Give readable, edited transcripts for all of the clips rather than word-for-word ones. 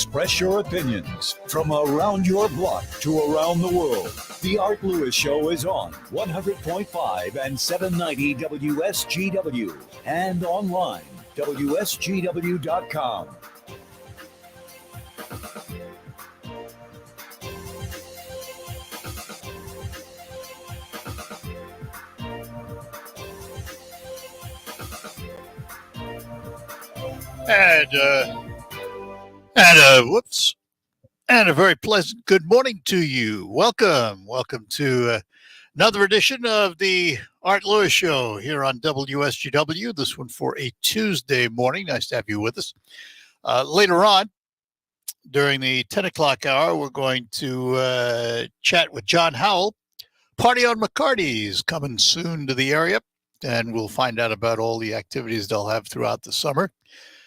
express your opinions from around your block to around the world. The Art Lewis Show is on 100.5 and 790 WSGW and online, WSGW.com. And a very pleasant good morning to you. Welcome to another edition of the Art Lewis Show here on WSGW. This one for a Tuesday morning. Nice to have you with us. Later on, during the 10 o'clock hour, we're going to chat with John Howell. Party on McCarty's coming soon to the area, and we'll find out about all the activities they'll have throughout the summer.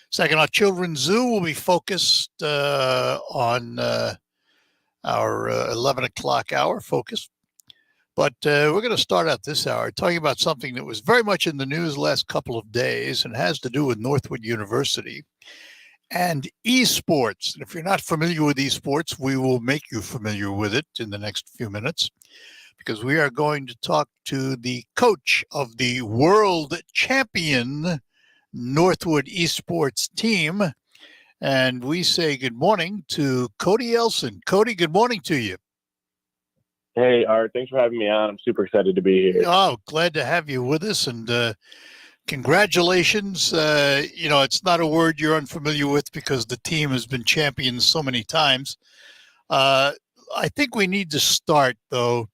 Saginaw Children's Zoo will be focused on our 11 o'clock hour focus. But we're going to start out this hour talking about something that was very much in the news the last couple of days and has to do with Northwood University and eSports. And if you're not familiar with eSports, we will make you familiar with it in the next few minutes, because we are going to talk to the coach of the world champion Northwood eSports team. And we say good morning to Cody Elson. Cody, good morning to you. Hey, Art. Thanks for having me on. I'm super excited to be here. Oh, glad to have you with us. And congratulations. It's not a word you're unfamiliar with because the team has been champions so many times. I think we need to start, though,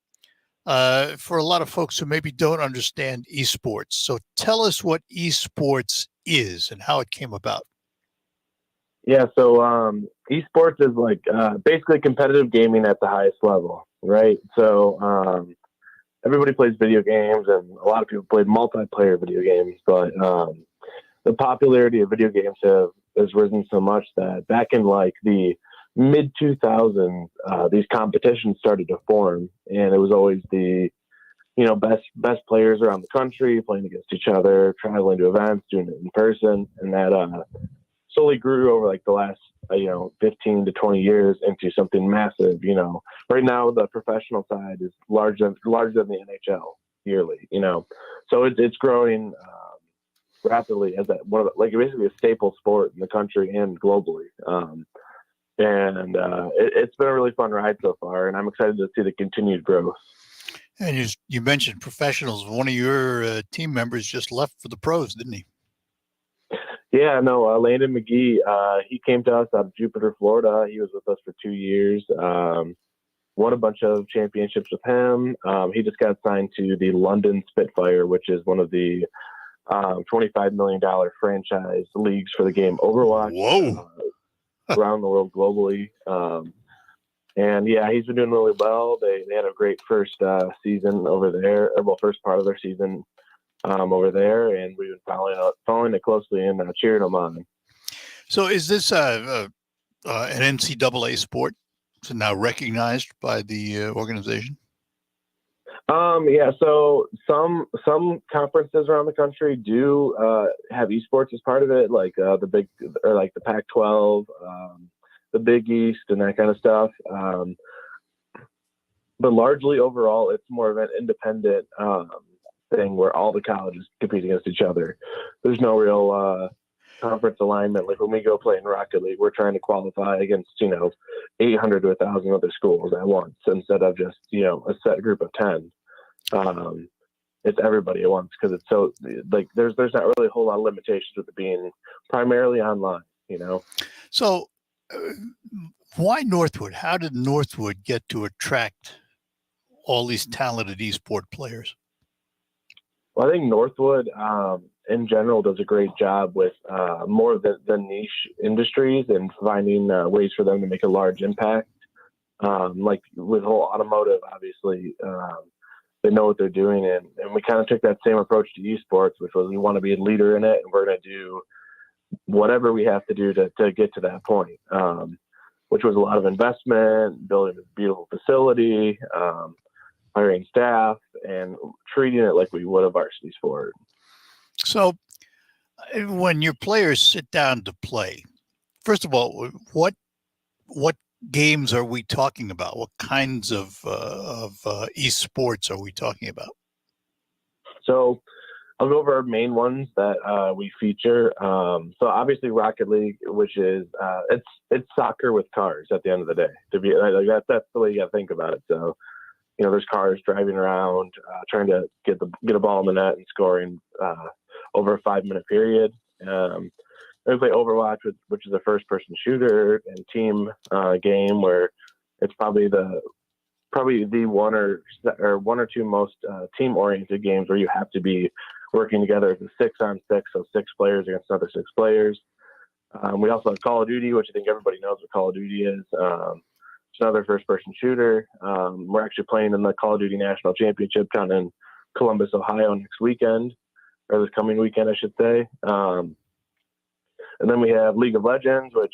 for a lot of folks who maybe don't understand eSports. So tell us what eSports is and how it came about. Yeah, so eSports is like basically competitive gaming at the highest level, right? So everybody plays video games, and a lot of people play multiplayer video games, but the popularity of video games has risen so much that back in like the mid-2000s, these competitions started to form, and it was always the best players around the country playing against each other, traveling to events, doing it in person, and that slowly grew over like the last 15 to 20 years into something massive. Right now the professional side is larger than the NHL yearly. So it's growing rapidly as basically a staple sport in the country and globally. It's been a really fun ride so far, and I'm excited to see the continued growth. And you mentioned professionals. One of your team members just left for the pros, didn't he? Yeah, no, Landon Mcgee, he came to us out of Jupiter, Florida. He was with us for 2 years, won a bunch of championships with him. He just got signed to the London Spitfire, which is one of the $25 million franchise leagues for the game Overwatch. Whoa. Around the world globally. And yeah, he's been doing really well. They had a great first season over there, first part of their season over there, and we've been following it closely and cheering them on. So is this an NCAA sport? So now recognized by the organization? Yeah, so some conferences around the country do have esports as part of it, like the Pac-12, the Big East, and that kind of stuff. But largely overall, it's more of an independent thing where all the colleges compete against each other. There's no real conference alignment. Like when we go play in Rocket League, we're trying to qualify against 800 to 1,000 other schools at once instead of just a set group of 10. It's everybody at once because it's so like there's not really a whole lot of limitations with it being primarily online. So why Northwood? How did Northwood get to attract all these talented esport players? Well, I think Northwood in general does a great job with more of the niche industries and finding ways for them to make a large impact. Like with whole automotive, obviously, they know what they're doing. And we kind of took that same approach to esports, which was we want to be a leader in it, and we're going to do whatever we have to do to get to that point, which was a lot of investment, building a beautiful facility, hiring staff, and treating it like we would a varsity sport. So when your players sit down to play, first of all, what what games are we talking about? What kinds of eSports are we talking about? So I'll go over our main ones that we feature. So obviously Rocket League, which is it's soccer with cars at the end of the day. To be like that's the way you got to think about it. So there's cars driving around trying to get a ball in the net and scoring over a 5-minute period. We play Overwatch, which is a first-person shooter and team game where it's probably the one or two most team-oriented games where you have to be working together. It's a 6-on-6, so 6 players against another 6 players. We also have Call of Duty, which I think everybody knows what Call of Duty is. It's another first-person shooter. We're actually playing in the Call of Duty National Championship down in Columbus, Ohio next weekend, or this coming weekend, I should say. And then we have League of Legends, which,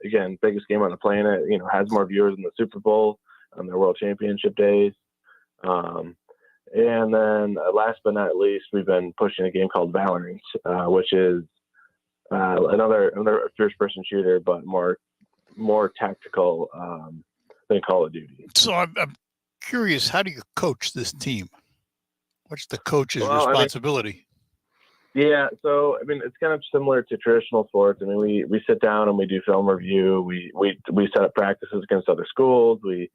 again, biggest game on the planet, has more viewers than the Super Bowl on their World Championship days. And then last but not least, we've been pushing a game called Valorant, which is another first-person shooter, but more tactical than Call of Duty. So I'm curious, how do you coach this team? What's the coach's responsibility? So it's kind of similar to traditional sports. We sit down and we do film review. We set up practices against other schools. We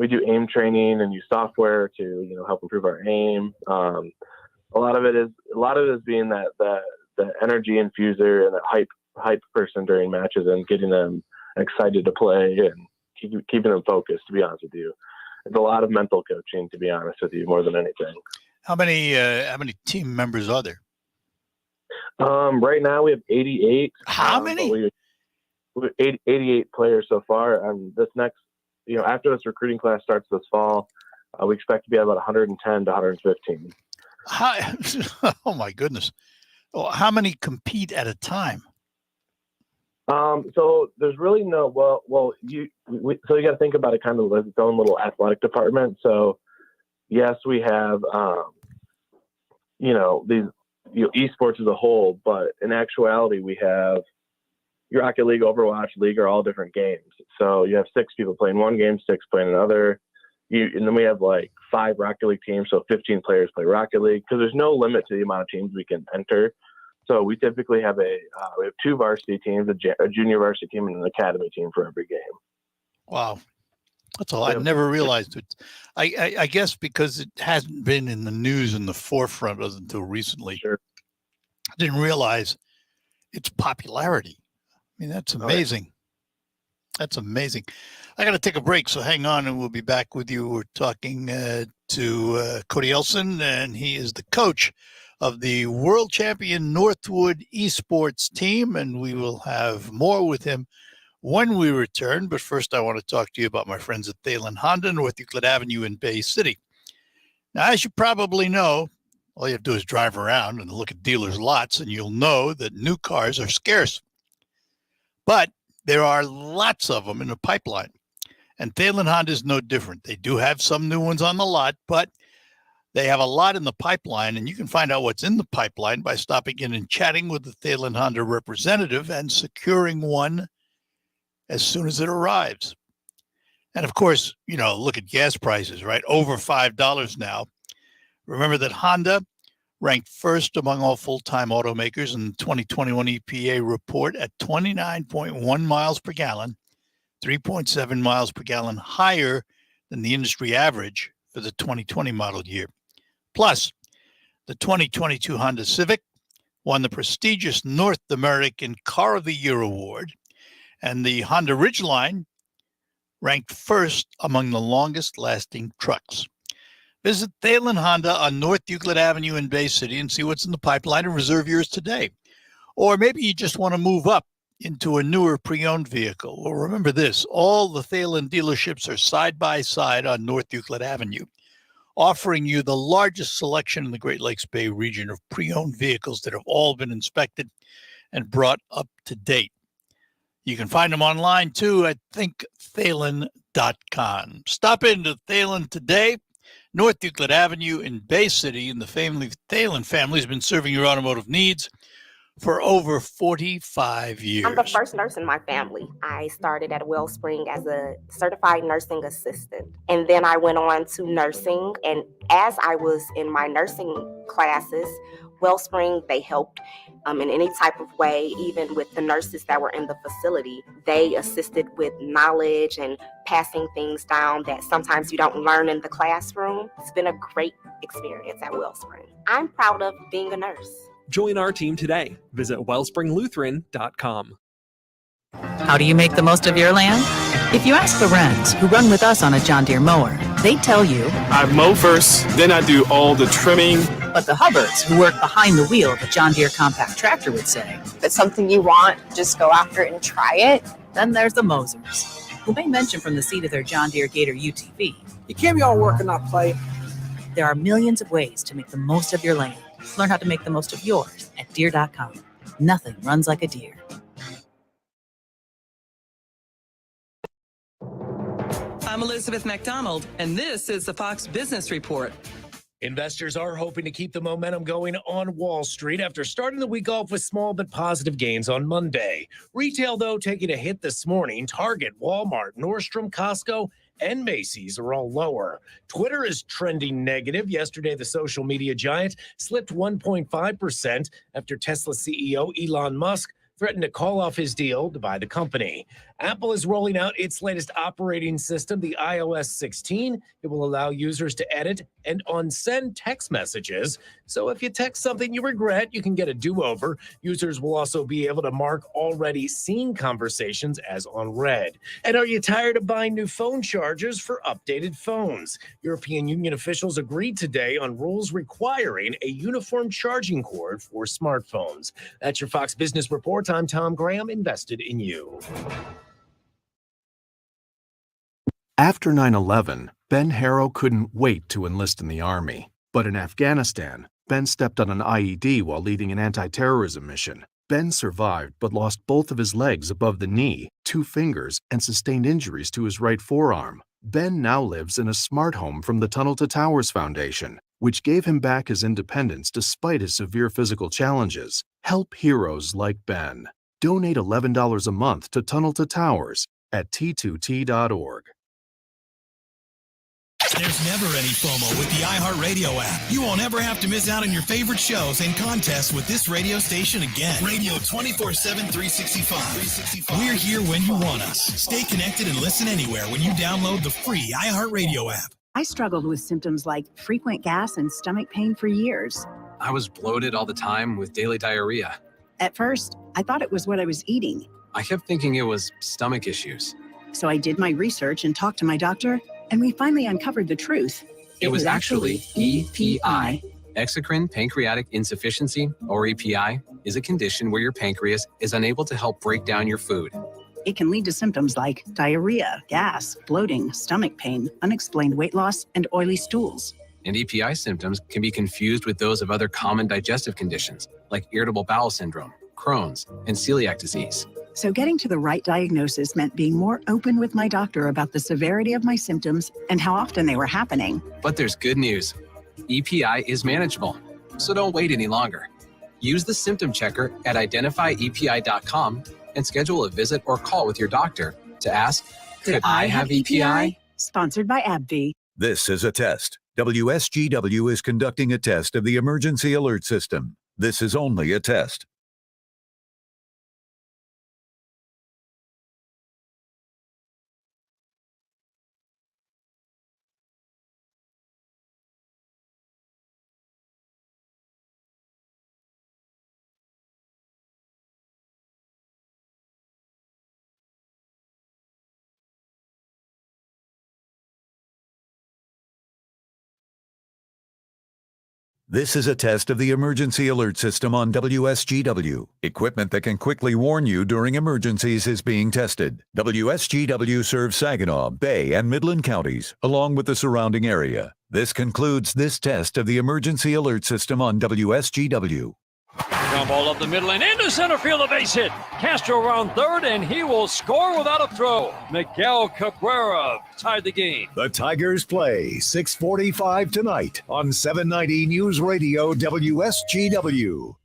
do aim training and use software to help improve our aim. A lot of it is being that energy infuser and that hype person during matches and getting them excited to play and keeping them focused. To be honest with you, it's a lot of mental coaching. To be honest with you, more than anything. How many team members are there? Right now we have 88. How many? We 88 players so far. This next, after this recruiting class starts this fall, we expect to be at about 110 to 115. Oh my goodness! How many compete at a time? So there's really no so you got to think about it kind of as its own little athletic department. So yes, we have these eSports as a whole, but in actuality we have your Rocket League, Overwatch, League are all different games. So you have 6 people playing one game, 6 playing another. And then we have like 5 Rocket League teams, so 15 players play Rocket League because there's no limit to the amount of teams we can enter. So we typically have we have 2 varsity teams, a junior varsity team, and an academy team for every game. Wow, that's a lot. I never realized it. I guess because it hasn't been in the news in the forefront until recently. Sure. I didn't realize its popularity. That's amazing. That's amazing. I got to take a break, so hang on, and we'll be back with you. We're talking to Cody Elson, and he is the coach of the world champion Northwood eSports team, and we will have more with him when we return. But first, I want to talk to you about my friends at Thalen Honda, North Euclid Avenue in Bay City. Now, as you probably know, all you have to do is drive around and look at dealers' lots, and you'll know that new cars are scarce. But there are lots of them in the pipeline, and Thalen Honda is no different. They do have some new ones on the lot, but they have a lot in the pipeline, and you can find out what's in the pipeline by stopping in and chatting with the Thalen Honda representative and securing one as soon as it arrives. And of course, look at gas prices, right? Over $5 now. Remember that Honda ranked first among all full-time automakers in the 2021 EPA report at 29.1 miles per gallon, 3.7 miles per gallon higher than the industry average for the 2020 model year. Plus, the 2022 Honda Civic won the prestigious North American Car of the Year award, and the Honda Ridgeline ranked first among the longest-lasting trucks. Visit Thalen Honda on North Euclid Avenue in Bay City and see what's in the pipeline and reserve yours today. Or maybe you just want to move up into a newer pre-owned vehicle. Well, remember this, all the Thalen dealerships are side by side on North Euclid Avenue, offering you the largest selection in the Great Lakes Bay region of pre-owned vehicles that have all been inspected and brought up to date. You can find them online too at thinkthalen.com. Stop into Thalen today, North Euclid Avenue in Bay City, and the Thalen family has been serving your automotive needs for over 45 years. I'm the first nurse in my family. I started at Wellspring as a certified nursing assistant, and then I went on to nursing. And as I was in my nursing classes, Wellspring, they helped in any type of way, even with the nurses that were in the facility. They assisted with knowledge and passing things down that sometimes you don't learn in the classroom. It's been a great experience at Wellspring. I'm proud of being a nurse. Join our team today. Visit wellspringlutheran.com. How do you make the most of your land? If you ask the Wrens, who run with us on a John Deere mower, they tell you, I mow first, then I do all the trimming. But the Hubbards, who work behind the wheel of a John Deere compact tractor, would say, if it's something you want, just go after it and try it. Then there's the Mosers, who may mention from the seat of their John Deere Gator UTV. You can't be all work and not play. There are millions of ways to make the most of your land. Learn how to make the most of yours at Deere.com. Nothing runs like a Deere. I'm Elizabeth McDonald, and this is the Fox Business Report. Investors are hoping to keep the momentum going on Wall Street after starting the week off with small but positive gains on Monday. Retail, though, taking a hit this morning. Target, Walmart, Nordstrom, Costco, and Macy's are all lower. Twitter is trending negative. Yesterday, the social media giant slipped 1.5% after Tesla CEO Elon Musk threatened to call off his deal to buy the company. Apple is rolling out its latest operating system, the iOS 16. It will allow users to edit and unsend text messages. So if you text something you regret, you can get a do-over. Users will also be able to mark already seen conversations as unread. And are you tired of buying new phone chargers for updated phones? European Union officials agreed today on rules requiring a uniform charging cord for smartphones. That's your Fox Business Report. I'm Tom Graham, invested in you. After 9/11, Ben Harrow couldn't wait to enlist in the Army. But in Afghanistan, Ben stepped on an IED while leading an anti-terrorism mission. Ben survived but lost both of his legs above the knee, 2 fingers, and sustained injuries to his right forearm. Ben now lives in a smart home from the Tunnel to Towers Foundation, which gave him back his independence despite his severe physical challenges. Help heroes like Ben. Donate $11 a month to Tunnel to Towers at t2t.org. There's never any FOMO with the iHeartRadio app. You won't ever have to miss out on your favorite shows and contests with this radio station again. Radio 24/7, 365. We're here when you want us. Stay connected and listen anywhere when you download the free iHeartRadio app. I struggled with symptoms like frequent gas and stomach pain for years. I was bloated all the time with daily diarrhea. At first, I thought it was what I was eating. I kept thinking it was stomach issues. So I did my research and talked to my doctor, and we finally uncovered the truth. It was actually EPI. Exocrine pancreatic insufficiency, or EPI, is a condition where your pancreas is unable to help break down your food. It can lead to symptoms like diarrhea, gas, bloating, stomach pain, unexplained weight loss, and oily stools. And EPI symptoms can be confused with those of other common digestive conditions, like irritable bowel syndrome, Crohn's, and celiac disease. So getting to the right diagnosis meant being more open with my doctor about the severity of my symptoms and how often they were happening. But there's good news. EPI is manageable, so don't wait any longer. Use the symptom checker at identifyepi.com and schedule a visit or call with your doctor to ask, could I have EPI? Sponsored by AbbVie. This is a test. WSGW is conducting a test of the emergency alert system. This is only a test. This is a test of the emergency alert system on WSGW. Equipment that can quickly warn you during emergencies is being tested. WSGW serves Saginaw, Bay, and Midland counties, along with the surrounding area. This concludes this test of the emergency alert system on WSGW. Ground ball up the middle and into center field, a base hit. Castro around third, and he will score without a throw. Miguel Cabrera tied the game. The Tigers play 6:45 tonight on 790 News Radio WSGW.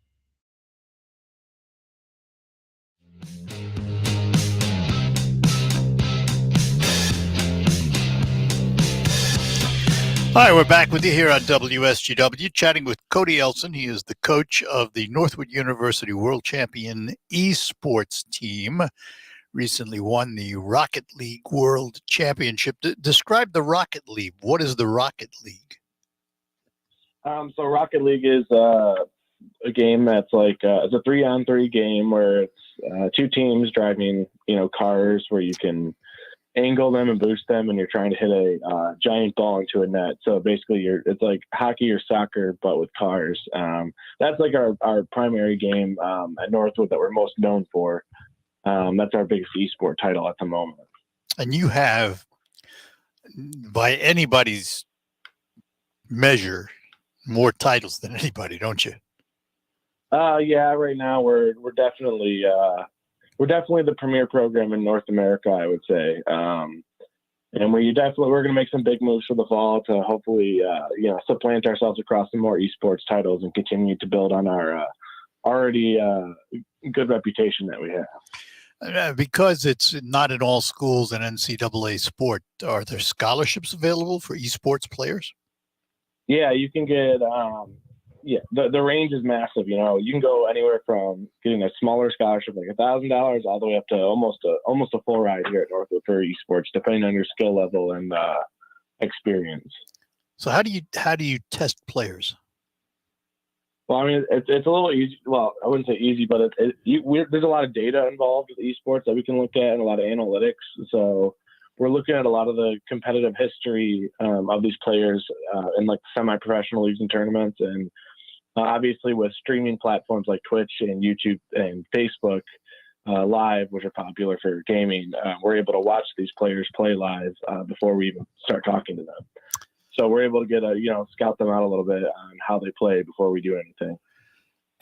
All right, we're back with you here on WSGW, chatting with Cody Elson. He is the coach of the Northwood University World Champion eSports team. Recently won the Rocket League World Championship. Describe the Rocket League. What is the Rocket League? So Rocket League is a game that's like it's a 3-on-3 game where it's two teams driving, cars where you can angle them and boost them, and you're trying to hit a giant ball into a net. So basically, it's like hockey or soccer, but with cars. That's like our primary game at Northwood that we're most known for. That's our biggest esport title at the moment. And you have, by anybody's measure, more titles than anybody, don't you? Yeah. Right now, we're definitely the premier program in North America, I would say. And we're going to make some big moves for the fall to hopefully, supplant ourselves across some more esports titles and continue to build on our already good reputation that we have. Because it's not in all schools an NCAA sport, are there scholarships available for esports players? Yeah, you can get the range is massive. You can go anywhere from getting a smaller scholarship, like $1,000, all the way up to almost a full ride here at Northwood for esports, depending on your skill level and experience. So how do you test players? Well, I mean, it's a little easy. Well, I wouldn't say easy, but there's a lot of data involved with esports that we can look at and a lot of analytics. So we're looking at a lot of the competitive history of these players in like semi-professional leagues and tournaments. And obviously with streaming platforms like Twitch and YouTube and Facebook Live, which are popular for gaming, we're able to watch these players play live before we even start talking to them. So we're able to get scout them out a little bit on how they play before we do anything.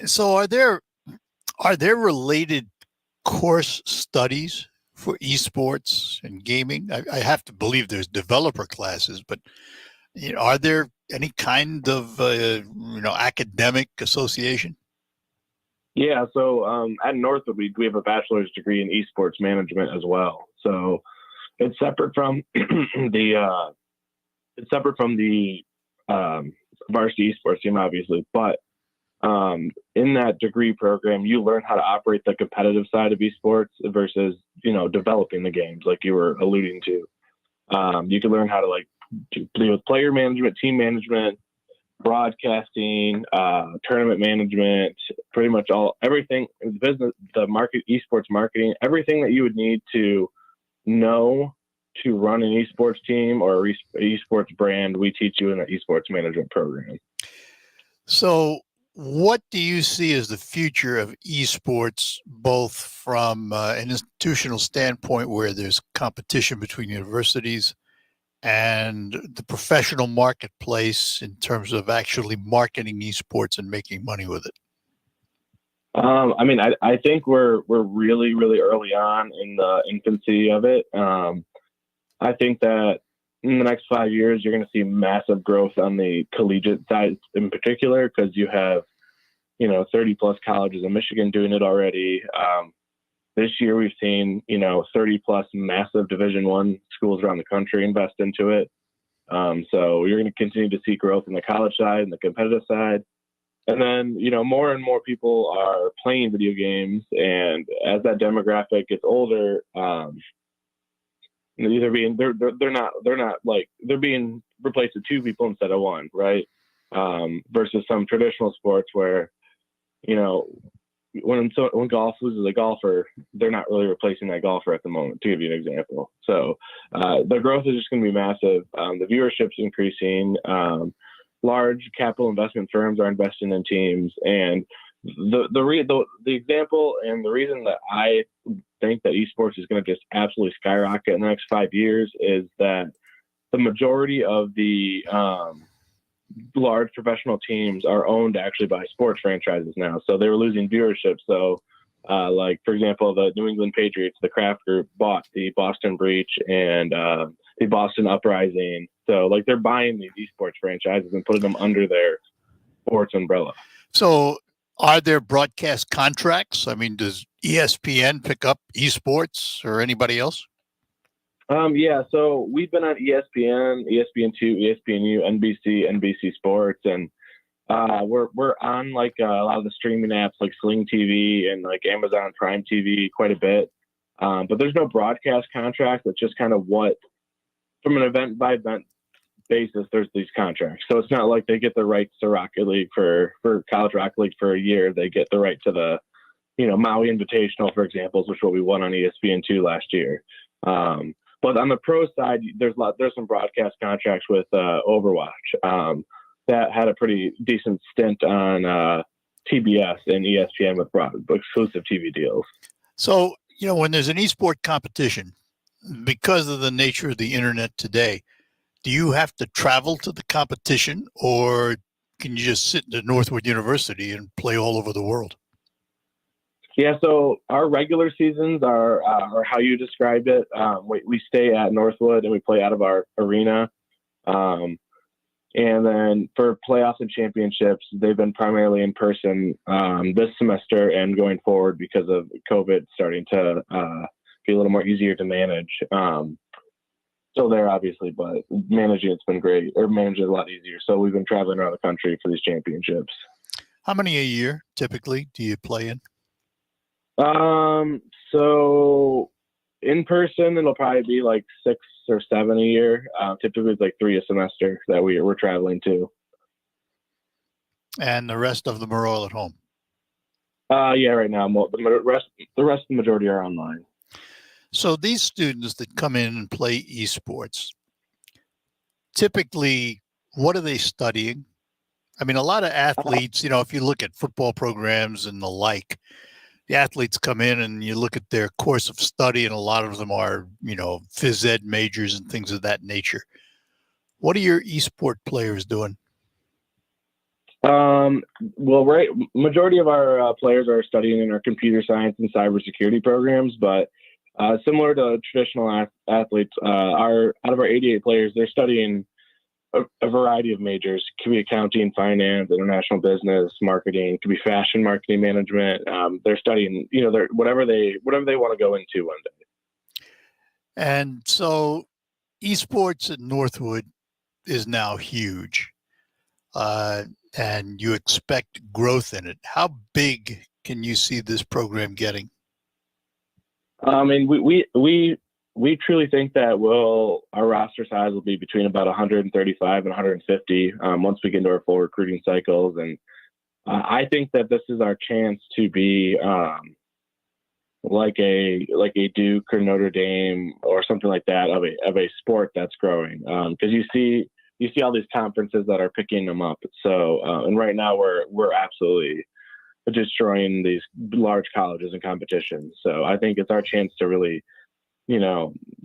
So are there related course studies for esports and gaming? I have to believe there's developer classes, but are there any kind of academic association? Yeah. So at Northwood, we have a bachelor's degree in esports management as well. So it's separate from the varsity esports team, obviously, but in that degree program, you learn how to operate the competitive side of esports versus, developing the games like you were alluding to. You can learn how to deal with player management, team management, broadcasting, tournament management, pretty much everything in the business, the market, esports marketing, everything that you would need to know to run an esports team or an esports brand, we teach you in the esports management program. So what do you see as the future of esports, both from an institutional standpoint where there's competition between universities and the professional marketplace in terms of actually marketing esports and making money with it? I mean, I think we're really, really early on in the infancy of it. I think that in the next 5 years, you're going to see massive growth on the collegiate side in particular, because you have, 30 plus colleges in Michigan doing it already. This year, we've seen, 30 plus massive Division I schools around the country invest into it. So you're going to continue to see growth in the college side and the competitive side. And then, more and more people are playing video games. And as that demographic gets older, they're being replaced with two people instead of one, right? Versus some traditional sports where, when golf loses a golfer, they're not really replacing that golfer at the moment, to give you an example. So the growth is just going to be massive. The viewership's increasing. Large capital investment firms are investing in teams, and the example and the reason that I think that esports is going to just absolutely skyrocket in the next 5 years is that the majority of the large professional teams are owned actually by sports franchises now. So they were losing viewership. So like, for example, the New England Patriots, the Kraft Group bought the Boston Breach and the Boston Uprising. So like they're buying these esports franchises and putting them under their sports umbrella. So are there broadcast contracts? I mean, does ESPN pick up esports or anybody else? Yeah, so we've been on ESPN, ESPN2, ESPNU, NBC Sports, and we're on like a lot of the streaming apps like Sling TV and like Amazon Prime TV quite a bit. But there's no broadcast contract. It's just kind of what, from an event by event basis, there's these contracts. So it's not like they get the rights to Rocket League for College Rocket League for a year. They get the right to the, Maui Invitational, for example, which is what we won on ESPN2 last year. But on the pro side, there's some broadcast contracts with Overwatch that had a pretty decent stint on TBS and ESPN with exclusive TV deals. So, when there's an esport competition, because of the nature of the internet today, do you have to travel to the competition, or can you just sit at Northwood University and play all over the world? Yeah, so our regular seasons are how you described it. We stay at Northwood and we play out of our arena. And then for playoffs and championships, they've been primarily in person this semester and going forward because of COVID starting to be a little more easier to manage. Still there, obviously, but managing it's been great, or managing a lot easier. So we've been traveling around the country for these championships. How many a year typically do you play in? So in person, it'll probably be like 6 or 7 a year. Typically it's like 3 a semester that we're traveling to. And the rest of them are all at home? Yeah, right now, the rest of the majority are online. So these students that come in and play esports, typically, what are they studying? I mean, a lot of athletes, if you look at football programs and the like, the athletes come in and you look at their course of study, and a lot of them are, phys ed majors and things of that nature. What are your esport players doing? Majority of our players are studying in our computer science and cybersecurity programs, but similar to traditional athletes, out of our 88 players, they're studying a variety of majors. It could be accounting, finance, international business, marketing. It could be fashion marketing management. They're studying, whatever they want to go into one day. And so, esports at Northwood is now huge, and you expect growth in it. How big can you see this program getting? I mean, we truly think that our roster size will be between about 135 and 150 once we get into our full recruiting cycles. And I think that this is our chance to be like a Duke or Notre Dame or something like that of a sport that's growing. Because you see all these conferences that are picking them up. So and right now we're absolutely destroying these large colleges and competitions. So I think it's our chance to really,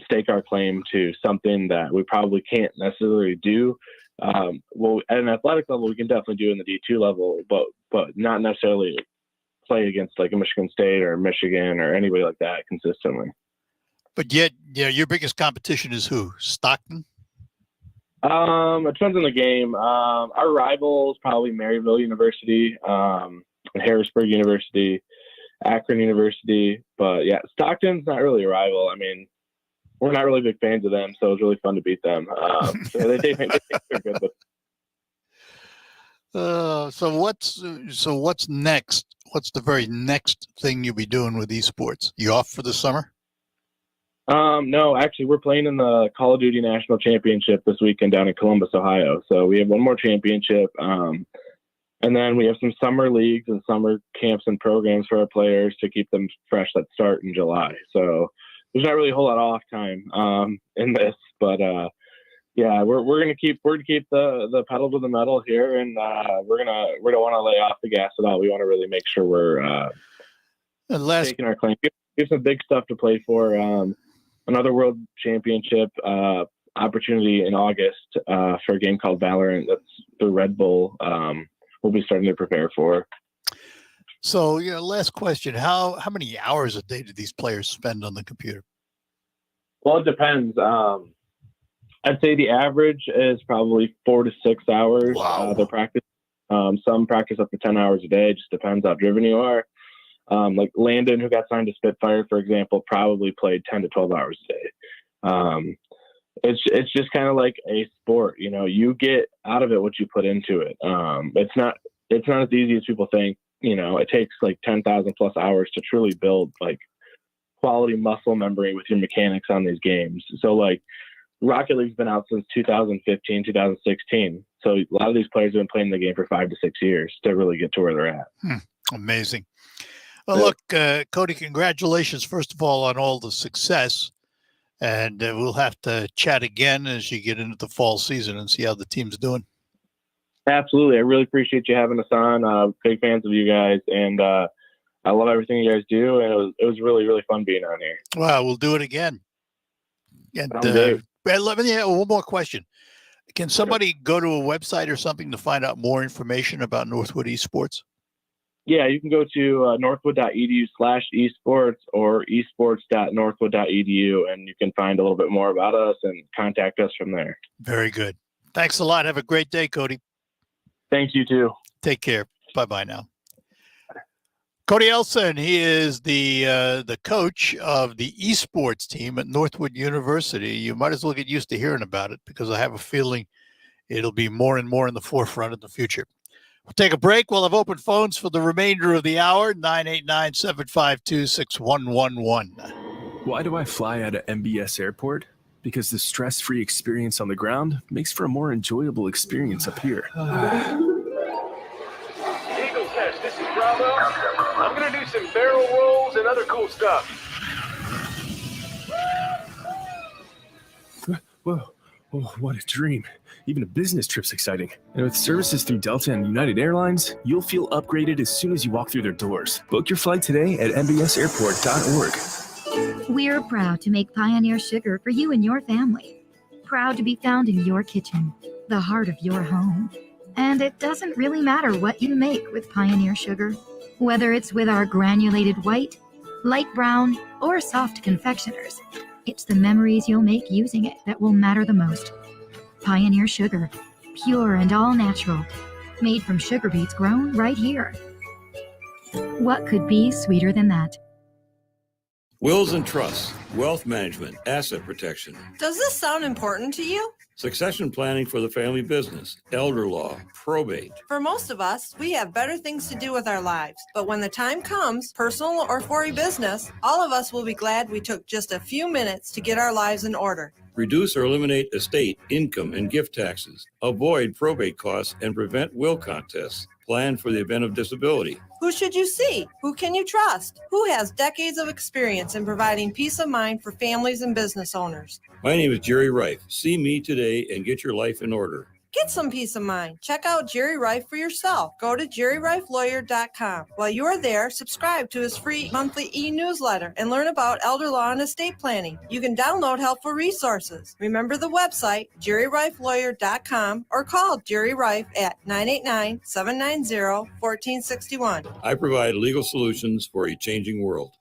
stake our claim to something that we probably can't necessarily do. At an athletic level, we can definitely do in the D2 level, but not necessarily play against like a Michigan State or Michigan or anybody like that consistently. But yet, your biggest competition is who? Stockton? It depends on the game. Our rival is probably Maryville University, Harrisburg University, Akron University, but yeah, Stockton's not really a rival. I mean, we're not really big fans of them, so it's really fun to beat them. They think they're good. So what's next? What's the very next thing you'll be doing with esports? You off for the summer? No, actually, we're playing in the Call of Duty National Championship this weekend down in Columbus, Ohio. So we have one more championship. And then we have some summer leagues and summer camps and programs for our players to keep them fresh that start in July. So there's not really a whole lot of off time in this, but yeah, we're gonna keep the pedal to the metal here, and we don't want to lay off the gas at all. We want to really make sure we're taking our claim. We have some big stuff to play for. Another world championship opportunity in August for a game called Valorant. That's the Red Bull. We'll be starting to prepare for. So, last question. How many hours a day do these players spend on the computer? Well, it depends. I'd say the average is probably 4 to 6 hours. Wow. They practice. Some practice up to 10 hours a day. It just depends how driven you are. Like Landon, who got signed to Spitfire, for example, probably played 10 to 12 hours a day. It's just kind of like a sport, you get out of it what you put into it. It's not as easy as people think. It takes like 10,000 plus hours to truly build like quality muscle memory with your mechanics on these games. So like Rocket League's been out since 2015, 2016. So a lot of these players have been playing the game for 5 to 6 years to really get to where they're at. Amazing. Well, look, Cody, congratulations, first of all, on all the success. And we'll have to chat again as you get into the fall season and see how the team's doing. Absolutely. I really appreciate you having us on. Big fans of you guys. And I love everything you guys do. And it was really, really fun being on here. Well, we'll do it again. And let me add one more question. Can somebody go to a website or something to find out more information about Northwood eSports? Yeah, you can go to northwood.edu/esports or esports.northwood.edu, and you can find a little bit more about us and contact us from there. Very good. Thanks a lot. Have a great day, Cody. Thanks, you too. Take care. Bye-bye now. Cody Elson, he is the coach of the eSports team at Northwood University. You might as well get used to hearing about it because I have a feeling it'll be more and more in the forefront in the future. We'll take a break. We'll have open phones for the remainder of the hour, 989-752-6111. Why do I fly out of MBS Airport? Because the stress-free experience on the ground makes for a more enjoyable experience up here. Eagle Test, this is Bravo. I'm going to do some barrel rolls and other cool stuff. Whoa, oh, what a dream. Even a business trip's exciting. And with services through Delta and United Airlines, you'll feel upgraded as soon as you walk through their doors. Book your flight today at mbsairport.org. We're proud to make Pioneer Sugar for you and your family. Proud to be found in your kitchen, the heart of your home. And it doesn't really matter what you make with Pioneer Sugar. Whether it's with our granulated white, light brown, or soft confectioners, it's the memories you'll make using it that will matter the most. Pioneer Sugar, pure and all natural, made from sugar beets grown right here. What could be sweeter than that? Wills and trusts, wealth management, asset protection. Does this sound important to you? Succession planning for the family business, elder law, probate. For most of us, we have better things to do with our lives. But when the time comes, personal or for a business, all of us will be glad we took just a few minutes to get our lives in order. Reduce or eliminate estate, income, and gift taxes. Avoid probate costs and prevent will contests. Plan for the event of disability. Who should you see? Who can you trust? Who has decades of experience in providing peace of mind for families and business owners? My name is Jerry Reif. See me today and get your life in order. Get some peace of mind. Check out Jerry Reif for yourself. Go to jerryreiflawyer.com. While you are there, subscribe to his free monthly e-newsletter and learn about elder law and estate planning. You can download helpful resources. Remember the website, jerryreiflawyer.com, or call Jerry Reif at 989-790-1461. I provide legal solutions for a changing world.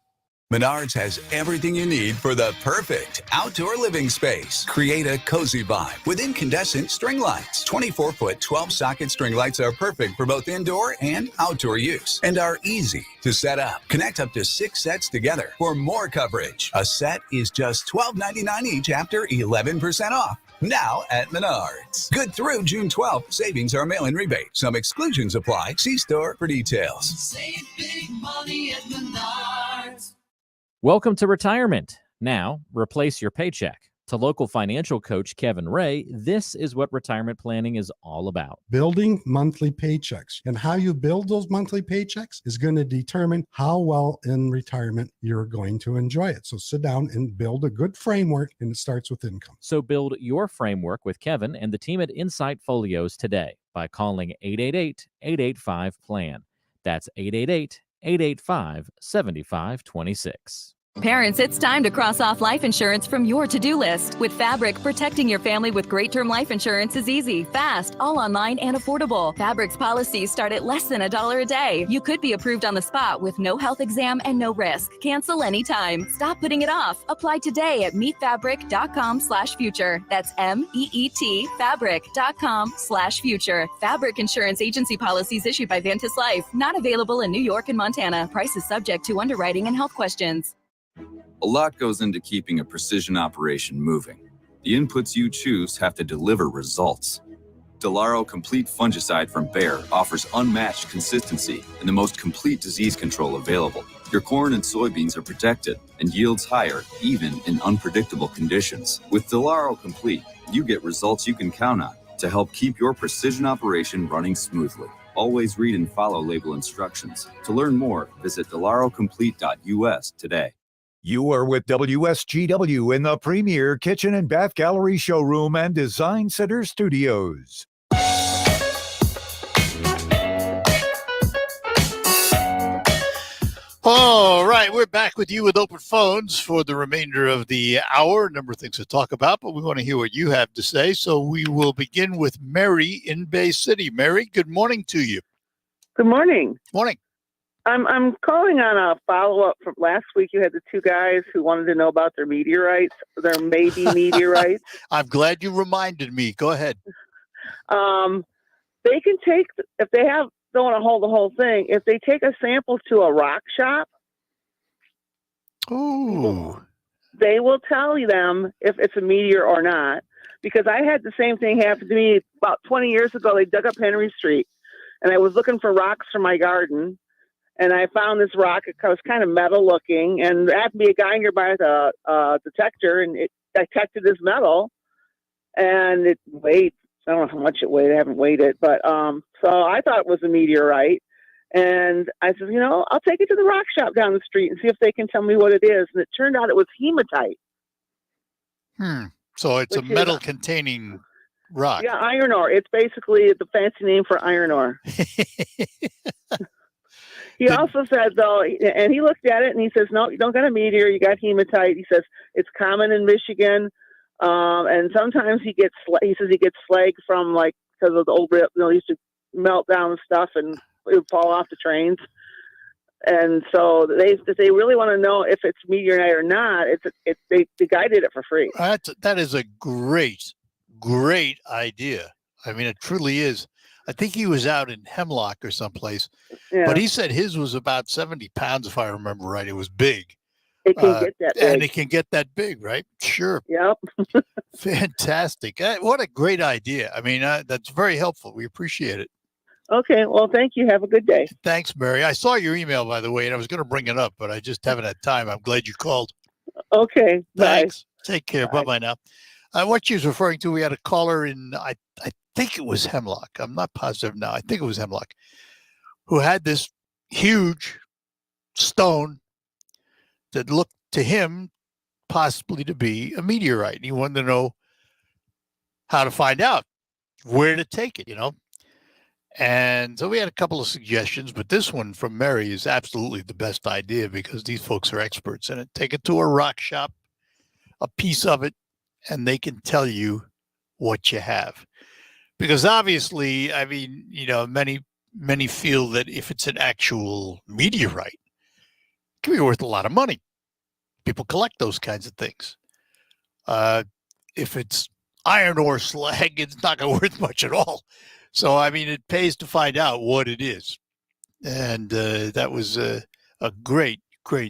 Menards has everything you need for the perfect outdoor living space. Create a cozy vibe with incandescent string lights. 24-foot, 12-socket string lights are perfect for both indoor and outdoor use and are easy to set up. Connect up to 6 sets together for more coverage. A set is just $12.99 each after 11% off. Now at Menards. Good through June 12th. Savings are mail-in rebate. Some exclusions apply. See store for details. Save big money at Menards. Welcome to retirement. Now, replace your paycheck. To local financial coach Kevin Ray, this is what retirement planning is all about. Building monthly paychecks. And how you build those monthly paychecks is going to determine how well in retirement you're going to enjoy it. So sit down and build a good framework, and it starts with income. So build your framework with Kevin and the team at Insight Folios today by calling 888-885-PLAN. That's 888-885-7526. Parents, it's time to cross off life insurance from your to-do list. With Fabric, protecting your family with great term life insurance is easy, fast, all online, and affordable. Fabric's policies start at less than $1 a day. You could be approved on the spot with no health exam and no risk. Cancel anytime. Stop putting it off. Apply today at meetfabric.com/future. That's MEET fabric.com/future. Fabric Insurance Agency policies issued by Ventus Life. Not available in New York and Montana. Prices subject to underwriting and health questions. A lot goes into keeping a precision operation moving. The inputs you choose have to deliver results. Delaro Complete Fungicide from Bayer offers unmatched consistency and the most complete disease control available. Your corn and soybeans are protected and yields higher even in unpredictable conditions. With Delaro Complete, you get results you can count on to help keep your precision operation running smoothly. Always read and follow label instructions. To learn more, visit delarocomplete.us today. You are with WSGW in the premier kitchen and bath gallery showroom and design center studios. All right, we're back with you with open phones for the remainder of the hour. A number of things to talk about, but we want to hear what you have to say. So we will begin with Mary in Bay City. Mary, good morning to you. Good morning. Morning. I'm calling on a follow-up from last week. You had the two guys who wanted to know about their meteorites, their maybe meteorites. I'm glad you reminded me. Go ahead. They can take, if they don't want to hold the whole thing, if they take a sample to a rock shop, they will tell them if it's a meteor or not. Because I had the same thing happen to me about 20 years ago. They dug up Henry Street, and I was looking for rocks for my garden. And I found this rock. It was kind of metal looking, and there happened to be a guy nearby with a detector, and it detected this metal. And it weighed, I don't know how much it weighed. I haven't weighed it, but so I thought it was a meteorite. And I said, I'll take it to the rock shop down the street and see if they can tell me what it is. And it turned out it was hematite. So it's a metal containing rock. Yeah, iron ore. It's basically the fancy name for iron ore. He also said, though, and he looked at it and he says, no, you don't got a meteor, you got hematite. He says it's common in Michigan. And sometimes he says he gets slag from, like, because of the old, he used to melt down stuff and it would fall off the trains. And so if they really want to know if it's meteorite or not, the guy did it for free. That is a great idea. I mean, it truly is. I think he was out in Hemlock or someplace, but he said his was about 70 pounds, if I remember right. It was big. It can get that big. And it can get that big, right? Sure. Yep. Fantastic. What a great idea. I mean, that's very helpful. We appreciate it. Okay. Well, thank you. Have a good day. Thanks, Mary. I saw your email, by the way, and I was going to bring it up, but I just haven't had time. I'm glad you called. Okay. Thanks. Bye. Take care. Bye-bye now. What she was referring to, we had a caller in, I think it was Hemlock. I'm not positive now. I think it was Hemlock, who had this huge stone that looked to him possibly to be a meteorite. And he wanted to know how to find out where to take it, And so we had a couple of suggestions, but this one from Mary is absolutely the best idea because these folks are experts in it. Take it to a rock shop, a piece of it, and they can tell you what you have. Because obviously, I mean, many feel that if it's an actual meteorite, it can be worth a lot of money. People collect those kinds of things. If it's iron ore slag, it's not going to worth much at all. So, I mean, it pays to find out what it is. And that was a great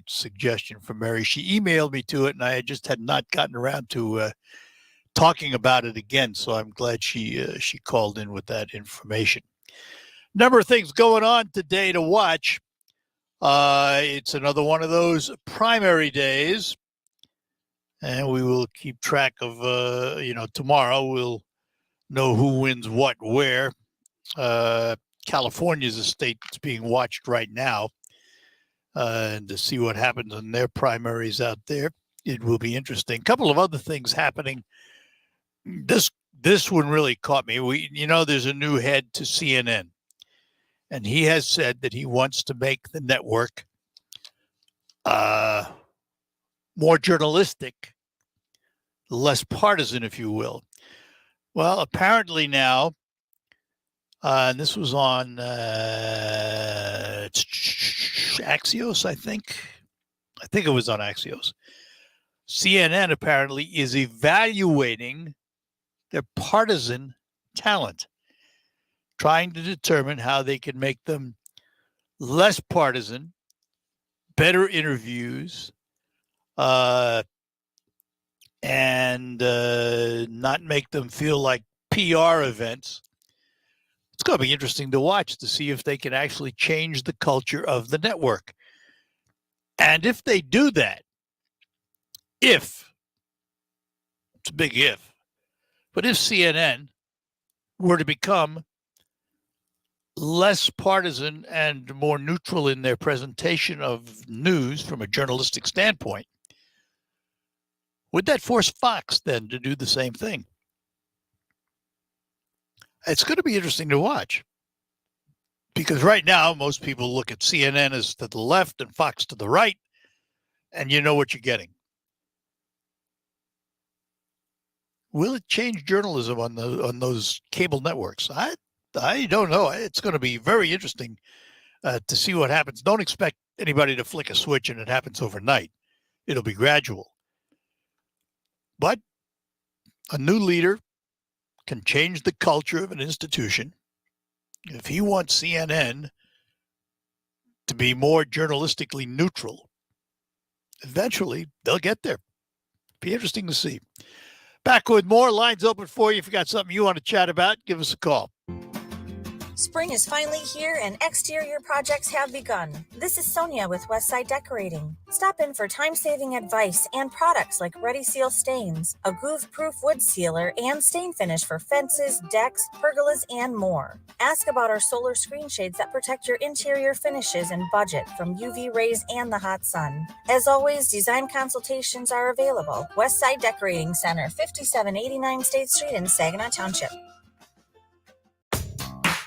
suggestion from Mary. She emailed me to it, and I just had not gotten around to talking about it again. So I'm glad she called in with that information. Number of things going on today to watch. It's another one of those primary days, and we will keep track of, tomorrow we'll know who wins what, where. California is a state that's being watched right now, and to see what happens in their primaries out there. It will be interesting. A couple of other things happening. This one really caught me. There's a new head to CNN, and he has said that he wants to make the network more journalistic, less partisan, if you will. Well, apparently now, and this was on Axios, I think. I think it was on Axios. CNN apparently is evaluating their partisan talent, trying to determine how they can make them less partisan, better interviews, and not make them feel like PR events. It's going to be interesting to watch to see if they can actually change the culture of the network. And if they do that, it's a big if, but if CNN were to become less partisan and more neutral in their presentation of news from a journalistic standpoint, would that force Fox then to do the same thing? It's going to be interesting to watch, because right now most people look at CNN as to the left and Fox to the right, and you know what you're getting. Will it change journalism on those cable networks? I don't know. It's going to be very interesting to see what happens. Don't expect anybody to flick a switch and it happens overnight. It'll be gradual. But a new leader can change the culture of an institution. If he wants CNN to be more journalistically neutral, eventually they'll get there. Be interesting to see. Back with more. Lines open for you. If you got something you want to chat about, give us a call. Spring is finally here and exterior projects have begun. This is Sonia with Westside Decorating. Stop in for time-saving advice and products like Ready Seal Stains, a goof-proof wood sealer, and stain finish for fences, decks, pergolas, and more. Ask about our solar screen shades that protect your interior finishes and budget from UV rays and the hot sun. As always, design consultations are available. Westside Decorating Center, 5789 State Street in Saginaw Township.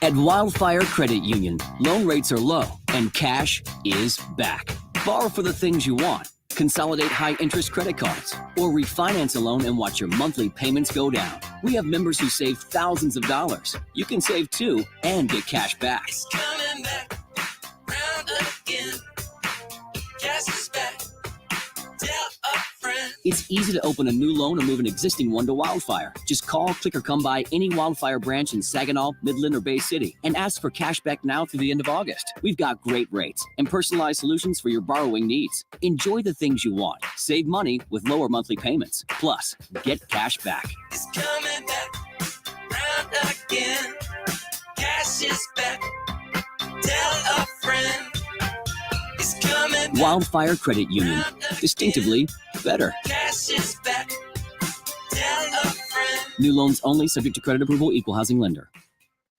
At Wildfire Credit Union, loan rates are low and cash is back. Borrow for the things you want, consolidate high-interest credit cards, or refinance a loan and watch your monthly payments go down. We have members who save thousands of dollars. You can save too and get cash back. It's coming back, round again. Cash is back. Tell a friend. It's easy to open a new loan or move an existing one to Wildfire. Just call, click, or come by any Wildfire branch in Saginaw, Midland, or Bay City and ask for cash back now through the end of August. We've got great rates and personalized solutions for your borrowing needs. Enjoy the things you want. Save money with lower monthly payments. Plus, get cash back. It's coming back, round again. Cash is back. Tell a friend. It's coming back. Wildfire Credit Union. Distinctively better. Cash is back. Tell a friend. New loans only, subject to credit approval, equal housing lender.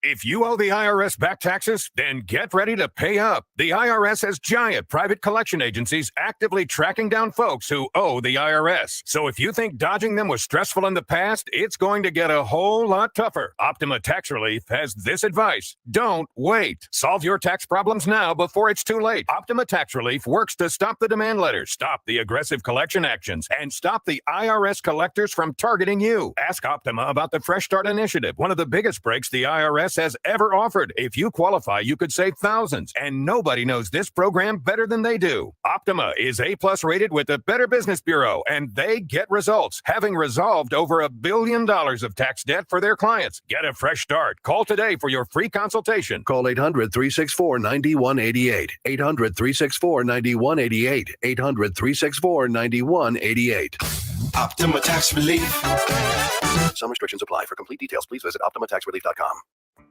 If you owe the IRS back taxes, then get ready to pay up. The IRS has giant private collection agencies actively tracking down folks who owe the IRS. So if you think dodging them was stressful in the past, it's going to get a whole lot tougher. Optima Tax Relief has this advice. Don't wait. Solve your tax problems now before it's too late. Optima Tax Relief works to stop the demand letters, stop the aggressive collection actions, and stop the IRS collectors from targeting you. Ask Optima about the Fresh Start Initiative, one of the biggest breaks the IRS has ever offered. If you qualify, you could save thousands, and nobody knows this program better than they do. Optima is A+ rated with the Better Business Bureau, and they get results, having resolved over $1 billion of tax debt for their clients. Get a fresh start. Call today for your free consultation. Call 800-364-9188. 800-364-9188. 800-364-9188. Optima Tax Relief. Some restrictions apply. For complete details, please visit OptimaTaxRelief.com.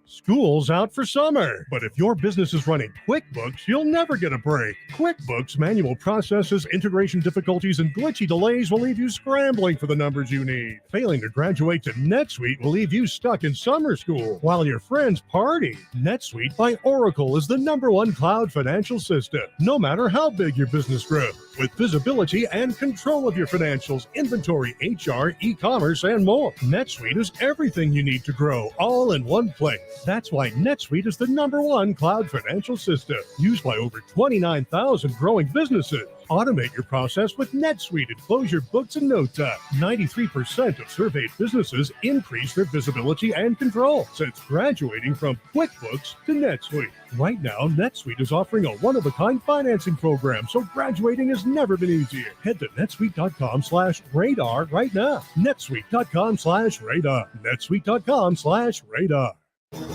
School's out for summer, but if your business is running QuickBooks, you'll never get a break. QuickBooks manual processes, integration difficulties, and glitchy delays will leave you scrambling for the numbers you need. Failing to graduate to NetSuite will leave you stuck in summer school while your friends party. NetSuite by Oracle is the #1 cloud financial system, no matter how big your business grows. With visibility and control of your financials, inventory, HR, e-commerce, and more. NetSuite is everything you need to grow, all in one place. That's why NetSuite is the #1 cloud financial system, used by over 29,000 growing businesses. Automate your process with NetSuite and close your books in no time. 93% of surveyed businesses increase their visibility and control since graduating from QuickBooks to NetSuite. Right now, NetSuite is offering a one-of-a-kind financing program, so graduating has never been easier. Head to netsuite.com/radar right now. netsuite.com/radar. netsuite.com/radar.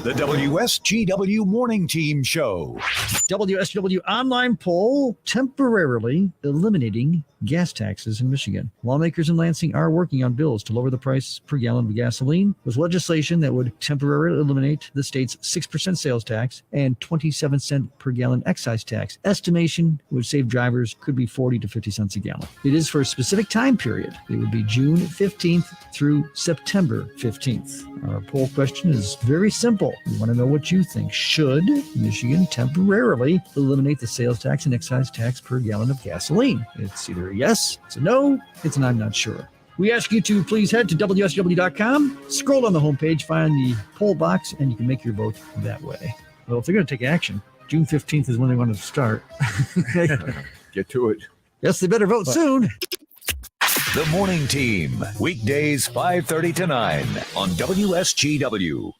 The WSGW Morning Team Show. WSGW online poll temporarily eliminating gas taxes in Michigan. Lawmakers in Lansing are working on bills to lower the price per gallon of gasoline with legislation that would temporarily eliminate the state's 6% sales tax and 27-cent per gallon excise tax. Estimation would save drivers could be 40 to 50 cents a gallon. It is for a specific time period. It would be June 15th through September 15th. Our poll question is very simple. We want to know what you think. Should Michigan temporarily eliminate the sales tax and excise tax per gallon of gasoline? It's either a yes, it's a no, it's an I'm not sure. We ask you to please head to WSW.com, scroll on the homepage, find the poll box, and you can make your vote that way. Well, if they're going to take action, June 15th is when they want to start. Get to it. Yes, they better vote soon. The Morning Team, weekdays 5:30 to 9 on WSGW.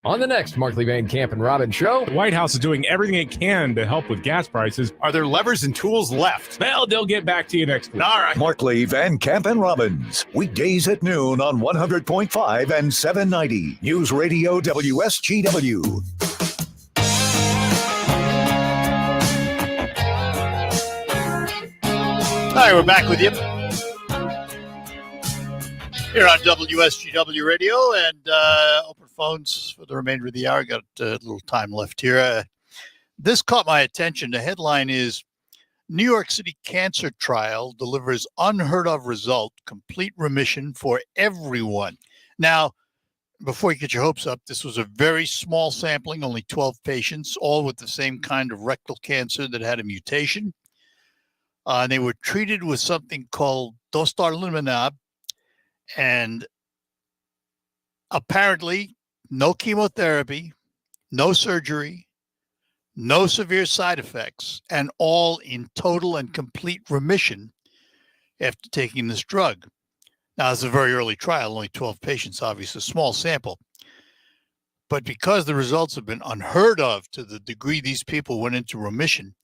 On the next Markley Van Camp and Robbins show, The White House is doing everything it can to help with gas prices. Are there levers and tools left? Well, they'll get back to you next week. All right. Markley, Van Camp, and Robbins, weekdays at noon on 100.5 and 790 News Radio WSGW. All right, we're back with you here on WSGW Radio, and open phones for the remainder of the hour. Got a little time left here. This caught my attention. The headline is New York City Cancer Trial delivers unheard of result, complete remission for everyone. Now, before you get your hopes up, this was a very small sampling, only 12 patients, all with the same kind of rectal cancer that had a mutation. They were treated with something called dostarlimab, and apparently no chemotherapy, no surgery, no severe side effects, and all in total and complete remission after taking this drug. Now, it's a very early trial, only 12 patients, obviously a small sample. But because the results have been unheard of to the degree these people went into remission,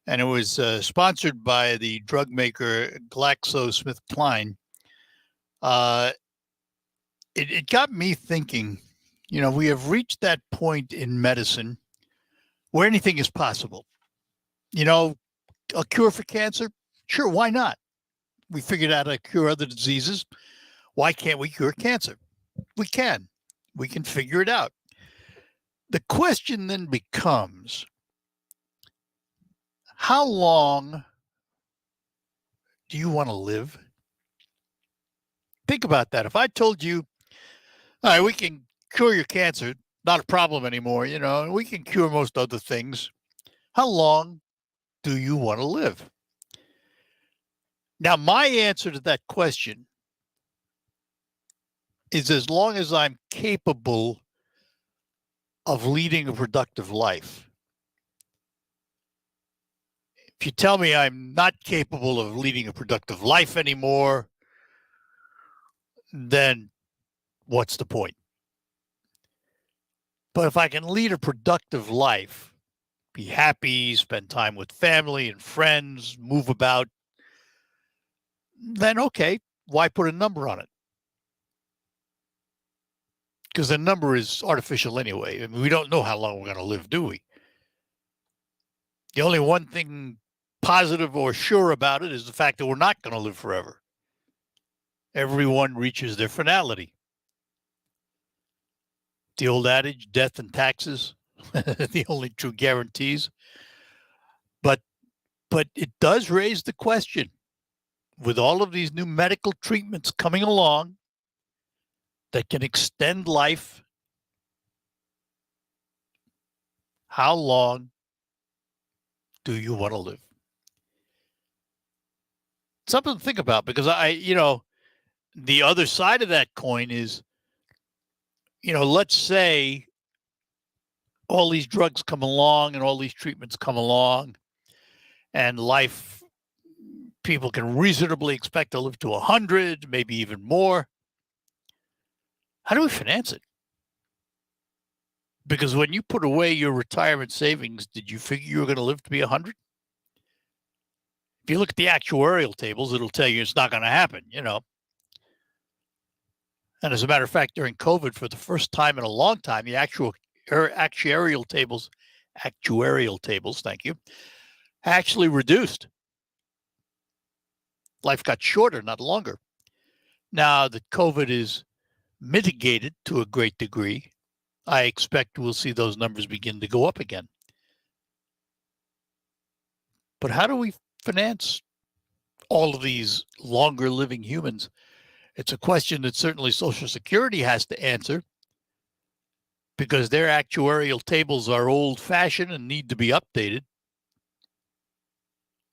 and it was sponsored by the drug maker GlaxoSmithKline, it got me thinking, you know, we have reached that point in medicine where anything is possible. You know, a cure for cancer? Sure, why not? We figured out how to cure other diseases. Why can't we cure cancer? We can. We can figure it out. The question then becomes, how long do you want to live? Think about that. If I told you, all right, we can cure your cancer, not a problem anymore, you know, and we can cure most other things, how long do you want to live? Now, my answer to that question is as long as I'm capable of leading a productive life. If you tell me I'm not capable of leading a productive life anymore, then what's the point? But if I can lead a productive life, be happy, spend time with family and friends, move about, then okay, why put a number on it? Because the number is artificial anyway. I mean, we don't know how long we're going to live, do we? The only one thing positive or sure about it is the fact that we're not going to live forever. Everyone reaches their finality. The old adage, death and taxes, the only true guarantees. But it does raise the question, with all of these new medical treatments coming along that can extend life, how long do you want to live? Something to think about, because the other side of that coin is, let's say all these drugs come along and all these treatments come along and life, people can reasonably expect to live to 100, maybe even more. How do we finance it? Because when you put away your retirement savings, did you figure you were going to live to be 100? If you look at the actuarial tables, it'll tell you it's not going to happen, And as a matter of fact, during COVID, for the first time in a long time, the actuarial tables, thank you, actually reduced. Life got shorter, not longer. Now that COVID is mitigated to a great degree, I expect we'll see those numbers begin to go up again. But how do we finance all of these longer living humans? It's a question that certainly Social Security has to answer, because their actuarial tables are old-fashioned and need to be updated.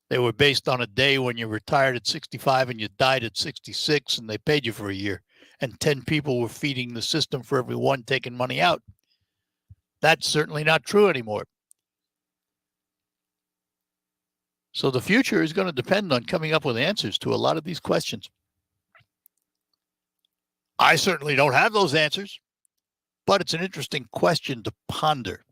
They were based on a day when you retired at 65 and you died at 66, and they paid you for a year, and 10 people were feeding the system for every one taking money out. That's certainly not true anymore. So the future is going to depend on coming up with answers to a lot of these questions. I certainly don't have those answers, but it's an interesting question to ponder.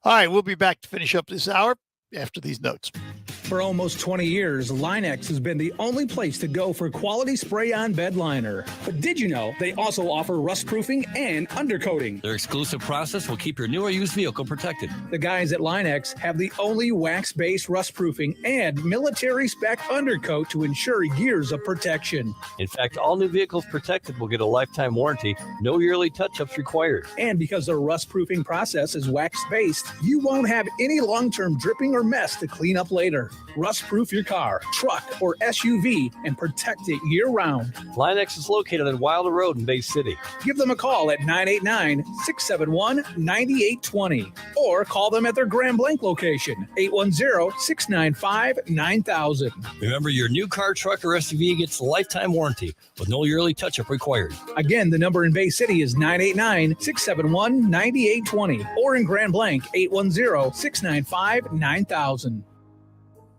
All right, we'll be back to finish up this hour after these notes. For almost 20 years, Linex has been the only place to go for quality spray-on bed liner. But did you know they also offer rust-proofing and undercoating? Their exclusive process will keep your new or used vehicle protected. The guys at Linex have the only wax-based rust-proofing and military-spec undercoat to ensure years of protection. In fact, all new vehicles protected will get a lifetime warranty, no yearly touch-ups required. And because their rust-proofing process is wax-based, you won't have any long-term dripping or mess to clean up later. Rust-proof your car, truck, or SUV and protect it year-round. Linex is located on Wilder Road in Bay City. Give them a call at 989-671-9820 or call them at their Grand Blanc location, 810-695-9000. Remember, your new car, truck, or SUV gets a lifetime warranty with no yearly touch-up required. Again, the number in Bay City is 989-671-9820 or in Grand Blanc, 810-695-9000.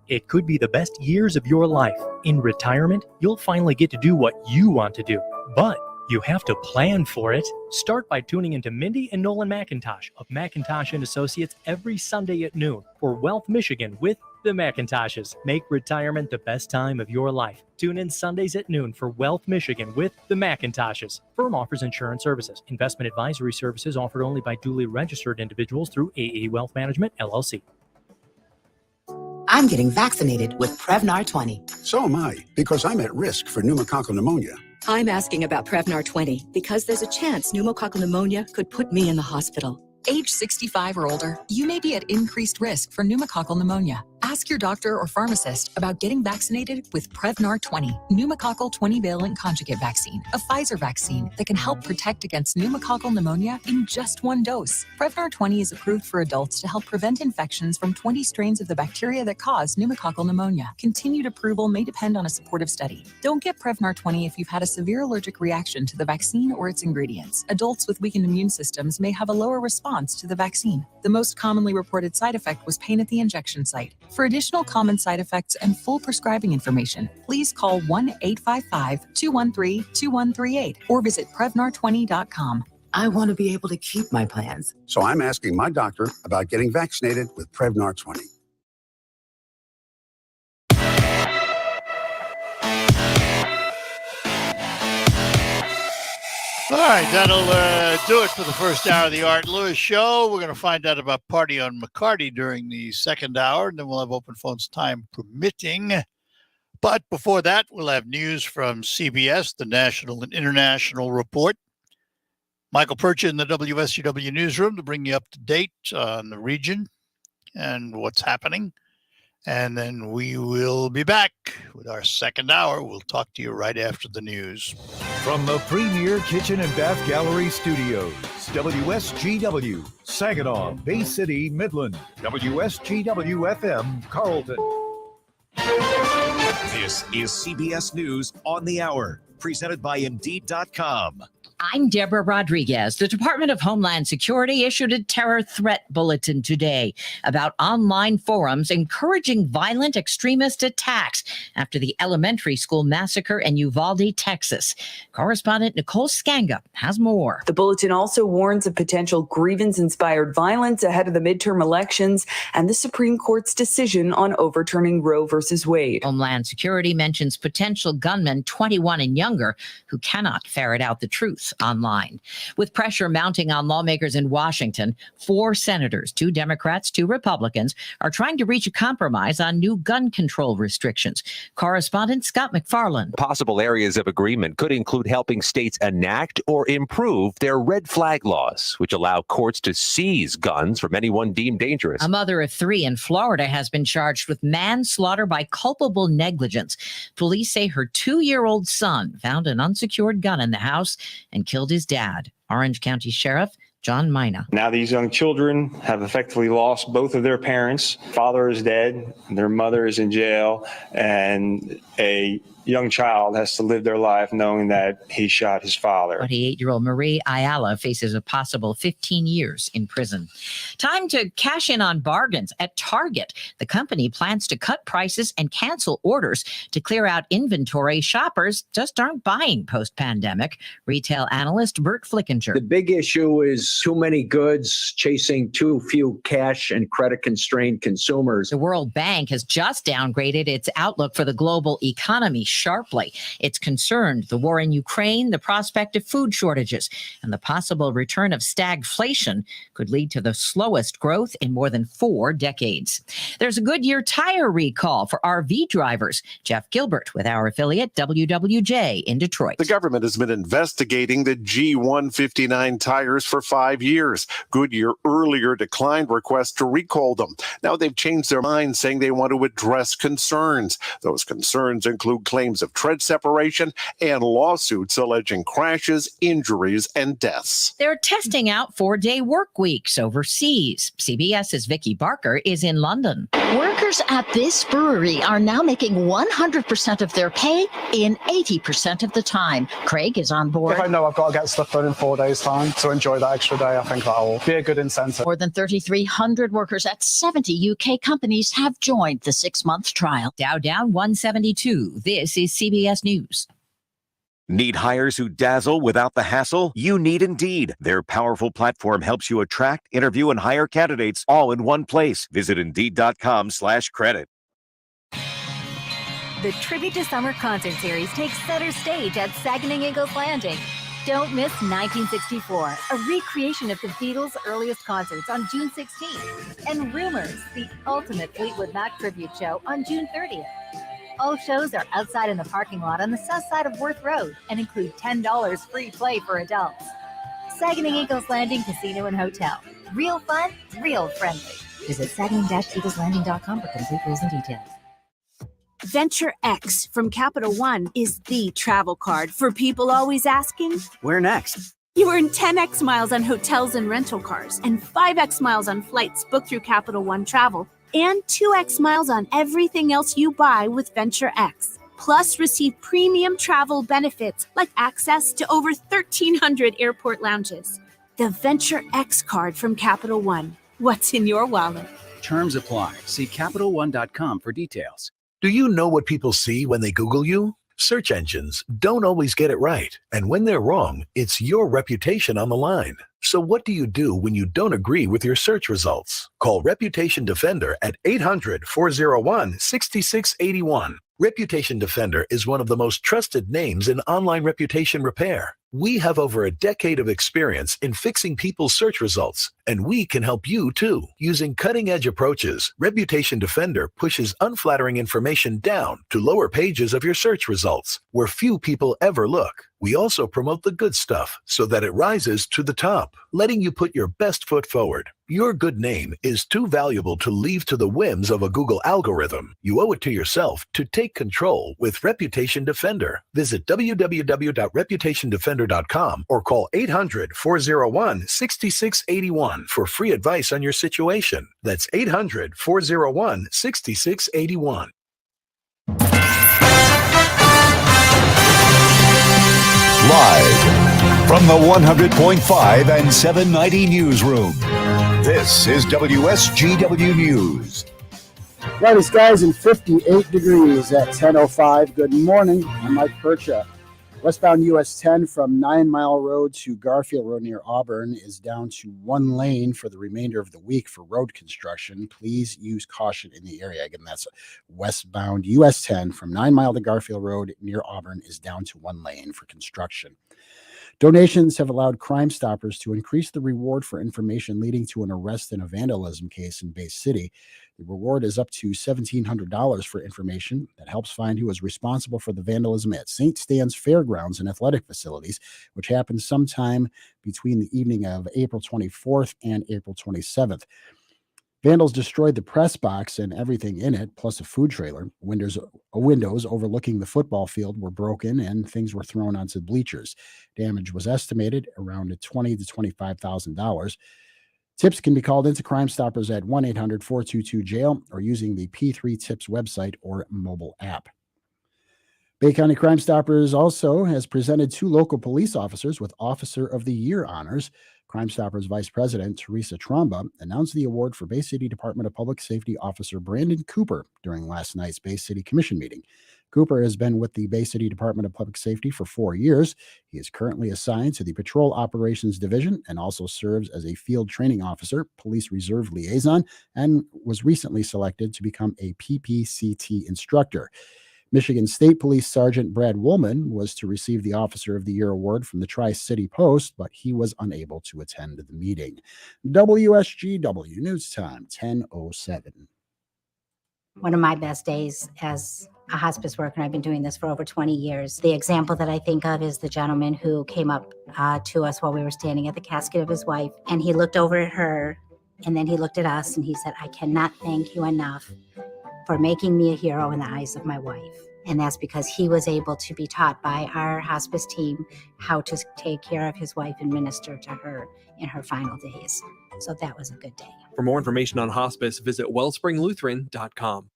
It could be the best years of your life. In retirement, you'll finally get to do what you want to do, but you have to plan for it. Start by tuning into Mindy and Nolan McIntosh of McIntosh & Associates every Sunday at noon for Wealth Michigan with the McIntoshes. Make retirement the best time of your life. Tune in Sundays at noon for Wealth Michigan with the McIntoshes. Firm offers insurance services. Investment advisory services offered only by duly registered individuals through AE Wealth Management, LLC. I'm getting vaccinated with Prevnar 20. So am I, because I'm at risk for pneumococcal pneumonia. I'm asking about Prevnar 20 because there's a chance pneumococcal pneumonia could put me in the hospital. Age 65 or older, you may be at increased risk for pneumococcal pneumonia. Ask your doctor or pharmacist about getting vaccinated with Prevnar 20, pneumococcal 20-valent conjugate vaccine, a Pfizer vaccine that can help protect against pneumococcal pneumonia in just one dose. Prevnar 20 is approved for adults to help prevent infections from 20 strains of the bacteria that cause pneumococcal pneumonia. Continued approval may depend on a supportive study. Don't get Prevnar 20 if you've had a severe allergic reaction to the vaccine or its ingredients. Adults with weakened immune systems may have a lower response to the vaccine. The most commonly reported side effect was pain at the injection site. For additional common side effects and full prescribing information, please call 1-855-213-2138 or visit Prevnar20.com. I want to be able to keep my plans. So I'm asking my doctor about getting vaccinated with Prevnar 20. All right, that'll do it for the first hour of the Art Lewis Show. We're going to find out about Party on McCarty during the second hour, and then we'll have open phones time permitting. But before that, we'll have news from CBS, the National and International Report. Michael Percha in the WSGW newsroom to bring you up to date on the region and what's happening. And then we will be back with our second hour. We'll talk to you right after the news. From the Premier Kitchen and Bath Gallery Studios, WSGW, Saginaw, Bay City, Midland, WSGW FM, Carlton. This is CBS News on the Hour, presented by Indeed.com. I'm Deborah Rodriguez. The Department of Homeland Security issued a terror threat bulletin today about online forums encouraging violent extremist attacks after the elementary school massacre in Uvalde, Texas. Correspondent Nicole Skanga has more. The bulletin also warns of potential grievance-inspired violence ahead of the midterm elections and the Supreme Court's decision on overturning Roe v. Wade. Homeland Security mentions potential gunmen 21 and younger younger who cannot ferret out the truth online. With pressure mounting on lawmakers in Washington, 4 senators, 2 Democrats, 2 Republicans, are trying to reach a compromise on new gun control restrictions. Correspondent Scott McFarland. Possible areas of agreement could include helping states enact or improve their red flag laws, which allow courts to seize guns from anyone deemed dangerous. A mother of 3 in Florida has been charged with manslaughter by culpable negligence. Police say her 2-year-old son found an unsecured gun in the house and killed his dad. Orange County Sheriff John Mina. Now these young children have effectively lost both of their parents. Father is dead, their mother is in jail, and a young child has to live their life knowing that he shot his father. 28-year-old Marie Ayala faces a possible 15 years in prison. Time to cash in on bargains at Target. The company plans to cut prices and cancel orders to clear out inventory. Shoppers just aren't buying post-pandemic. Retail analyst Bert Flickinger. The big issue is too many goods chasing too few cash and credit-constrained consumers. The World Bank has just downgraded its outlook for the global economy sharply. It's concerned the war in Ukraine, the prospect of food shortages, and the possible return of stagflation could lead to the slowest growth in more than 4 decades. There's a Goodyear tire recall for RV drivers. Jeff Gilbert with our affiliate WWJ in Detroit. The government has been investigating the G159 tires for 5 years. Goodyear earlier declined requests to recall them. Now they've changed their mind, saying they want to address concerns. Those concerns include claims of tread separation and lawsuits alleging crashes, injuries, and deaths. They're testing out 4-day work weeks overseas. CBS's Vicky Barker is in London. Workers at this brewery are now making 100% of their pay in 80% of the time. Craig is on board. If I know I've got to get stuff done in 4 days' time to enjoy that extra day, I think that'll be a good incentive. More than 3,300 workers at 70 UK companies have joined the 6-month trial. Dow down 172. This is CBS News. Need hires who dazzle without the hassle? You need Indeed. Their powerful platform helps you attract, interview, and hire candidates all in one place. Visit Indeed.com/credit. The Tribute to Summer concert series takes center stage at Saginaw Eagles Landing. Don't miss 1964, a recreation of the Beatles' earliest concerts on June 16th, and Rumors, the ultimate Fleetwood Mac tribute show on June 30th. All shows are outside in the parking lot on the south side of Worth Road and include $10 free play for adults. Saginaw Eagles Landing Casino and Hotel. Real fun, real friendly. Visit saginaw-eagleslanding.com for complete rules and details. Venture X from Capital One is the travel card for people always asking, where next? You earn 10x miles on hotels and rental cars and 5x miles on flights booked through Capital One Travel and 2x miles on everything else you buy with Venture X. Plus, receive premium travel benefits like access to over 1,300 airport lounges. The Venture X card from Capital One. What's in your wallet? Terms apply. See CapitalOne.com for details. Do you know what people see when they Google you? Search engines don't always get it right. And when they're wrong, it's your reputation on the line. So what do you do when you don't agree with your search results? Call Reputation Defender at 800-401-6681. Reputation Defender is one of the most trusted names in online reputation repair. We have over a decade of experience in fixing people's search results, and we can help you too. Using cutting-edge approaches, Reputation Defender pushes unflattering information down to lower pages of your search results, where few people ever look. We also promote the good stuff so that it rises to the top, letting you put your best foot forward. Your good name is too valuable to leave to the whims of a Google algorithm. You owe it to yourself to take control with Reputation Defender. Visit www.reputationdefender.com or call 800-401-6681 for free advice on your situation. That's 800-401-6681. Live from the 100.5 and 790 newsroom, this is WSGW News. Brightest skies and 58 degrees at 10:05. Good morning. I'm Mike Percha. Westbound US 10 from 9 Mile Road to Garfield Road near Auburn is down to one lane for the remainder of the week for road construction. Please use caution in the area. Again, that's westbound US 10 from 9 Mile to Garfield Road near Auburn is down to one lane for construction. Donations have allowed Crime Stoppers to increase the reward for information leading to an arrest in a vandalism case in Bay City. The reward is up to $1,700 for information that helps find who was responsible for the vandalism at St. Stan's Fairgrounds and athletic facilities, which happened sometime between the evening of April 24th and April 27th. Vandals destroyed the press box and everything in it, plus a food trailer. Windows overlooking the football field were broken and things were thrown onto the bleachers. Damage was estimated around $20,000 to $25,000. Tips can be called into Crime Stoppers at 1-800-422-JAIL or using the P3 Tips website or mobile app. Bay County Crime Stoppers also has presented 2 local police officers with Officer of the Year honors. Crime Stoppers Vice President Teresa Tromba announced the award for Bay City Department of Public Safety Officer Brandon Cooper during last night's Bay City Commission meeting. Cooper has been with the Bay City Department of Public Safety for 4 years. He is currently assigned to the Patrol Operations Division and also serves as a field training officer, police reserve liaison, and was recently selected to become a PPCT instructor. Michigan State Police Sergeant Brad Woolman was to receive the Officer of the Year award from the Tri-City Post, but he was unable to attend the meeting. WSGW News Time, 10:07. One of my best days as a hospice worker, and I've been doing this for over 20 years. The example that I think of is the gentleman who came up to us while we were standing at the casket of his wife, and he looked over at her, and then he looked at us, and he said, "I cannot thank you enough for making me a hero in the eyes of my wife." And that's because he was able to be taught by our hospice team how to take care of his wife and minister to her in her final days. So that was a good day. For more information on hospice, visit wellspringlutheran.com.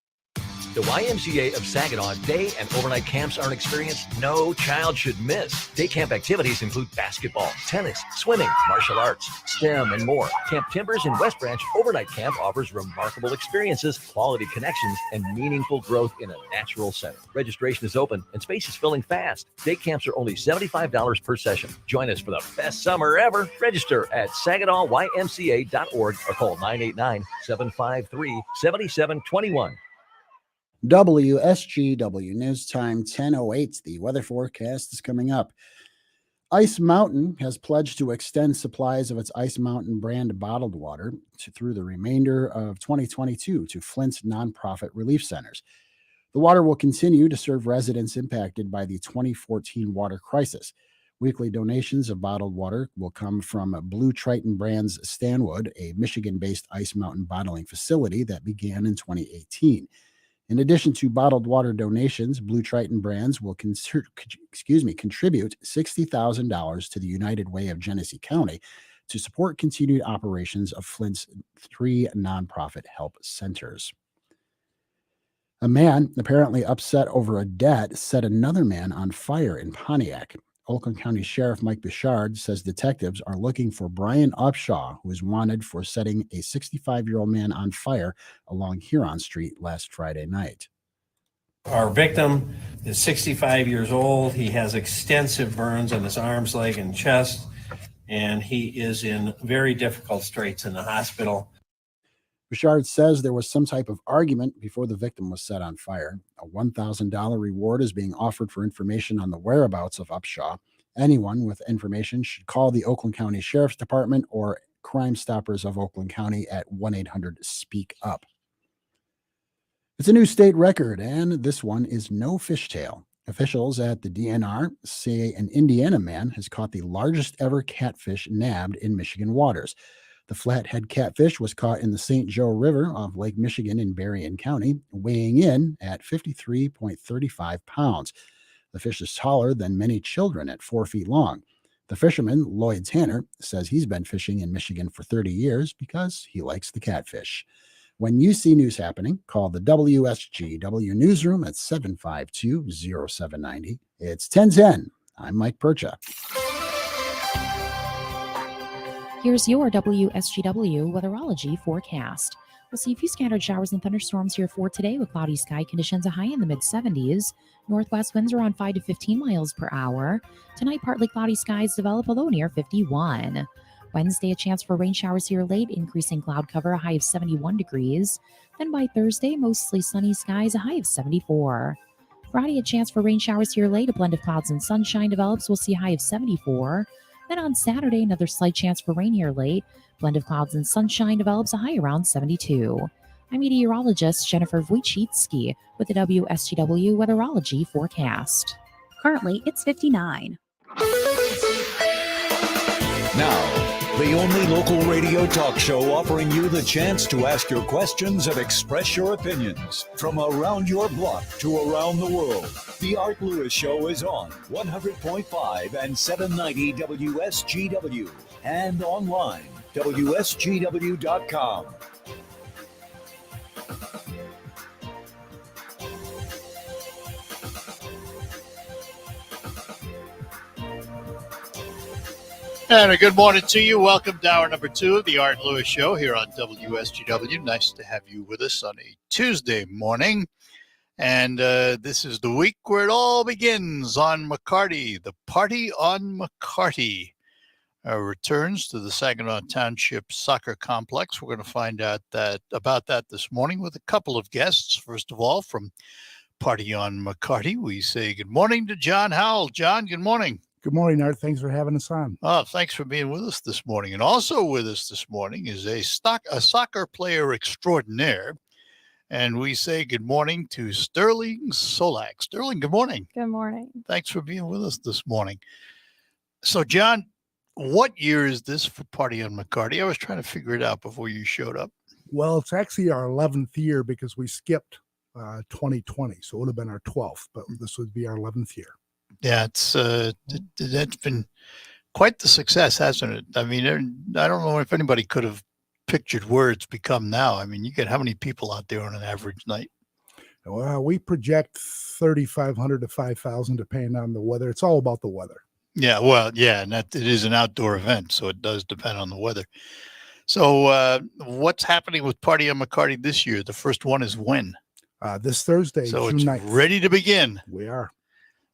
The YMCA of Saginaw day and overnight camps are an experience no child should miss. Day camp activities include basketball, tennis, swimming, martial arts, STEM, and more. Camp Timbers in West Branch overnight camp offers remarkable experiences, quality connections, and meaningful growth in a natural setting. Registration is open and space is filling fast. Day camps are only $75 per session. Join us for the best summer ever. Register at SaginawYMCA.org or call 989-753-7721. WSGW News Time, 10:08. The weather forecast is coming up. Ice Mountain has pledged to extend supplies of its Ice Mountain brand bottled water through the remainder of 2022 to Flint's nonprofit relief centers. The water will continue to serve residents impacted by the 2014 water crisis. Weekly donations of bottled water will come from Blue Triton Brands Stanwood, a Michigan-based Ice Mountain bottling facility that began in 2018. In addition to bottled water donations, Blue Triton Brands will contribute $60,000 to the United Way of Genesee County to support continued operations of Flint's 3 nonprofit help centers. A man apparently upset over a debt set another man on fire in Pontiac. Oakland County Sheriff Mike Bouchard says detectives are looking for Brian Upshaw, who is wanted for setting a 65-year-old man on fire along Huron Street last Friday night. Our victim is 65 years old. He has extensive burns on his arms, leg, and chest, and he is in very difficult straits in the hospital. Bouchard says there was some type of argument before the victim was set on fire. A $1,000 reward is being offered for information on the whereabouts of Upshaw. Anyone with information should call the Oakland County Sheriff's Department or Crime Stoppers of Oakland County at 1-800-SPEAK-UP. It's a new state record, and this one is no fishtail. Officials at the DNR say an Indiana man has caught the largest ever catfish nabbed in Michigan waters. The flathead catfish was caught in the St. Joe River off Lake Michigan in Berrien County, weighing in at 53.35 pounds. The fish is taller than many children at 4 feet long. The fisherman, Lloyd Tanner, says he's been fishing in Michigan for 30 years because he likes the catfish. When you see news happening, call the WSGW newsroom at 752-0790. It's 1010. I'm Mike Percha. Here's your WSGW Weatherology forecast. We'll see a few scattered showers and thunderstorms here for today with cloudy sky conditions, a high in the mid-70s. Northwest winds around 5 to 15 miles per hour. Tonight, partly cloudy skies develop, a low near 51. Wednesday, a chance for rain showers here late, increasing cloud cover, a high of 71 degrees. Then by Thursday, mostly sunny skies, a high of 74. Friday, a chance for rain showers here late, a blend of clouds and sunshine develops, we'll see a high of 74. Then on Saturday, another slight chance for rain here late, blend of clouds and sunshine develops, a high around 72. I'm meteorologist Jennifer Wojcicki with the WSGW Weatherology forecast. Currently, it's 59. Now, the only local radio talk show offering you the chance to ask your questions and express your opinions. From around your block to around the world, The Art Lewis Show is on 100.5 and 790 WSGW and online, WSGW.com. And a good morning to you. Welcome to hour number 2 of the Art Lewis Show here on WSGW. Nice to have you with us on a Tuesday morning. And this is the week where it all begins on McCarty. The party on McCarty returns to the Saginaw Township Soccer Complex. We're going to find out about that this morning with a couple of guests. First of all, from Party on McCarty, we say good morning to John Howell. John, good morning. Good morning, Art. Thanks for having us on. Oh, thanks for being with us this morning. And also with us this morning is a soccer player extraordinaire. And we say good morning to Sterling Solak. Sterling, good morning. Good morning. Thanks for being with us this morning. So, John, what year is this for Party on McCarty? I was trying to figure it out before you showed up. Well, it's actually our 11th year because we skipped 2020. So it would have been our 12th, but this would be our 11th year. Yeah, that's been quite the success, hasn't it? I mean, I don't know if anybody could have pictured where it's become now. I mean, you get how many people out there on an average night? Well, we project 3,500 to 5,000 depending on the weather. It's all about the weather. Yeah, well, yeah, and that it is an outdoor event, so it does depend on the weather. So what's happening with Party on McCarty this year? The first one is when? This Thursday, so June it's 9th. ready to begin. We are.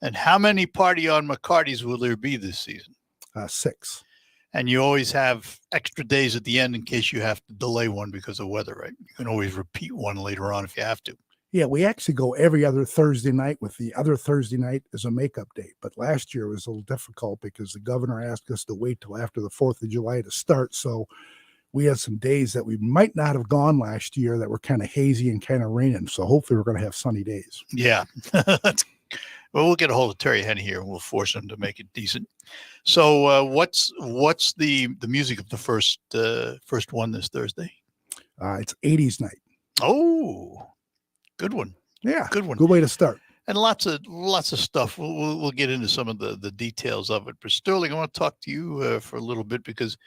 And how many Party on McCartys will there be this season? 6. And you always have extra days at the end in case you have to delay one because of weather, right? You can always repeat one later on if you have to. Yeah, we actually go every other Thursday night with the other Thursday night as a makeup date. But last year was a little difficult because the governor asked us to wait till after the 4th of July to start. So we had some days that we might not have gone last year that were kind of hazy and kind of raining. So hopefully we're going to have sunny days. Yeah. Well, we'll get a hold of Terry Henny here and we'll force him to make it decent. So what's the music of the first one this Thursday? It's 80s night. Oh, good one. Yeah, good one. Good way to start. And lots of stuff. We'll get into some of the details of it. But Sterling, I want to talk to you for a little bit because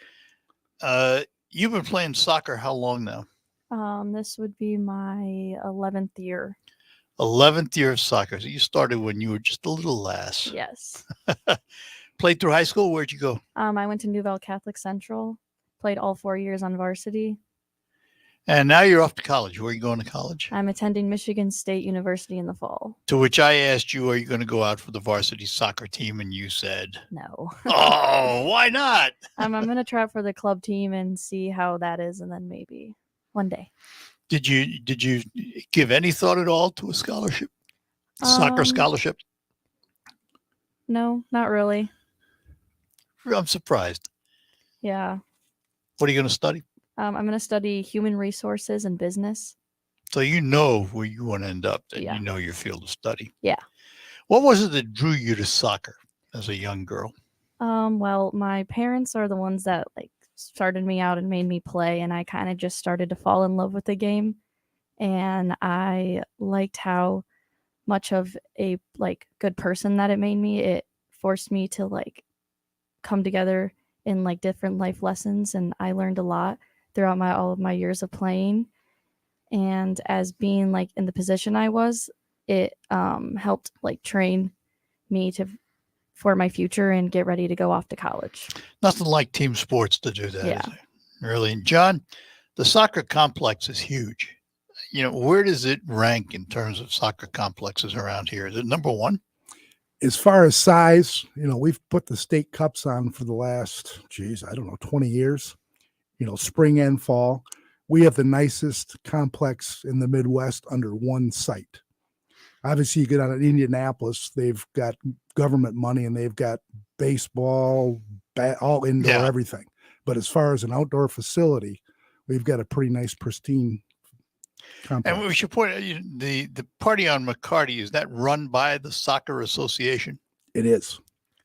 you've been playing soccer how long now? This would be my 11th year. 11th year of soccer. So you started when you were just a little lass. Yes. Played through high school. Where'd you go? I went to Nouvelle Catholic Central. Played all 4 years on varsity. And now you're off to college. Where are you going to college? I'm attending Michigan State University in the fall. To which I asked you, are you going to go out for the varsity soccer team? And you said, no. Oh, why not? I'm going to try out for the club team and see how that is. And then maybe one day. Did you give any thought at all to a scholarship? Soccer scholarship? No, not really. I'm surprised. Yeah. What are you going to study? I'm going to study human resources and business. So you know where you want to end up, and Yeah. you know your field of study. Yeah. What was it that drew you to soccer as a young girl? Well, my parents are the ones that started me out and made me play, and I kind of just started to fall in love with the game. And I liked how much of a good person that it made me. It forced me to come together in different life lessons, and I learned a lot throughout all of my years of playing. And as being in the position I was, it helped train me for my future and get ready to go off to college. Nothing like team sports to do that. Yeah. Is it? Really. And John, The soccer complex is huge. Where does it rank in terms of soccer complexes around here? Is it number one? As far as size, we've put the state cups on for the last, 20 years, spring and fall. We have the nicest complex in the Midwest under one site. Obviously, you get out of Indianapolis, they've got government money and they've got baseball, all indoor, everything. But as far as an outdoor facility, we've got a pretty nice, pristine complex. And we should point out the party on McCarty, is that run by the Soccer Association? It is.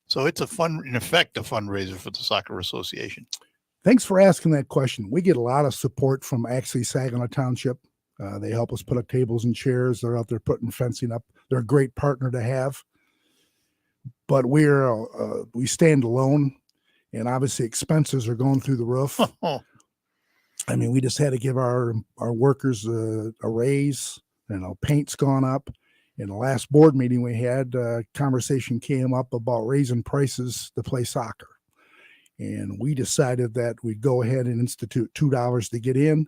So it's in effect, a fundraiser for the Soccer Association. Thanks for asking that question. We get a lot of support from actually Saginaw Township. They help us put up tables and chairs. They're out there putting fencing up. They're a great partner to have. But we stand alone, and obviously expenses are going through the roof. I mean, we just had to give our workers a raise. Paint's gone up. In the last board meeting we had, conversation came up about raising prices to play soccer. And we decided that we'd go ahead and institute $2 to get in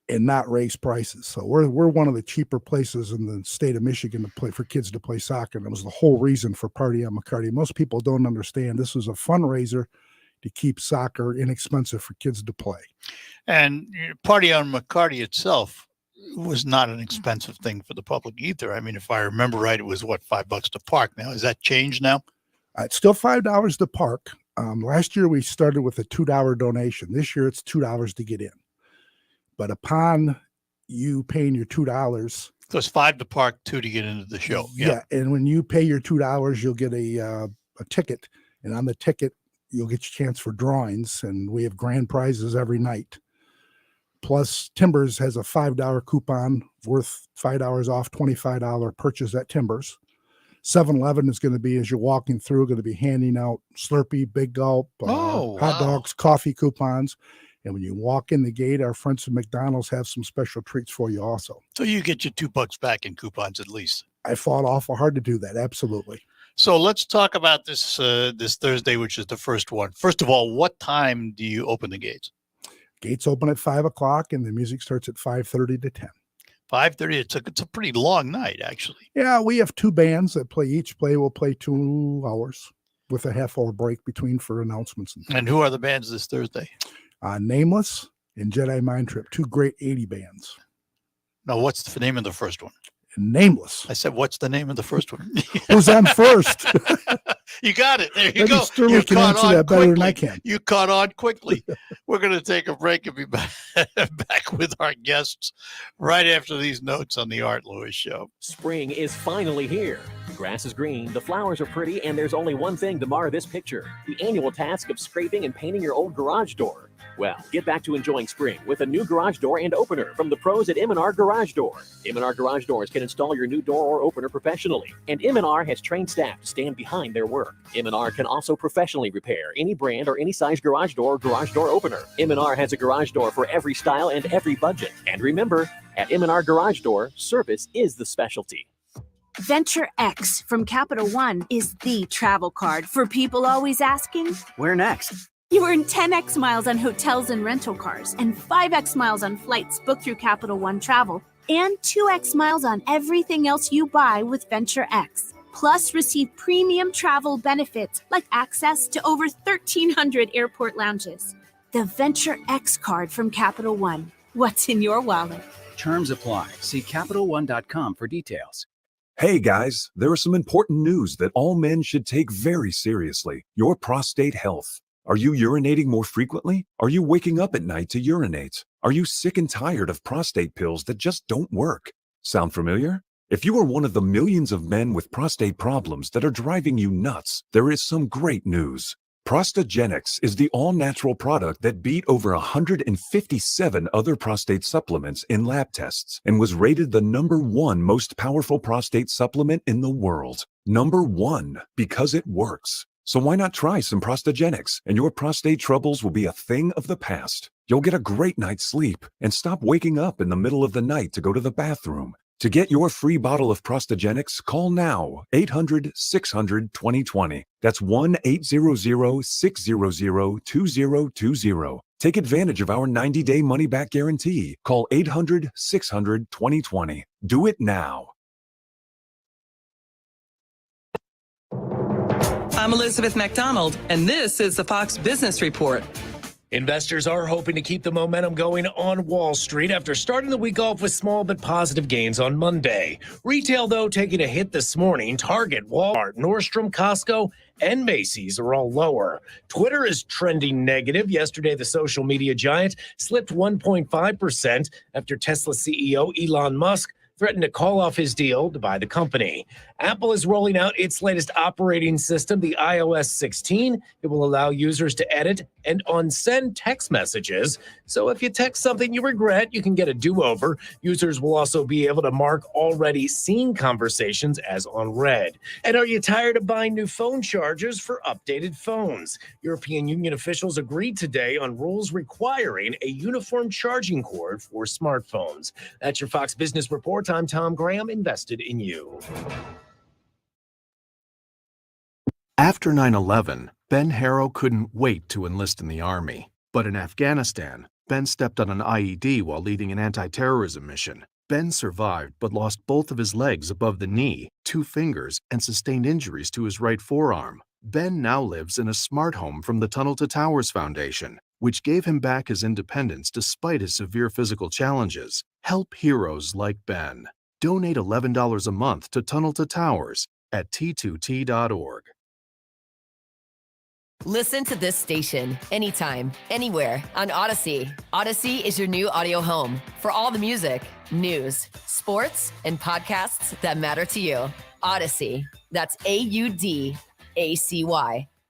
and not raise prices. So we're one of the cheaper places in the state of Michigan to play for kids to play soccer. And it was the whole reason for Party on McCarty. Most people don't understand this was a fundraiser to keep soccer inexpensive for kids to play. And Party on McCarty itself was not an expensive thing for the public either. I mean, if I remember right, it was $5 to park. Now, has that changed now? It's still $5 to park. Last year we started with a $2 donation. This year it's $2 to get in. But upon you paying your $2, so it's $5 to park, $2 to get into the show. Yeah, and when you pay your $2, you'll get a ticket, and on the ticket you'll get your chance for drawings, and we have grand prizes every night. Plus, Timbers has a $5 coupon worth $5 off $25 purchase at Timbers. 7-Eleven is going to be, as you're walking through, going to be handing out Slurpee, Big Gulp, hot dogs, coffee coupons. And when you walk in the gate, our friends at McDonald's have some special treats for you also. So you get your $2 back in coupons at least. I fought awful hard to do that. Absolutely. So let's talk about this this Thursday, which is the first one. First of all, what time do you open the gates? Gates open at 5 o'clock and the music starts at 5:30 to 10. 5:30. It's a pretty long night, actually. Yeah, we have two bands that play. Each will play 2 hours with a half-hour break between for announcements. And who are the bands this Thursday? Nameless and Jedi Mind Trip, two great 80 bands. Now, what's the name of the first one? Nameless. I said, what's the name of the first one? Who's on first? You got it. There you Maybe go. Sterling You can caught answer on that better quickly. than I can. You caught on quickly. We're going to take a break and be back with our guests right after these notes on the Art Lewis Show. Spring is finally here. The grass is green, the flowers are pretty, and there's only one thing to mar this picture: the annual task of scraping and painting your old garage door. Well, get back to enjoying spring with a new garage door and opener from the pros at M&R Garage Door. M&R Garage Doors can install your new door or opener professionally, and M&R has trained staff to stand behind their work. M&R can also professionally repair any brand or any size garage door or garage door opener. M&R has a garage door for every style and every budget. And remember, at M&R Garage Door, service is the specialty. Venture X from Capital One is the travel card for people always asking, Where next? You earn 10x miles on hotels and rental cars, and 5x miles on flights booked through Capital One Travel, and 2x miles on everything else you buy with Venture X. Plus, receive premium travel benefits like access to over 1,300 airport lounges. The Venture X card from Capital One. What's in your wallet? Terms apply. See CapitalOne.com for details. Hey guys, there is some important news that all men should take very seriously: your prostate health. Are you urinating more frequently? Are you waking up at night to urinate? Are you sick and tired of prostate pills that just don't work? Sound familiar? If you are one of the millions of men with prostate problems that are driving you nuts, there is some great news. Prostagenex is the all-natural product that beat over 157 other prostate supplements in lab tests and was rated the #1 most powerful prostate supplement in the world. #1, because it works. So why not try some Prostagenex, and your prostate troubles will be a thing of the past. You'll get a great night's sleep and stop waking up in the middle of the night to go to the bathroom. To get your free bottle of Prostagenex, call now 800-600-2020. That's 1-800-600-2020. Take advantage of our 90-day money-back guarantee. Call 800-600-2020. Do it now. I'm Elizabeth McDonald, and this is the Fox Business Report. Investors are hoping to keep the momentum going on Wall Street after starting the week off with small but positive gains on Monday. Retail, though, taking a hit this morning. Target, Walmart, Nordstrom, Costco, and Macy's are all lower. Twitter is trending negative. Yesterday, the social media giant slipped 1.5% after Tesla CEO Elon Musk threatened to call off his deal to buy the company. Apple is rolling out its latest operating system, the iOS 16. It will allow users to edit and unsend text messages. So if you text something you regret, you can get a do-over. Users will also be able to mark already seen conversations as unread. And are you tired of buying new phone chargers for updated phones? European Union officials agreed today on rules requiring a uniform charging cord for smartphones. That's your Fox Business Report. I'm Tom Graham, invested in you. After 9/11, Ben Harrow couldn't wait to enlist in the Army. But in Afghanistan, Ben stepped on an IED while leading an anti-terrorism mission. Ben survived but lost both of his legs above the knee, 2 fingers, and sustained injuries to his right forearm. Ben now lives in a smart home from the Tunnel to Towers Foundation, which gave him back his independence despite his severe physical challenges. Help heroes like Ben. Donate $11 a month to Tunnel to Towers at t2t.org. Listen to this station anytime, anywhere on Odyssey. Odyssey is your new audio home for all the music, news, sports, and podcasts that matter to you. Odyssey. That's AUDACY.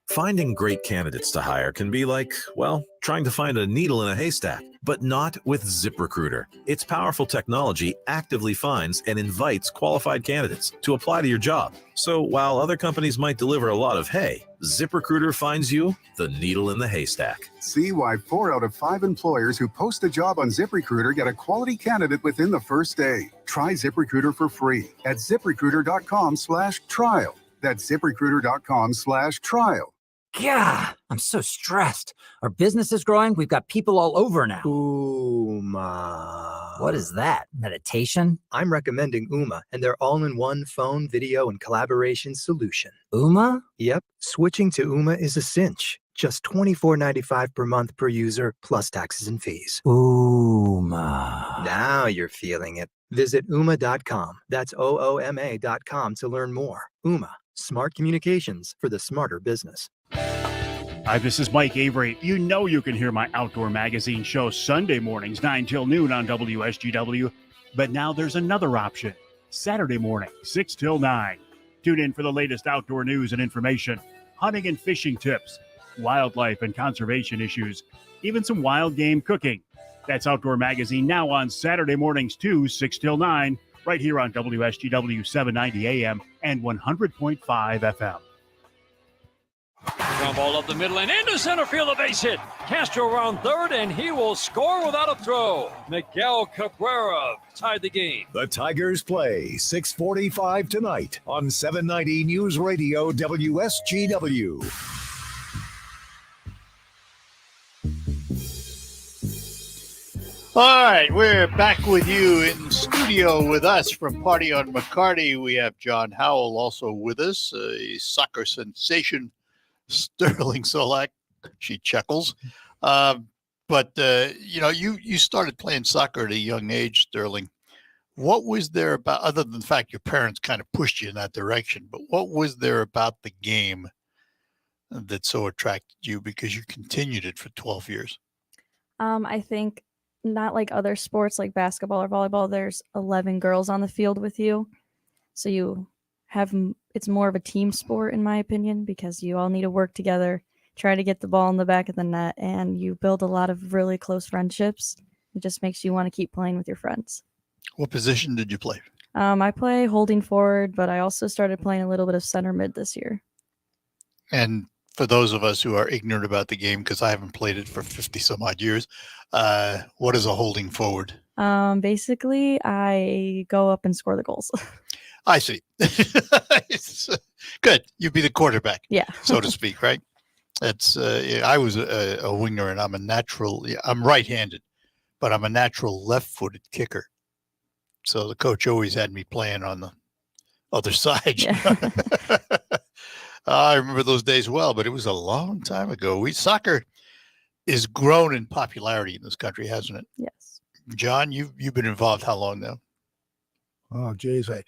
Finding great candidates to hire can be like, well, trying to find a needle in a haystack, but not with ZipRecruiter. Its powerful technology actively finds and invites qualified candidates to apply to your job. So while other companies might deliver a lot of hay, ZipRecruiter finds you the needle in the haystack. See why 4 out of 5 employers who post a job on ZipRecruiter get a quality candidate within the first day. Try ZipRecruiter for free at ZipRecruiter.com/trial. That's ZipRecruiter.com/trial. God, I'm so stressed. Our business is growing. We've got people all over now. Ooma. What is that? Meditation? I'm recommending Ooma and their all-in-one phone, video, and collaboration solution. Ooma? Yep. Switching to Ooma is a cinch. Just $24.95 per month per user, plus taxes and fees. Ooma. Now you're feeling it. Visit Ooma.com. That's OOMA.com to learn more. Ooma. Smart communications for the smarter business. Hi, this is Mike Avery. You know you can hear my outdoor magazine show Sunday mornings, 9 till noon on WSGW. But now there's another option. Saturday morning, 6 till 9. Tune in for the latest outdoor news and information, hunting and fishing tips, wildlife and conservation issues, even some wild game cooking. That's Outdoor Magazine now on Saturday mornings too, 6 till 9, right here on WSGW 790 AM and 100.5 FM. Ground ball up the middle and into center field, a base hit. Castro around third, and he will score without a throw. Miguel Cabrera tied the game. The Tigers play 6:45 tonight on 790 News Radio WSGW. All right, we're back with you in studio with us from Party on McCarty. We have John Howell also with us, a soccer sensation, Sterling Solak. She chuckles. You started playing soccer at a young age, Sterling. What was there about, other than the fact your parents kind of pushed you in that direction, but what was there about the game that so attracted you because you continued it for 12 years? I think not like other sports like basketball or volleyball, there's 11 girls on the field with you. So it's more of a team sport in my opinion, because you all need to work together, try to get the ball in the back of the net, and you build a lot of really close friendships. It just makes you want to keep playing with your friends. What position did you play? I play holding forward, but I also started playing a little bit of center mid this year. And for those of us who are ignorant about the game, because I haven't played it for 50 some odd years, what is a holding forward? Basically, I go up and score the goals. I see. Good. You'd be the quarterback, Yeah. so to speak, right? That's I was a winger, and I'm a natural. I'm right-handed, but I'm a natural left-footed kicker. So the coach always had me playing on the other side. Yeah. I remember those days well, but it was a long time ago. Soccer is grown in popularity in this country, hasn't it? Yes. John, you've been involved how long now? Oh, geez. I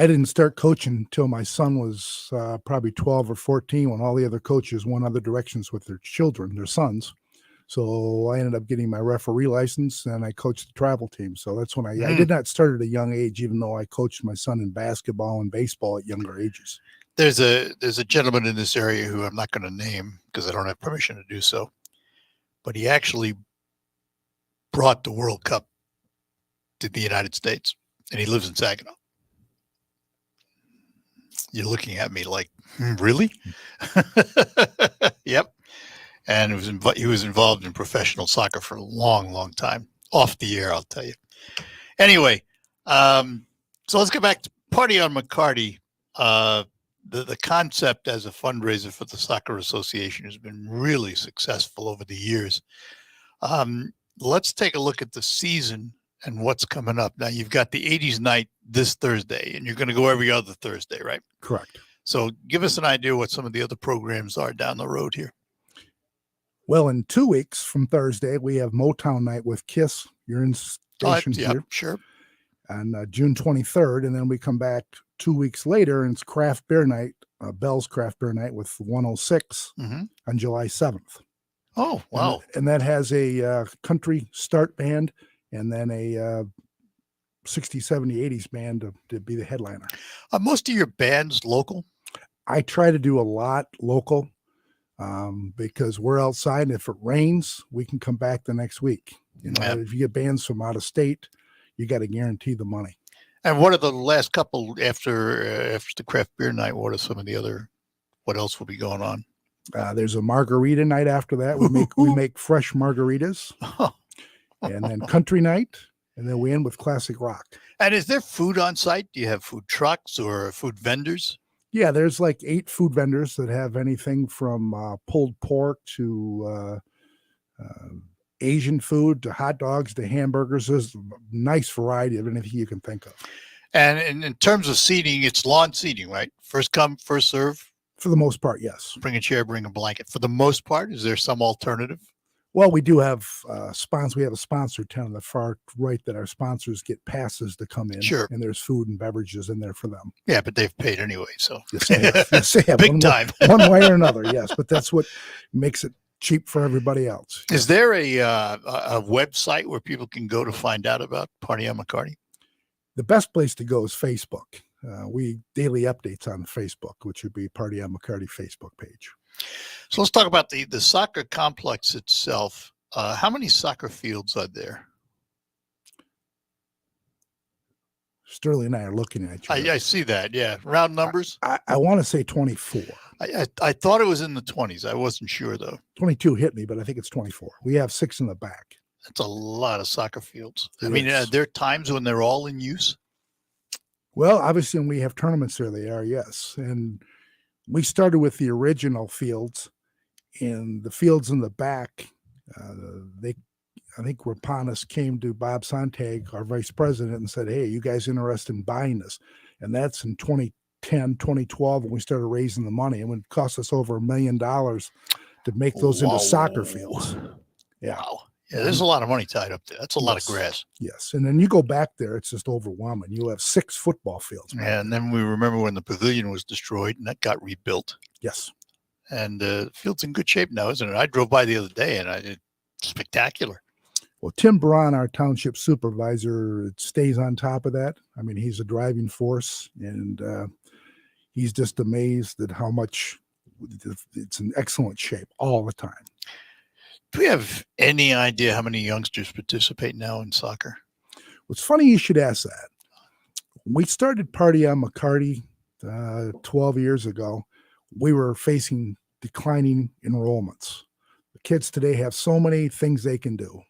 didn't start coaching until my son was probably 12 or 14 when all the other coaches went other directions with their children, their sons. So I ended up getting my referee license and I coached the travel team. So that's when I did not start at a young age, even though I coached my son in basketball and baseball at younger ages. There's a gentleman in this area who I'm not going to name because I don't have permission to do so, but he actually brought the World Cup to the United States, and he lives in Saginaw. You're looking at me like, really? Yep. And he was involved in professional soccer for a long, long time. Off the air, I'll tell you. Anyway, so let's get back to Party on McCarty. The concept as a fundraiser for the Soccer Association has been really successful over the years. Let's take a look at the season and what's coming up. Now, you've got the 80s night this Thursday, and you're going to go every other Thursday, right? Correct. So give us an idea what some of the other programs are down the road here. Well, in 2 weeks from Thursday, we have Motown Night with KISS. You're in station here. Sure. On June 23rd, and then we come back 2 weeks later, and it's Craft Beer Night, Bell's Craft Beer Night with 106 on July 7th. Oh, wow. And that has a country start band and then a 60s, 70s, 80s band to be the headliner. Are most of your bands local? I try to do a lot local because we're outside, and if it rains, we can come back the next week. You know, if you get bands from out of state, you got to guarantee the money. And what are the last couple after the Craft Beer Night? What are some of the other? What else will be going on? There's a margarita night after that. We make fresh margaritas, and then country night, and then we end with classic rock. And is there food on site? Do you have food trucks or food vendors? Yeah, there's like 8 food vendors that have anything from pulled pork to Asian food to hot dogs to hamburgers. There's a nice variety of anything you can think of. And in terms of seating, it's lawn seating, right? First come, first serve? For the most part, yes. Bring a chair, bring a blanket. For the most part, is there some alternative? Well, we do have sponsors. We have a sponsor tent on the far right that our sponsors get passes to come in. Sure. And there's food and beverages in there for them. Yeah, but they've paid anyway, so. Yes, they have. Yes, they have. Big time. One way or another, yes. But that's what makes it cheap for everybody else. Is there a website where people can go to find out about Party on McCarty? The best place to go is Facebook. We daily updates on Facebook, which would be Party on McCarty Facebook page. So let's talk about the soccer complex itself. How many soccer fields are there? Sterling and I are looking at you. I see that. Yeah. Round numbers? I want to say 24. I thought it was in the 20s. I wasn't sure, though. 22 hit me, but I think it's 24. We have 6 in the back. That's a lot of soccer fields. It I mean, is. there are times when they're all in use? Well, obviously, when we have tournaments there, they are, yes. And we started with the original fields, and the fields in the back, I think Rapanis came to Bob Sontag, our vice president, and said, hey, you guys interested in buying this? And that's in 2010, 2012, when we started raising the money. And it cost us over $1 million to make those into soccer fields. Yeah. Wow. Yeah, there's a lot of money tied up there. That's a lot of grass. Yes. And then you go back there, it's just overwhelming. You have 6 football fields. And then we remember when the pavilion was destroyed and that got rebuilt. Yes. And the field's in good shape now, isn't it? I drove by the other day and it's spectacular. Well, Tim Braun, our township supervisor, stays on top of that. I mean, he's a driving force, and he's just amazed at how much it's in excellent shape all the time. Do we have any idea how many youngsters participate now in soccer? It's funny you should ask that. We started Party on McCarty 12 years ago. We were facing declining enrollments. The kids today have so many things they can do.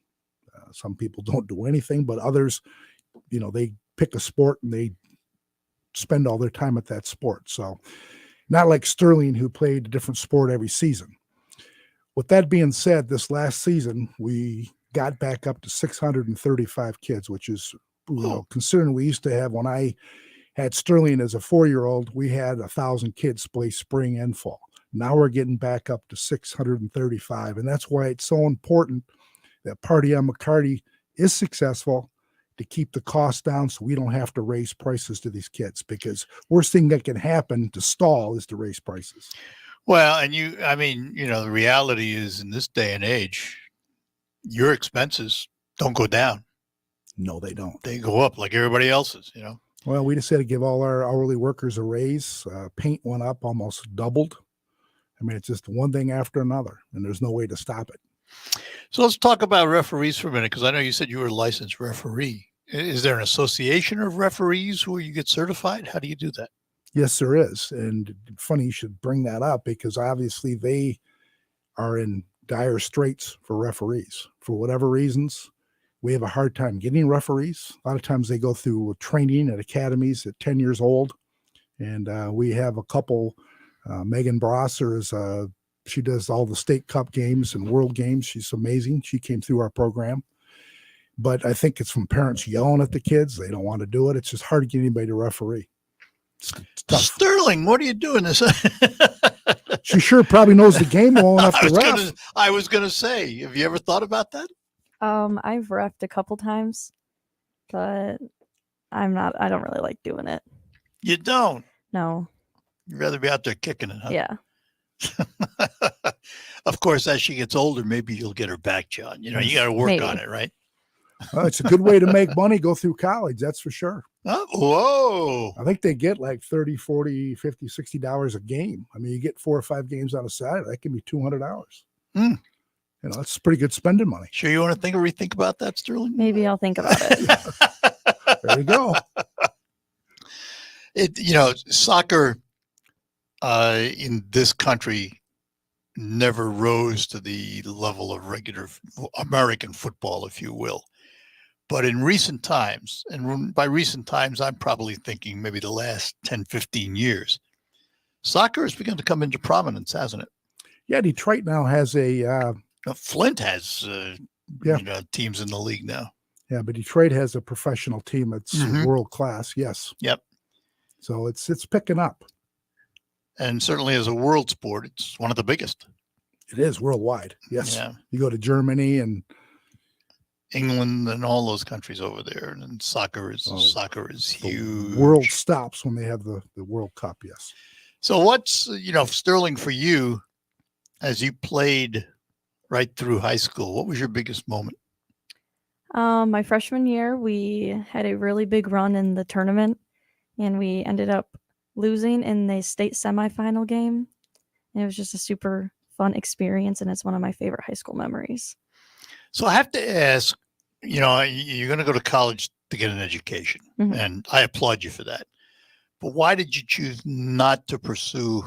Some people don't do anything, but others, they pick a sport and they spend all their time at that sport. So not like Sterling, who played a different sport every season. With that being said, this last season, we got back up to 635 kids, which is, considering we used to have, when I had Sterling as a 4-year-old, we had 1,000 kids play spring and fall. Now we're getting back up to 635. And that's why it's so important that Party on McCarty is successful, to keep the cost down so we don't have to raise prices to these kids, because worst thing that can happen to stall is to raise prices. Well, and the reality is, in this day and age, your expenses don't go down. No, they don't. They go up like everybody else's, Well, we decided to give all our hourly workers a raise. Paint went up, almost doubled. I mean, it's just one thing after another, and there's no way to stop it. So let's talk about referees for a minute, because I know you said you were a licensed referee. Is there an association of referees where you get certified? How do you do that? Yes, there is. And funny you should bring that up, because obviously they are in dire straits for referees. For whatever reasons, we have a hard time getting referees. A lot of times they go through training at academies at 10 years old. And we have a couple, Megan Brosser is she does all the state cup games and world games. She's amazing. She came through our program. But I think it's from parents yelling at the kids. They don't want to do it. It's just hard to get anybody to referee. It's tough. Sterling, what are you doing this? She sure probably knows the game well enough to ref. I was going to say, have you ever thought about that? I've reffed a couple times, but I don't really like doing it. You don't? No. You'd rather be out there kicking it, huh? Yeah. Of course, as she gets older, maybe you'll get her back, John. You got to work on it, right? It's a good way to make money, go through college, that's for sure. Oh, whoa. I think they get like $30, $40, $50, $60 a game. I mean, you get 4 or 5 games on a Saturday, that can be $200. That's pretty good spending money. Sure you want to rethink about that, Sterling? Maybe I'll think about it. There you go. Soccer in this country never rose to the level of regular American football, if you will. But in recent times, and by recent times, I'm probably thinking maybe the last 10, 15 years, soccer has begun to come into prominence, hasn't it? Yeah, Detroit now has Flint has teams in the league now. Yeah, but Detroit has a professional team that's world class. Yes. Yep. So it's picking up. And certainly as a world sport, it's one of the biggest. It is worldwide. Yes. Yeah. You go to Germany and England and all those countries over there, and soccer is huge. The world stops when they have the World Cup. Yes. So what's Sterling, for you, as you played right through high school, what was your biggest moment? My freshman year, we had a really big run in the tournament, and we ended up losing in the state semifinal game. And it was just a super fun experience, and it's one of my favorite high school memories. So I have to ask, you're going to go to college to get an education, and I applaud you for that. But why did you choose not to pursue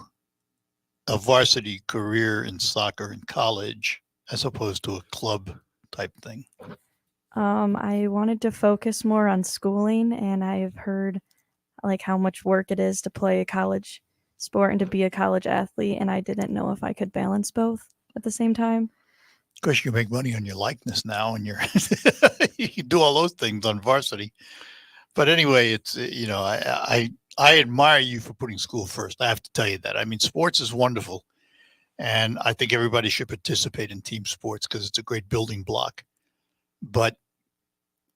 a varsity career in soccer in college as opposed to a club type thing? I wanted to focus more on schooling, and I've heard how much work it is to play a college sport and to be a college athlete, and I didn't know if I could balance both at the same time. Of course, you make money on your likeness now, and you can do all those things on varsity. But anyway, it's I admire you for putting school first. I have to tell you that. I mean, sports is wonderful, and I think everybody should participate in team sports because it's a great building block, but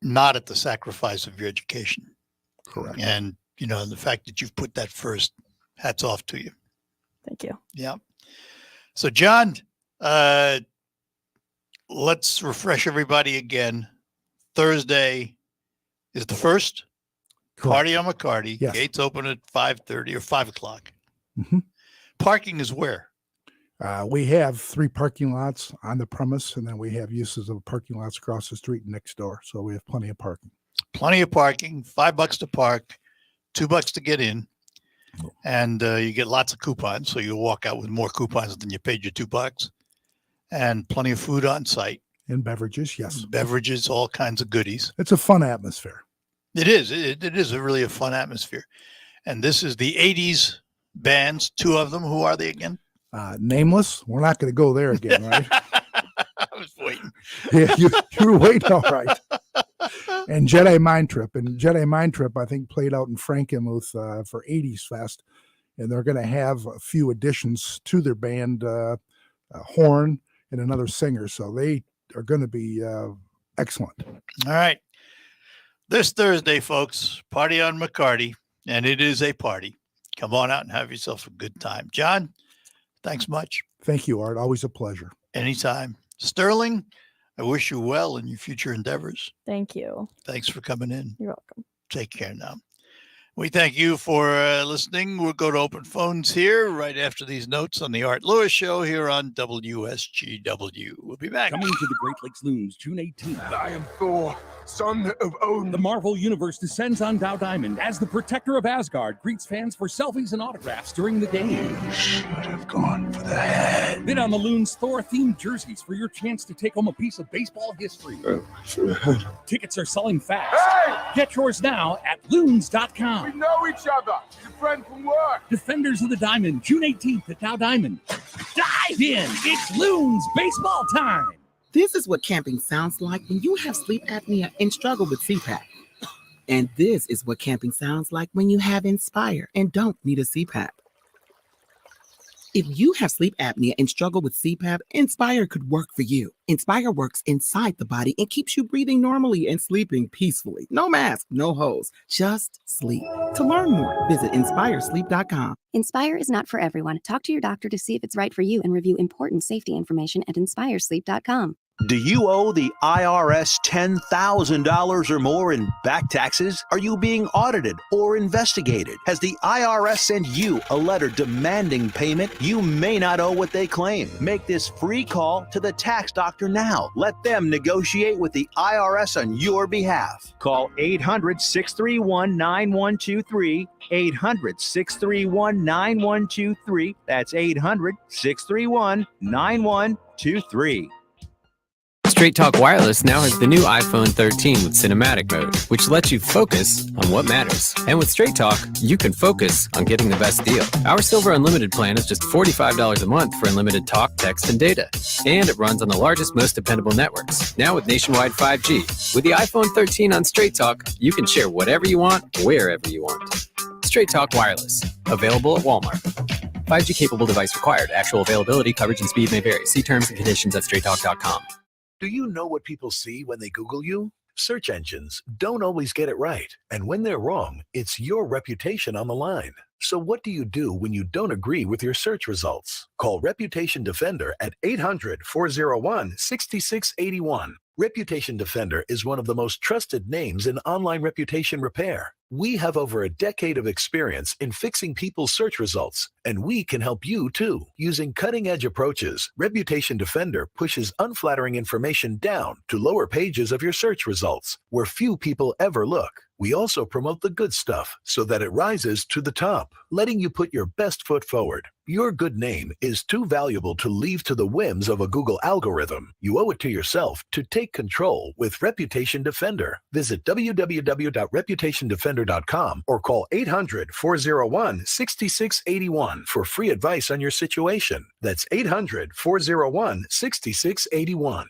not at the sacrifice of your education. Correct. And the fact that you've put that first, hats off to you. Thank you. Yeah. So, John, let's refresh everybody again. Thursday is the first. Correct. Party on McCarty. Yes. Gates open at 5:30 or 5 o'clock. Mm-hmm. Parking is where? We have 3 parking lots on the premise, and then we have uses of parking lots across the street and next door. So we have plenty of parking. Plenty of parking. $5 to park, $2 to get in. And you get lots of coupons, so you'll walk out with more coupons than you paid your $2, and plenty of food on site. And beverages, yes. Beverages, all kinds of goodies. It's a fun atmosphere. It is. It is really a fun atmosphere. And this is the 80s bands, 2 of them. Who are they again? Nameless. We're not going to go there again, right? I was waiting. Yeah, you were waiting, all right. And Jedi Mind Trip. And Jedi Mind Trip, I think, played out in Frankenmuth for 80s Fest. And they're going to have a few additions to their band, horn and another singer. So they are going to be excellent. All right. This Thursday, folks, party on McCarty, and it is a party. Come on out and have yourself a good time. John, thanks much. Thank you, Art. Always a pleasure. Anytime. Sterling, I wish you well in your future endeavors. Thank you. Thanks for coming in. You're welcome. Take care now. We thank you for listening. We'll go to open phones here right after these notes on the Art Lewis Show here on WSGW. We'll be back. Coming to the Great Lakes Loons, June 18th. I am Thor, son of Odin. The Marvel Universe descends on Dow Diamond as the protector of Asgard greets fans for selfies and autographs during the game. Should have gone for the head. Bid on the Loons Thor-themed jerseys for your chance to take home a piece of baseball history. Tickets are selling fast. Hey! Get yours now at loons.com. We know each other. He's a friend from work. Defenders of the Diamond, June 18th at Dow Diamond. Dive in. It's Loons baseball time. This is what camping sounds like when you have sleep apnea and struggle with CPAP. And this is what camping sounds like when you have Inspire and don't need a CPAP. If you have sleep apnea and struggle with CPAP, Inspire could work for you. Inspire works inside the body and keeps you breathing normally and sleeping peacefully. No mask, no hose, just sleep. To learn more, visit inspiresleep.com. Inspire is not for everyone. Talk to your doctor to see if it's right for you and review important safety information at inspiresleep.com. Do you owe the IRS $10,000 or more in back taxes? Are you being audited or investigated? Has the IRS sent you a letter demanding payment? You may not owe what they claim. Make this free call to the tax doctor now. Let them negotiate with the IRS on your behalf. Call 800-631-9123. 800-631-9123. That's 800-631-9123. Straight Talk Wireless now has the new iPhone 13 with cinematic mode, which lets you focus on what matters. And with Straight Talk, you can focus on getting the best deal. Our Silver Unlimited plan is just $45 a month for unlimited talk, text, and data. And it runs on the largest, most dependable networks, now with nationwide 5G. With the iPhone 13 on Straight Talk, you can share whatever you want, wherever you want. Straight Talk Wireless, available at Walmart. 5G capable device required. Actual availability, coverage, and speed may vary. See terms and conditions at straighttalk.com. Do you know what people see when they Google you? Search engines don't always get it right. And when they're wrong, it's your reputation on the line. So what do you do when you don't agree with your search results? Call Reputation Defender at 800-401-6681. Reputation Defender is one of the most trusted names in online reputation repair. We have over a decade of experience in fixing people's search results, and we can help you too. Using cutting-edge approaches, Reputation Defender pushes unflattering information down to lower pages of your search results, where few people ever look. We also promote the good stuff so that it rises to the top, letting you put your best foot forward. Your good name is too valuable to leave to the whims of a Google algorithm. You owe it to yourself to take control with Reputation Defender. Visit www.reputationdefender.com or call 800-401-6681 for free advice on your situation. That's 800-401-6681.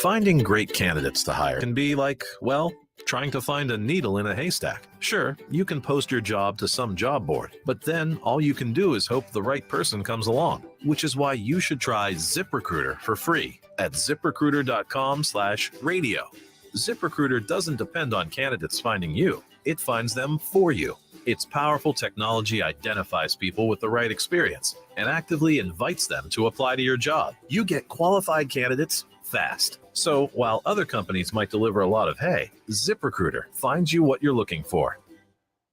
Finding great candidates to hire can be like, well, trying to find a needle in a haystack. Sure, you can post your job to some job board, but then all you can do is hope the right person comes along, which is why you should try ZipRecruiter for free at ziprecruiter.com/radio. ZipRecruiter doesn't depend on candidates finding you. It finds them for you. Its powerful technology identifies people with the right experience and actively invites them to apply to your job. You get qualified candidates fast. So while other companies might deliver a lot of hay, ZipRecruiter finds you what you're looking for.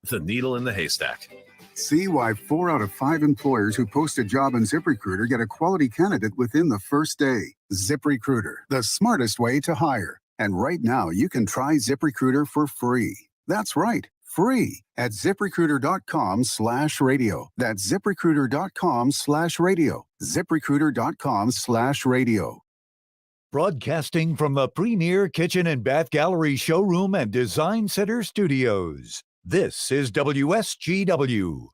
The needle in the haystack. See why 4 out of 5 employers who post a job on ZipRecruiter get a quality candidate within the first day. ZipRecruiter, the smartest way to hire. And right now, you can try ZipRecruiter for free. That's right, free at ZipRecruiter.com/radio. That's ZipRecruiter.com/radio. ZipRecruiter.com/radio. Broadcasting from the premier kitchen and bath gallery showroom and design center studios. This is WSGW.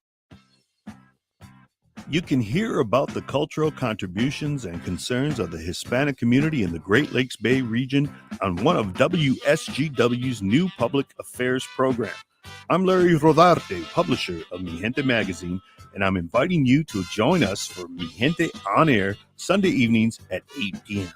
You can hear about the cultural contributions and concerns of the Hispanic community in the Great Lakes Bay region on one of WSGW's new public affairs program. I'm Larry Rodarte, publisher of Mi Gente magazine, and I'm inviting you to join us for Mi Gente On Air Sunday evenings at 8 p.m.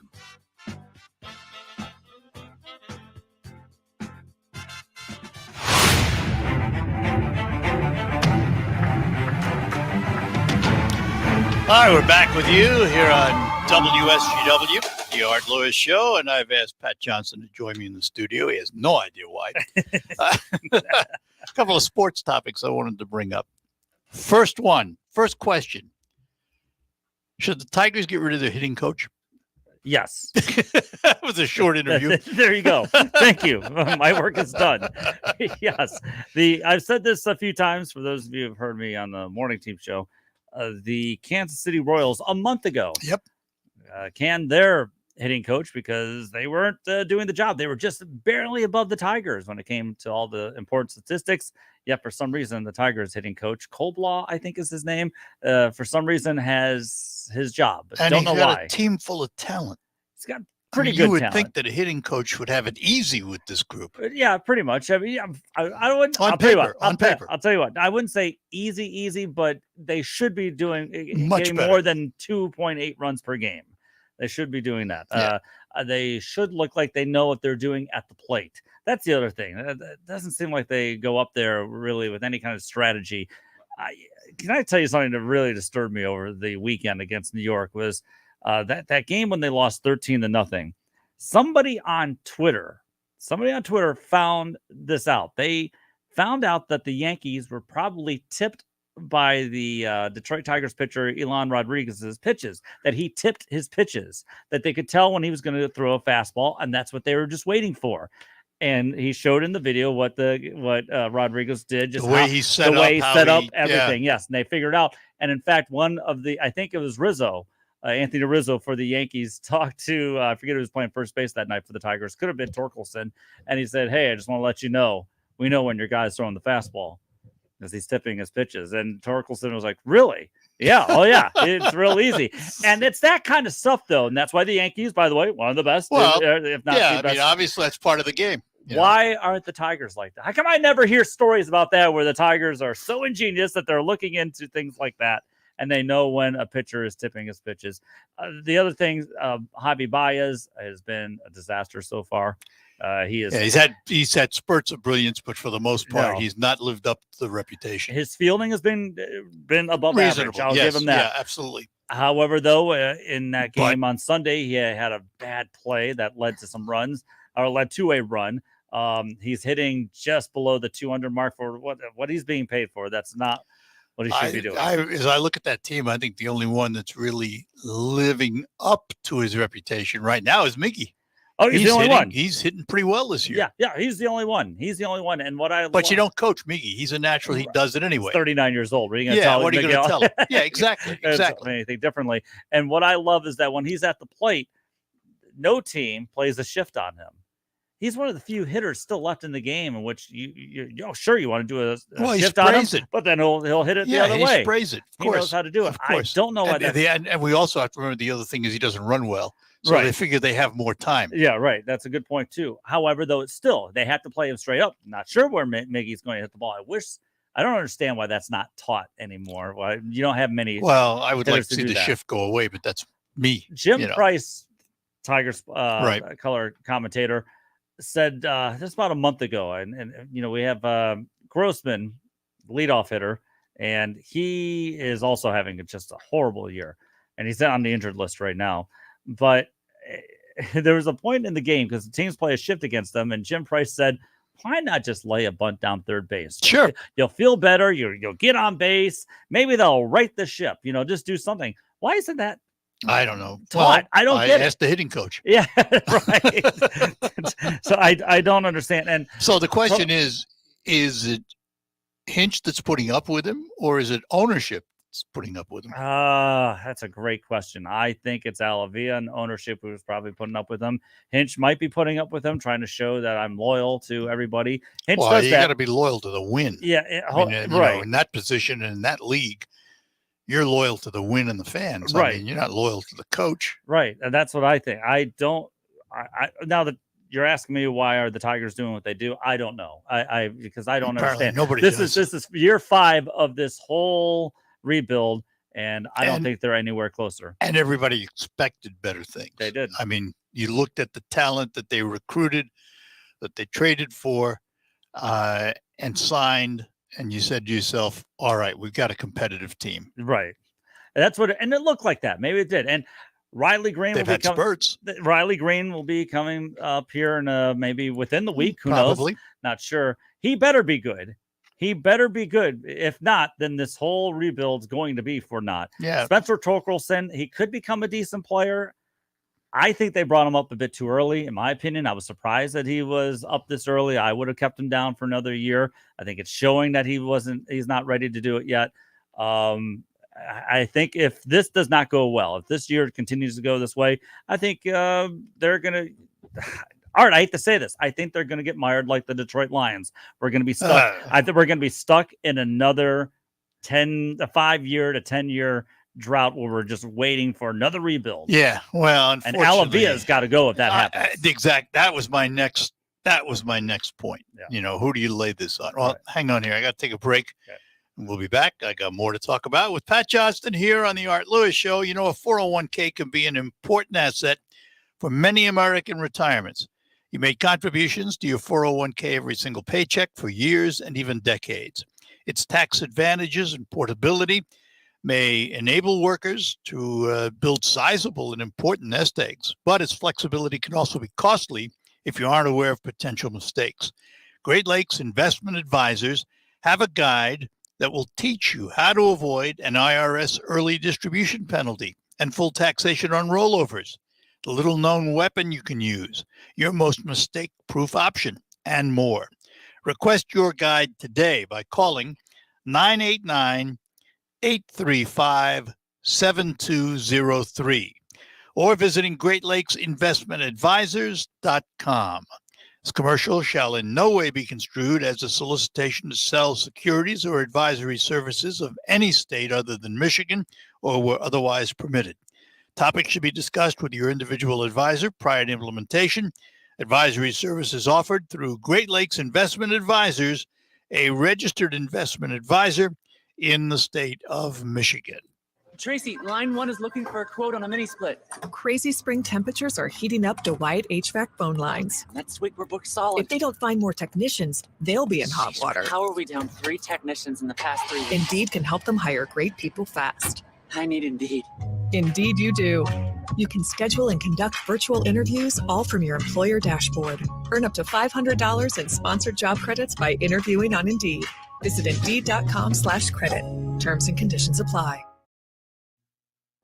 All right, we're back with you here on WSGW, the Art Lewis Show, and I've asked Pat Johnson to join me in the studio. He has no idea why. A couple of sports topics I wanted to bring up. First question. Should the Tigers get rid of their hitting coach? Yes. That was a short interview. There you go. Thank you. My work is done. Yes. I've said this a few times for those of you who have heard me on the morning team show. The Kansas City Royals a month ago canned their hitting coach because they weren't doing the job. They were just barely above the Tigers when it came to all the important statistics. Yet for some reason, the Tigers hitting coach, Colblaw, I think is his name, for some reason has his job. But And don't he's know got why. a team full of talent. He's got pretty you good would talent. think that a hitting coach would have it easy with this group. Yeah, pretty much. I mean, I wouldn't. On I'll tell you paper, what, on paper. I'll tell you what. I wouldn't say easy, but they should be doing Much getting better. more than 2.8 runs per game. They should be doing that. Yeah. They should look like they know what they're doing at the plate. That's the other thing. It doesn't seem like they go up there really with any kind of strategy. Can I tell you something that really disturbed me over the weekend against New York was that game when they lost 13-0. Somebody on Twitter found this out. They found out that the Yankees were probably tipped by the Detroit Tigers pitcher Elan Rodriguez's pitches, that he tipped his pitches, that they could tell when he was going to throw a fastball, and that's what they were just waiting for. And he showed in the video what Rodriguez did, just The way he set up everything. Yes, and they figured out. And in fact, I think it was Rizzo, Anthony Rizzo for the Yankees, talked to I forget who was playing first base that night for the Tigers. Could have been Torkelson, and he said, "Hey, I just want to let you know, we know when your guy's throwing the fastball, because he's tipping his pitches." And Torkelson was like, "Really? Yeah, oh yeah, it's real easy." And it's that kind of stuff, though, and that's why the Yankees, by the way, one of the best, Well, if not yeah, the I best. mean, obviously that's part of the game. you know. Why aren't the Tigers like that? How come I never hear stories about that where the Tigers are so ingenious that they're looking into things like that and they know when a pitcher is tipping his pitches? The other thing, Javi Baez has been a disaster so far. He's had spurts of brilliance, but for the most part, he's not lived up to the reputation. His fielding has been above average. I'll give him that. Yeah, absolutely. However, though, in that game on Sunday, he had a bad play that led to some runs, or led to a run. He's hitting just below the 200 mark for what he's being paid for. That's not what he should be doing. As I look at that team, I think the only one that's really living up to his reputation right now is Miggy. Oh, he's the only one. He's hitting pretty well this year. Yeah, he's the only one. He's the only one. And But you don't coach Miggy. He's a natural. He does it anyway. He's 39 years old. What are you going to tell him? What are you going to tell him? Yeah, exactly. Anything differently. And what I love is that when he's at the plate, no team plays a shift on him. He's one of the few hitters still left in the game in which you sure you want to do a shift on him, but then he'll hit it the other way. He sprays it. He knows how to do it. I don't know why and we also have to remember the other thing is he doesn't run well. So they figure they have more time. Yeah, right. That's a good point, too. However, though, it's still, they have to play him straight up. Not sure where Miggy's going to hit the ball. I don't understand why that's not taught anymore. Why you don't have many. Well, I would like to see the shift go away, but that's me. Jim Price, Tigers color commentator, said this about a month ago. And we have Grossman, leadoff hitter, and he is also having just a horrible year. And he's on the injured list right now. But there was a point in the game because the teams play a shift against them, and Jim Price said, "Why not just lay a bunt down third base? Sure, you'll feel better. You'll get on base. Maybe they'll right the ship. Just do something." Why isn't that? I don't know. Taught? I don't get it. Ask the hitting coach. Yeah, right. So I don't understand. And so the question is, is it Hinch that's putting up with him, or is it ownership that's putting up with him? That's a great question. I think it's Alavia and ownership who's probably putting up with him. Hinch might be putting up with him, trying to show that I'm loyal to everybody. Hinch does you that. got to be loyal to the win. Yeah, you know, right. in that position and in that league, you're loyal to the win and the fans. Right. I mean, you're not loyal to the coach. Right, and that's what I think. I now that you're asking me why are the Tigers doing what they do, I don't know. Because I don't Apparently understand. nobody This does. is year 5 of this whole rebuild, and I don't think they're anywhere closer. And everybody expected better things. They did. I mean, you looked at the talent that they recruited, that they traded for, and signed, and you said to yourself, all right, we've got a competitive team. Right. And that's what and it looked like that. Maybe it did. And Riley Green They've will had be spurts. Riley Green will be coming up here in maybe within the week. Who Probably. knows? Not sure. He better be good. He better be good. If not, then this whole rebuild's going to be for naught. Yeah. Spencer Torkelson, he could become a decent player. I think they brought him up a bit too early, in my opinion. I was surprised that he was up this early. I would have kept him down for another year. I think it's showing that he's not ready to do it yet. I think if this does not go well, if this year continues to go this way, I think they're going to. All right, I hate to say this. I think they're going to get mired like the Detroit Lions. We're going to be stuck. I think we're going to be stuck in another 5-year to 10-year drought where we're just waiting for another rebuild. Yeah, well, and Alavia's got to go if that happens. That was my next point. Yeah. You know, who do you lay this on? Well, hang on here. I got to take a break. Okay. We'll be back. I got more to talk about with Pat Johnston here on the Art Lewis Show. You know, a 401k can be an important asset for many American retirements. You made contributions to your 401k every single paycheck for years and even decades. Its tax advantages and portability may enable workers to build sizable and important nest eggs, but its flexibility can also be costly if you aren't aware of potential mistakes. Great Lakes Investment Advisors have a guide that will teach you how to avoid an IRS early distribution penalty and full taxation on rollovers, the little-known weapon you can use, your most mistake-proof option, and more. Request your guide today by calling 989-835-7203 or visiting GreatLakesInvestmentAdvisors.com. This commercial shall in no way be construed as a solicitation to sell securities or advisory services of any state other than Michigan or where otherwise permitted. Topics should be discussed with your individual advisor prior to implementation. Advisory services offered through Great Lakes Investment Advisors, a registered investment advisor in the state of Michigan. Tracy, line 1 is looking for a quote on a mini split. Crazy spring temperatures are heating up DeWitt HVAC phone lines. Next week, we're booked solid. If they don't find more technicians, they'll be in hot water. How are we down 3 technicians in the past 3 weeks? Indeed can help them hire great people fast. I need Indeed. Indeed you do. You can schedule and conduct virtual interviews all from your employer dashboard. Earn up to $500 in sponsored job credits by interviewing on Indeed. Visit Indeed.com/credit. Terms and conditions apply.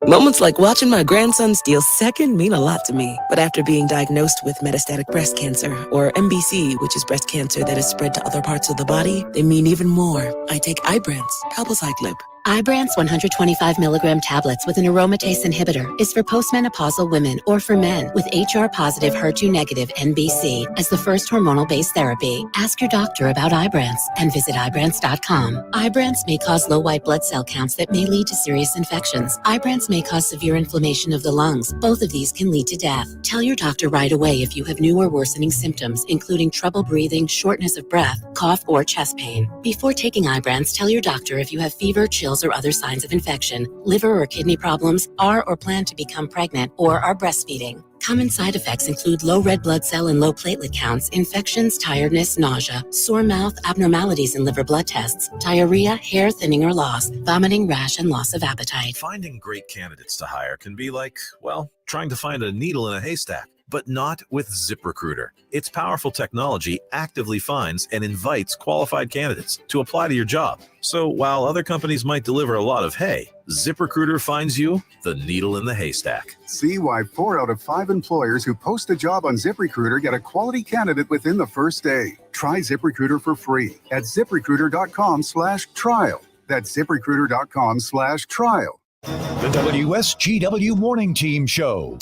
Moments like watching my grandson steal second mean a lot to me. But after being diagnosed with metastatic breast cancer, or MBC, which is breast cancer that is spread to other parts of the body, they mean even more. I take Ibrance, palbociclib. Ibrance 125 milligram tablets with an aromatase inhibitor is for postmenopausal women or for men with HR-positive, HER2-negative NBC as the first hormonal-based therapy. Ask your doctor about Ibrance and visit Ibrance.com. Ibrance may cause low white blood cell counts that may lead to serious infections. Ibrance may cause severe inflammation of the lungs. Both of these can lead to death. Tell your doctor right away if you have new or worsening symptoms, including trouble breathing, shortness of breath, cough, or chest pain. Before taking Ibrance, tell your doctor if you have fever, chills, or other signs of infection, liver or kidney problems, are or plan to become pregnant, or are breastfeeding. Common side effects include low red blood cell and low platelet counts, infections, tiredness, nausea, sore mouth, abnormalities in liver blood tests, diarrhea, hair thinning or loss, vomiting, rash, and loss of appetite. Finding great candidates to hire can be like, well, trying to find a needle in a haystack. but not with ZipRecruiter. Its powerful technology actively finds and invites qualified candidates to apply to your job. So while other companies might deliver a lot of hay, ZipRecruiter finds you the needle in the haystack. See why 4 out of 5 employers who post a job on ZipRecruiter get a quality candidate within the first day. Try ZipRecruiter for free at ZipRecruiter.com/trial. That's ZipRecruiter.com/trial. The WSGW Morning Team Show.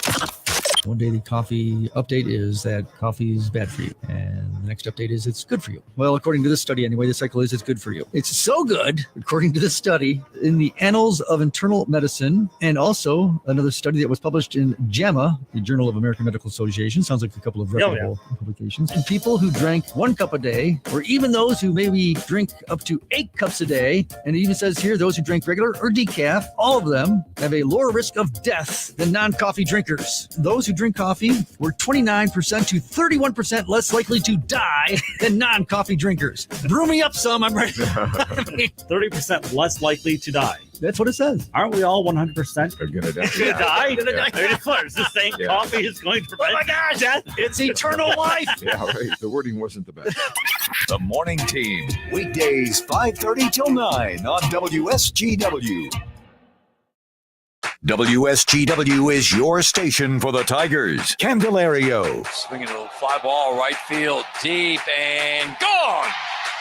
One daily coffee update is that coffee is bad for you. And the next update is it's good for you. Well, according to this study anyway, the cycle is it's good for you. It's so good, according to this study, in the Annals of Internal Medicine, and also another study that was published in JAMA, the Journal of American Medical Association. Sounds like a couple of reputable publications. And people who drank 1 cup a day, or even those who maybe drink up to 8 cups a day, and it even says here those who drink regular or decaf, all of them have a lower risk of death than non-coffee drinkers. Those who drink coffee were 29% to 31% less likely to die than non-coffee drinkers. Brew me up some, I'm ready. 30% less likely to die. That's what it says. Aren't we all 100% going to die? Gonna die? It's the same coffee is going to prevent death. It's eternal life. Yeah, right. The wording wasn't the best. The Morning Team, weekdays 5:30 till 9 on WSGW. WSGW is your station for the Tigers. Candelario. Swinging a little fly ball right field, deep and gone.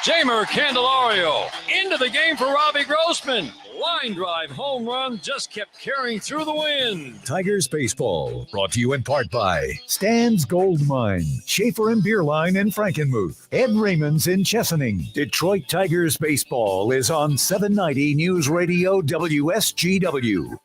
Jamer Candelario into the game for Robbie Grossman. Line drive home run just kept carrying through the wind. Tigers Baseball, brought to you in part by Stan's Gold Mine, Schaefer and Beerline in Frankenmuth, Ed Raymond's in Chesaning. Detroit Tigers Baseball is on 790 News Radio WSGW.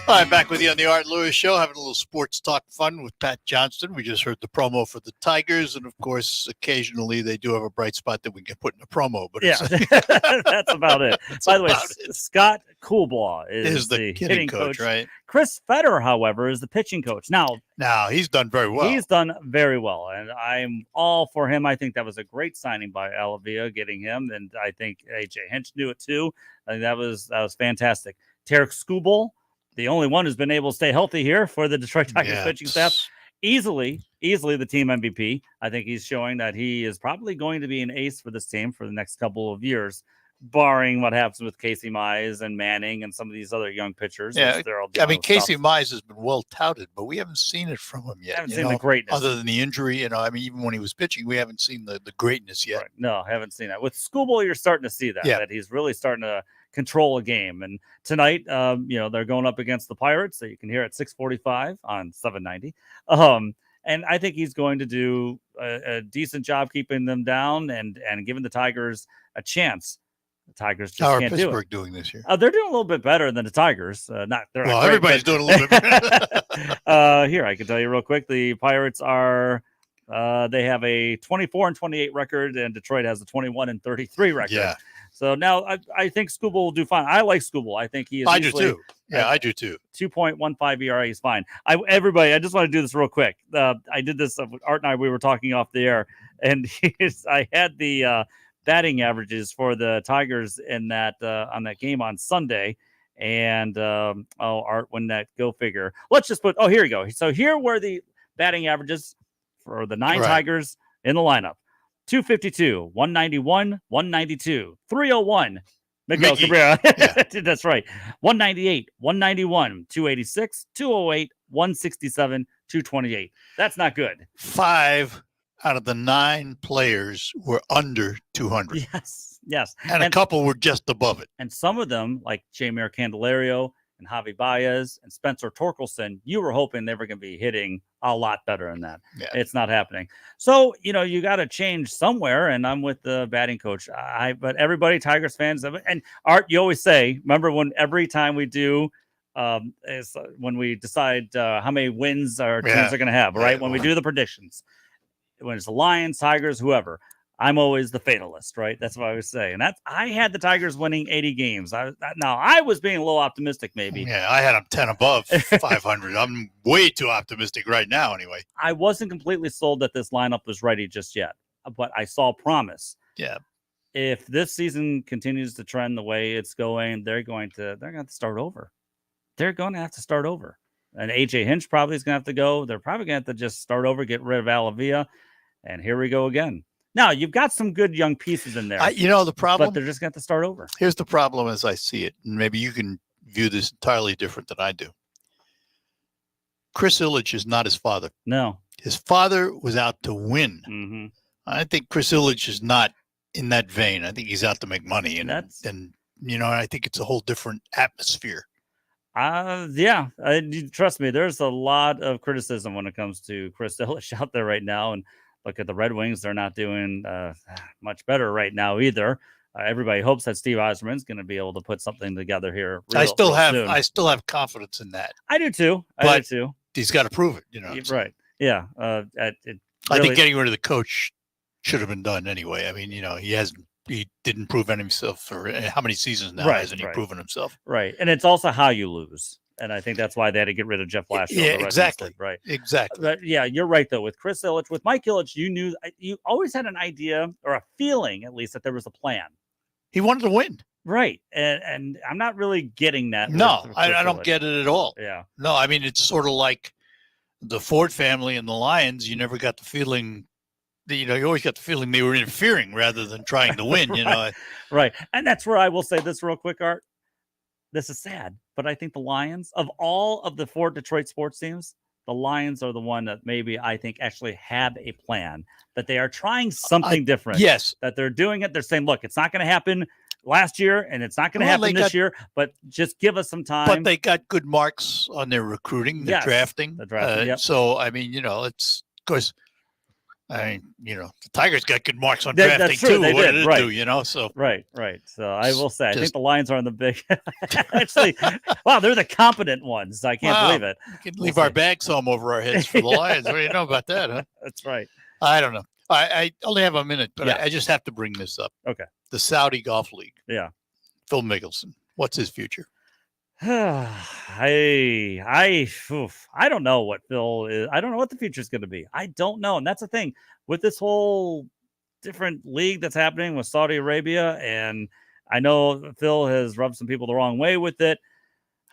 All right, back with you on the Art Lewis Show, having a little sports talk fun with Pat Johnston. We just heard the promo for the Tigers, and of course, occasionally they do have a bright spot that we can put in a promo. But yeah, that's about it. By the way, Scott Coolbaugh is the hitting coach, right? Chris Fetter, however, is the pitching coach. Now he's done very well. He's done very well, and I'm all for him. I think that was a great signing by Alavia, getting him, and I think AJ Hinch knew it too. I think that was fantastic. Tarek Skubal, the only one who's been able to stay healthy here for the Detroit Tigers pitching staff. Easily the team MVP. I think he's showing that he is probably going to be an ace for this team for the next couple of years, barring what happens with Casey Mize and Manning and some of these other young pitchers. Yeah, I mean, Casey Mize has been well touted, but we haven't seen it from him yet. Haven't seen the greatness. Other than the injury, I mean, even when he was pitching, we haven't seen the greatness yet. Right. No, I haven't seen that. With Skubal, you're starting to see that, that he's really starting to control a game. And tonight, they're going up against the Pirates, so you can hear at 6:45 on 790. And I think he's going to do a decent job keeping them down and giving the Tigers a chance. The Tigers just can't do it. How are Pittsburgh doing this year? They're doing a little bit better than the Tigers. Everybody's doing a little bit better. Here, I can tell you real quick. The Pirates are they have a 24-28 record, and Detroit has a 21-33 record. Yeah. So now I think Skubal will do fine. I like Skubal. I think he is. I do too. Yeah, I do too. 2.15 ERA is fine. Everybody, I just want to do this real quick. I did this. Art and I, we were talking off the air, and I had the batting averages for the Tigers in that on that game on Sunday. And Art, when that go figure. Let's just put. Oh, here you go. So here were the batting averages for the 9 Tigers in the lineup. 252, 191, 192, 301. Miguel Cabrera. Yeah. That's right. 198, 191, 286, 208, 167, 228. That's not good. 5 out of the 9 players were under 200. Yes. And a couple were just above it. And some of them, like Jamer Candelario and Javi Baez and Spencer Torkelson, you were hoping they were going to be hitting a lot better than that. Yeah. It's not happening. So, you got to change somewhere, and I'm with the batting coach. But everybody, Tigers fans, and Art, you always say, remember when every time we do, is when we decide how many wins our teams are going to have, right? When we do the predictions, when it's the Lions, Tigers, whoever, I'm always the fatalist, right? That's what I always say. And I had the Tigers winning 80 games. Now, I was being a little optimistic, maybe. Yeah, I had them 10 above 500. I'm way too optimistic right now, anyway. I wasn't completely sold that this lineup was ready just yet, but I saw promise. Yeah. if this season continues to trend the way it's going, they're going to have to start over. They're going to have to start over. And AJ Hinch probably is going to have to go. They're probably going to have to just start over, get rid of Alavia, and here we go again. Now, you've got some good young pieces in there. The problem? But they're just going to have to start over. Here's the problem as I see it, and maybe you can view this entirely different than I do. Chris Ilitch is not his father. No. His father was out to win. Mm-hmm. I think Chris Ilitch is not in that vein. I think he's out to make money. And I think it's a whole different atmosphere. Trust me, there's a lot of criticism when it comes to Chris Ilitch out there right now. And look at the Red Wings. They're not doing much better right now either. Everybody hopes that Steve Yzerman's going to be able to put something together here. I still have confidence in that. I do too. I do too. He's got to prove it, Right. Yeah. I think getting rid of the coach should have been done anyway. I mean, he didn't prove himself for how many seasons now hasn't he proven himself? Right. And it's also how you lose. And I think that's why they had to get rid of Jeff Blashill. Yeah, exactly. Right. Exactly. But yeah, you're right, though. With Chris Ilitch, with Mike Ilitch, you always had an idea or a feeling, at least, that there was a plan. He wanted to win. Right. And I'm not really getting that. No, I don't get it at all. Yeah. No, I mean, it's sort of like the Ford family and the Lions. You never got the feeling that, you always got the feeling they were interfering rather than trying to win, Right. And that's where I will say this real quick, Art. This is sad, but I think the Lions, of all of the 4 Detroit sports teams, the Lions are the one that maybe I think actually have a plan, that they are trying something different. Yes. That they're doing it. They're saying, look, it's not going to happen last year and it's not going to happen this year, but just give us some time. But they got good marks on their recruiting, the drafting. The drafting, yep. So, I mean, it's, of course, the Tigers got good marks on drafting that's true. too. They what did, did it right. do, So right. So I will say, I think the Lions are on the big. Actually, wow, they're the competent ones. I can't believe it. We can leave our bags home over our heads for the Lions. What do you know about that, huh? That's right. I don't know. I only have a minute, but I just have to bring this up. Okay. The Saudi Golf League. Yeah. Phil Mickelson. What's his future? I don't know what Phil is. I don't know what the future is going to be. I don't know. And that's the thing with this whole different league that's happening with Saudi Arabia. And I know Phil has rubbed some people the wrong way with it.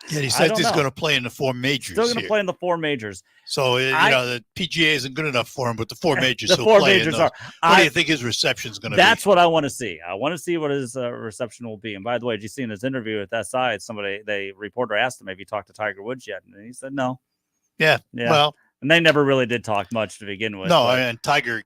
Yeah, he said he's going to play in the 4 majors. Still going to play in the 4 majors. So, the PGA isn't good enough for him, but the 4 majors the 4 majors are. What do you think his reception is going to be? That's what I want to see. I want to see what his reception will be. And by the way, did you see in his interview with SI, the reporter asked him if he talked to Tiger Woods yet, and he said no. Yeah. Well, and they never really did talk much to begin with. No, and Tiger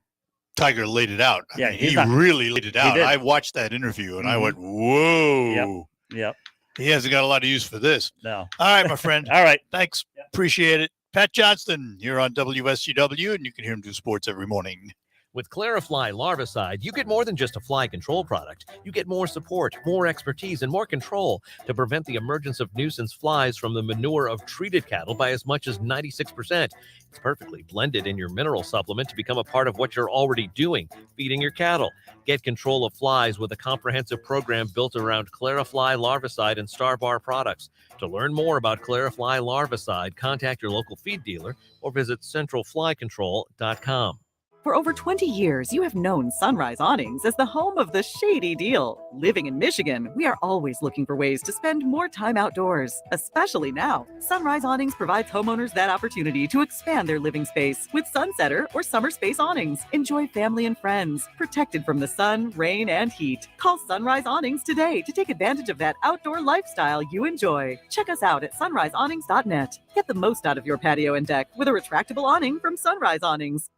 laid it out. I mean, he really laid it out. I watched that interview and I went, whoa. Yep. He hasn't got a lot of use for this. No. All right, my friend. All right. Thanks. Yep. Appreciate it. Pat Johnston, you're on WSGW, and you can hear him do sports every morning. With Clarifly Larvicide, you get more than just a fly control product. You get more support, more expertise, and more control to prevent the emergence of nuisance flies from the manure of treated cattle by as much as 96%. It's perfectly blended in your mineral supplement to become a part of what you're already doing, feeding your cattle. Get control of flies with a comprehensive program built around Clarifly Larvicide and Starbar products. To learn more about Clarifly Larvicide, contact your local feed dealer or visit centralflycontrol.com. For over 20 years, you have known Sunrise Awnings as the home of the shady deal. Living in Michigan, we are always looking for ways to spend more time outdoors, especially now. Sunrise Awnings provides homeowners that opportunity to expand their living space with Sunsetter or Summer Space Awnings. Enjoy family and friends, protected from the sun, rain, and heat. Call Sunrise Awnings today to take advantage of that outdoor lifestyle you enjoy. Check us out at sunriseawnings.net. Get the most out of your patio and deck with a retractable awning from Sunrise Awnings.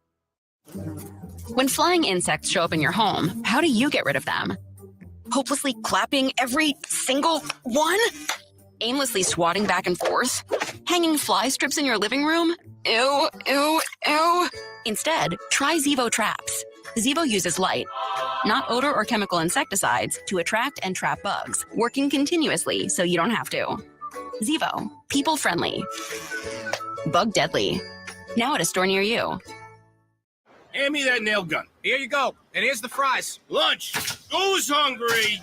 When flying insects show up in your home, how do you get rid of them? Hopelessly clapping every single one? Aimlessly swatting back and forth? Hanging fly strips in your living room? Ew, ew, ew. Instead, try Zevo Traps. Zevo uses light, not odor or chemical insecticides, to attract and trap bugs, working continuously so you don't have to. Zevo, people friendly, bug deadly. Now at a store near you. Hand me that nail gun. Here you go. And here's the fries. Lunch. Who's hungry?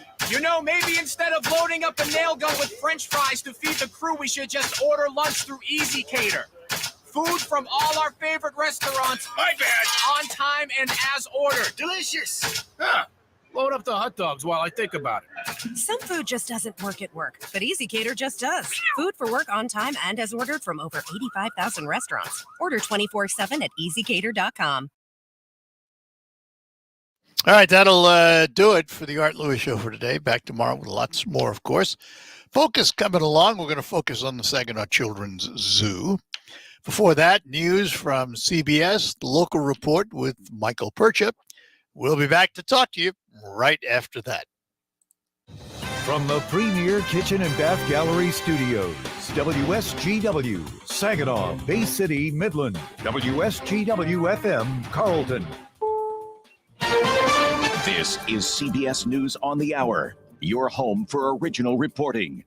Maybe instead of loading up a nail gun with French fries to feed the crew, we should just order lunch through Easy Cater. Food from all our favorite restaurants. My bad. On time and as ordered. Delicious. Huh. Load up the hot dogs while I think about it. Some food just doesn't work at work, but Easy Cater just does. Food for work on time and as ordered from over 85,000 restaurants. Order 24/7 at easycater.com. All right, that'll do it for the Art Lewis Show for today. Back tomorrow with lots more, of course. Focus coming along. We're going to focus on the Saginaw Children's Zoo. Before that, news from CBS, the local report with Michael Percha. We'll be back to talk to you right after that. From the Premier Kitchen and Bath Gallery Studios, WSGW, Saginaw, Bay City, Midland, WSGW FM, Carlton. This is CBS News on the Hour, your home for original reporting.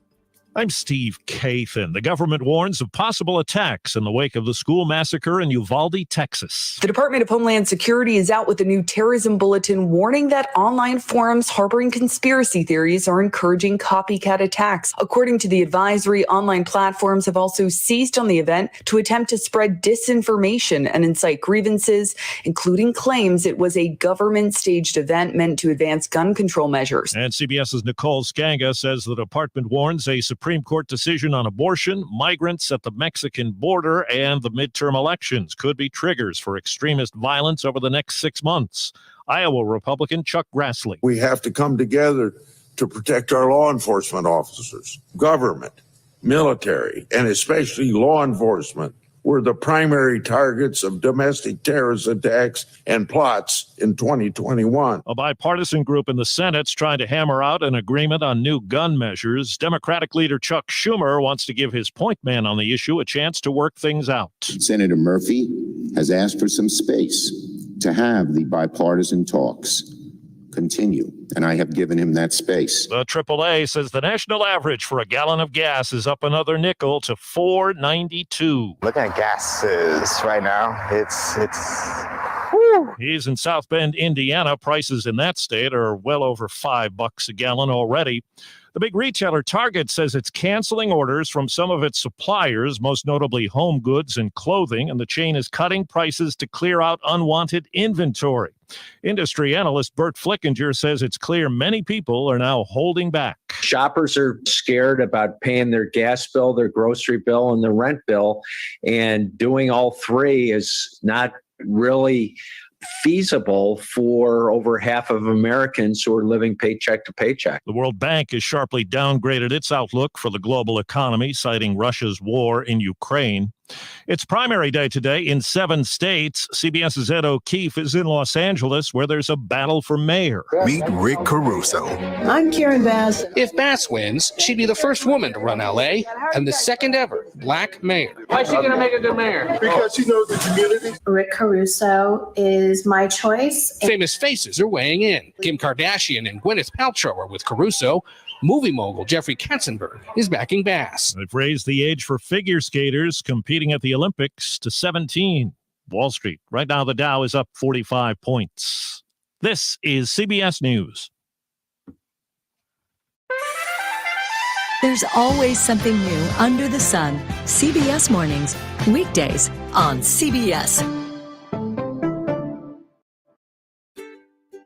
I'm Steve Kathan. The government warns of possible attacks in the wake of the school massacre in Uvalde, Texas. The Department of Homeland Security is out with a new terrorism bulletin warning that online forums harboring conspiracy theories are encouraging copycat attacks. According to the advisory, online platforms have also seized on the event to attempt to spread disinformation and incite grievances, including claims it was a government-staged event meant to advance gun control measures. And CBS's Nicole Skanga says the department warns a Supreme Court decision on abortion, migrants at the Mexican border, and the midterm elections could be triggers for extremist violence over the next 6 months. Iowa Republican Chuck Grassley. We have to come together to protect our law enforcement officers, government, military, and especially law enforcement were the primary targets of domestic terrorist attacks and plots in 2021. A bipartisan group in the Senate's trying to hammer out an agreement on new gun measures. Democratic leader Chuck Schumer wants to give his point man on the issue a chance to work things out. Senator Murphy has asked for some space to have the bipartisan talks continue, and I have given him that space. The AAA says the national average for a gallon of gas is up another nickel to $4.92. Looking at gases right now, it's He's in South Bend, Indiana. Prices in that state are well over $5 a gallon already. The big retailer Target says it's canceling orders from some of its suppliers, most notably home goods and clothing, and the chain is cutting prices to clear out unwanted inventory. Industry analyst Bert Flickinger says it's clear many people are now holding back. Shoppers are scared about paying their gas bill, their grocery bill, and their rent bill, and doing all three is not really feasible for over half of Americans who are living paycheck to paycheck. The World Bank has sharply downgraded its outlook for the global economy, citing Russia's war in Ukraine. It's primary day today in 7 states. CBS's Ed O'Keefe is in Los Angeles, where there's a battle for mayor. Meet Rick Caruso. I'm Karen Bass. If Bass wins, she'd be the first woman to run LA and the second ever black mayor. Why is she going to make a good mayor? Because she knows the community. Rick Caruso is my choice. Famous faces are weighing in. Kim Kardashian and Gwyneth Paltrow are with Caruso. Movie mogul Jeffrey Katzenberg is backing Bass. They've raised the age for figure skaters competing at the Olympics to 17. Wall Street. Right now, the Dow is up 45 points. This is CBS News. There's always something new under the sun. CBS Mornings, weekdays on CBS.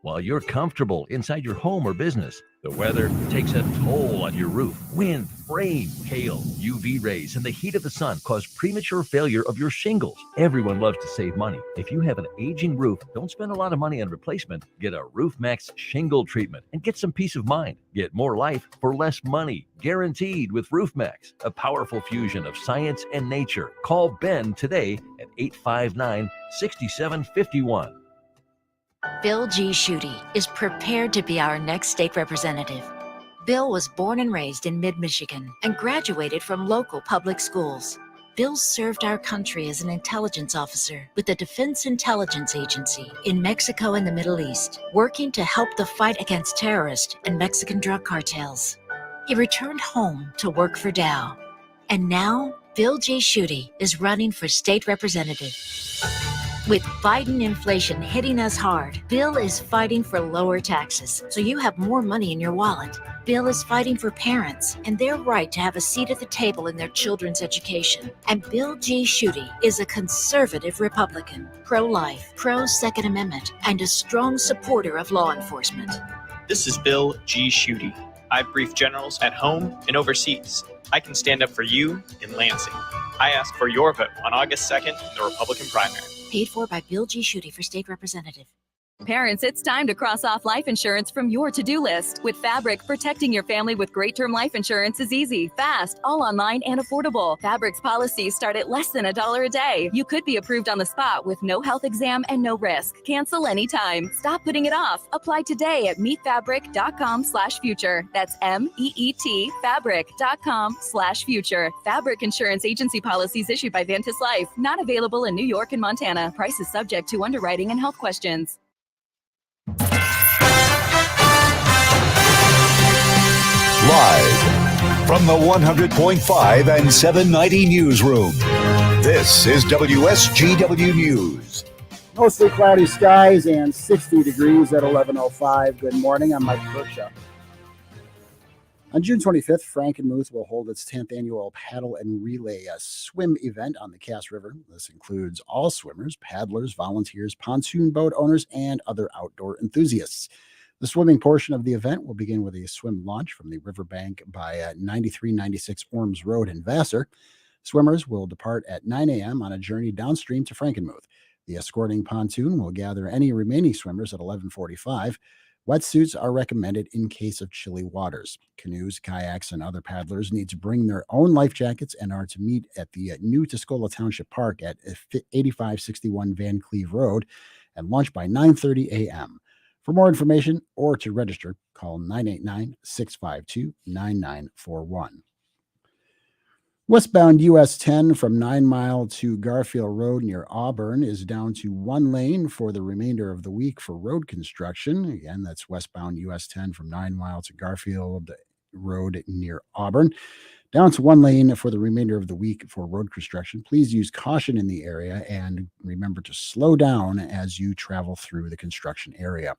While you're comfortable inside your home or business, the weather takes a toll on your roof. Wind, rain, hail, UV rays, and the heat of the sun cause premature failure of your shingles. Everyone loves to save money. If you have an aging roof, don't spend a lot of money on replacement. Get a RoofMax shingle treatment and get some peace of mind. Get more life for less money, guaranteed with RoofMax, a powerful fusion of science and nature. Call Ben today at 859-6751. Bill G. Schutte is prepared to be our next state representative. Bill was born and raised in mid-Michigan and graduated from local public schools. Bill served our country as an intelligence officer with the Defense Intelligence Agency in Mexico and the Middle East, working to help the fight against terrorists and Mexican drug cartels. He returned home to work for Dow. And now, Bill G. Schutte is running for state representative. With Biden inflation hitting us hard, Bill is fighting for lower taxes, so you have more money in your wallet. Bill is fighting for parents and their right to have a seat at the table in their children's education. And Bill G. Schutte is a conservative Republican, pro-life, pro-Second Amendment, and a strong supporter of law enforcement. This is Bill G. Schutte. I've briefed generals at home and overseas. I can stand up for you in Lansing. I ask for your vote on August 2nd in the Republican primary. Paid for by Bill G. Schutte for state representative. Parents, it's time to cross off life insurance from your to-do list. With Fabric, protecting your family with great term life insurance is easy, fast, all online, and affordable. Fabric's policies start at less than $1 a day. You could be approved on the spot with no health exam and no risk. Cancel anytime. Stop putting it off. Apply today at meetfabric.com/future. That's MEET fabric.com/future. Fabric Insurance Agency policies issued by Vantis Life. Not available in New York and Montana. Prices subject to underwriting and health questions. Live from the 100.5 and 790 newsroom, this is WSGW News. Mostly cloudy skies and 60 degrees at 11:05. Good morning. I'm Mike Berkshaw. On June 25th, Frankenmuth will hold its 10th annual paddle and relay swim event on the Cass River. This includes all swimmers, paddlers, volunteers, pontoon boat owners, and other outdoor enthusiasts. The swimming portion of the event will begin with a swim launch from the riverbank by 9396 Orms Road in Vassar. Swimmers will depart at 9 a.m. on a journey downstream to Frankenmuth. The escorting pontoon will gather any remaining swimmers at 11:45. Wetsuits are recommended in case of chilly waters. Canoes, kayaks, and other paddlers need to bring their own life jackets and are to meet at the new Tuscola Township Park at 8561 Van Cleve Road and launch by 9:30 a.m. For more information or to register, call 989-652-9941. Westbound US 10 from 9 Mile to Garfield Road near Auburn is down to one lane for the remainder of the week for road construction. Again, that's westbound US 10 from 9 Mile to Garfield Road near Auburn. Down to one lane for the remainder of the week for road construction. Please use caution in the area and remember to slow down as you travel through the construction area.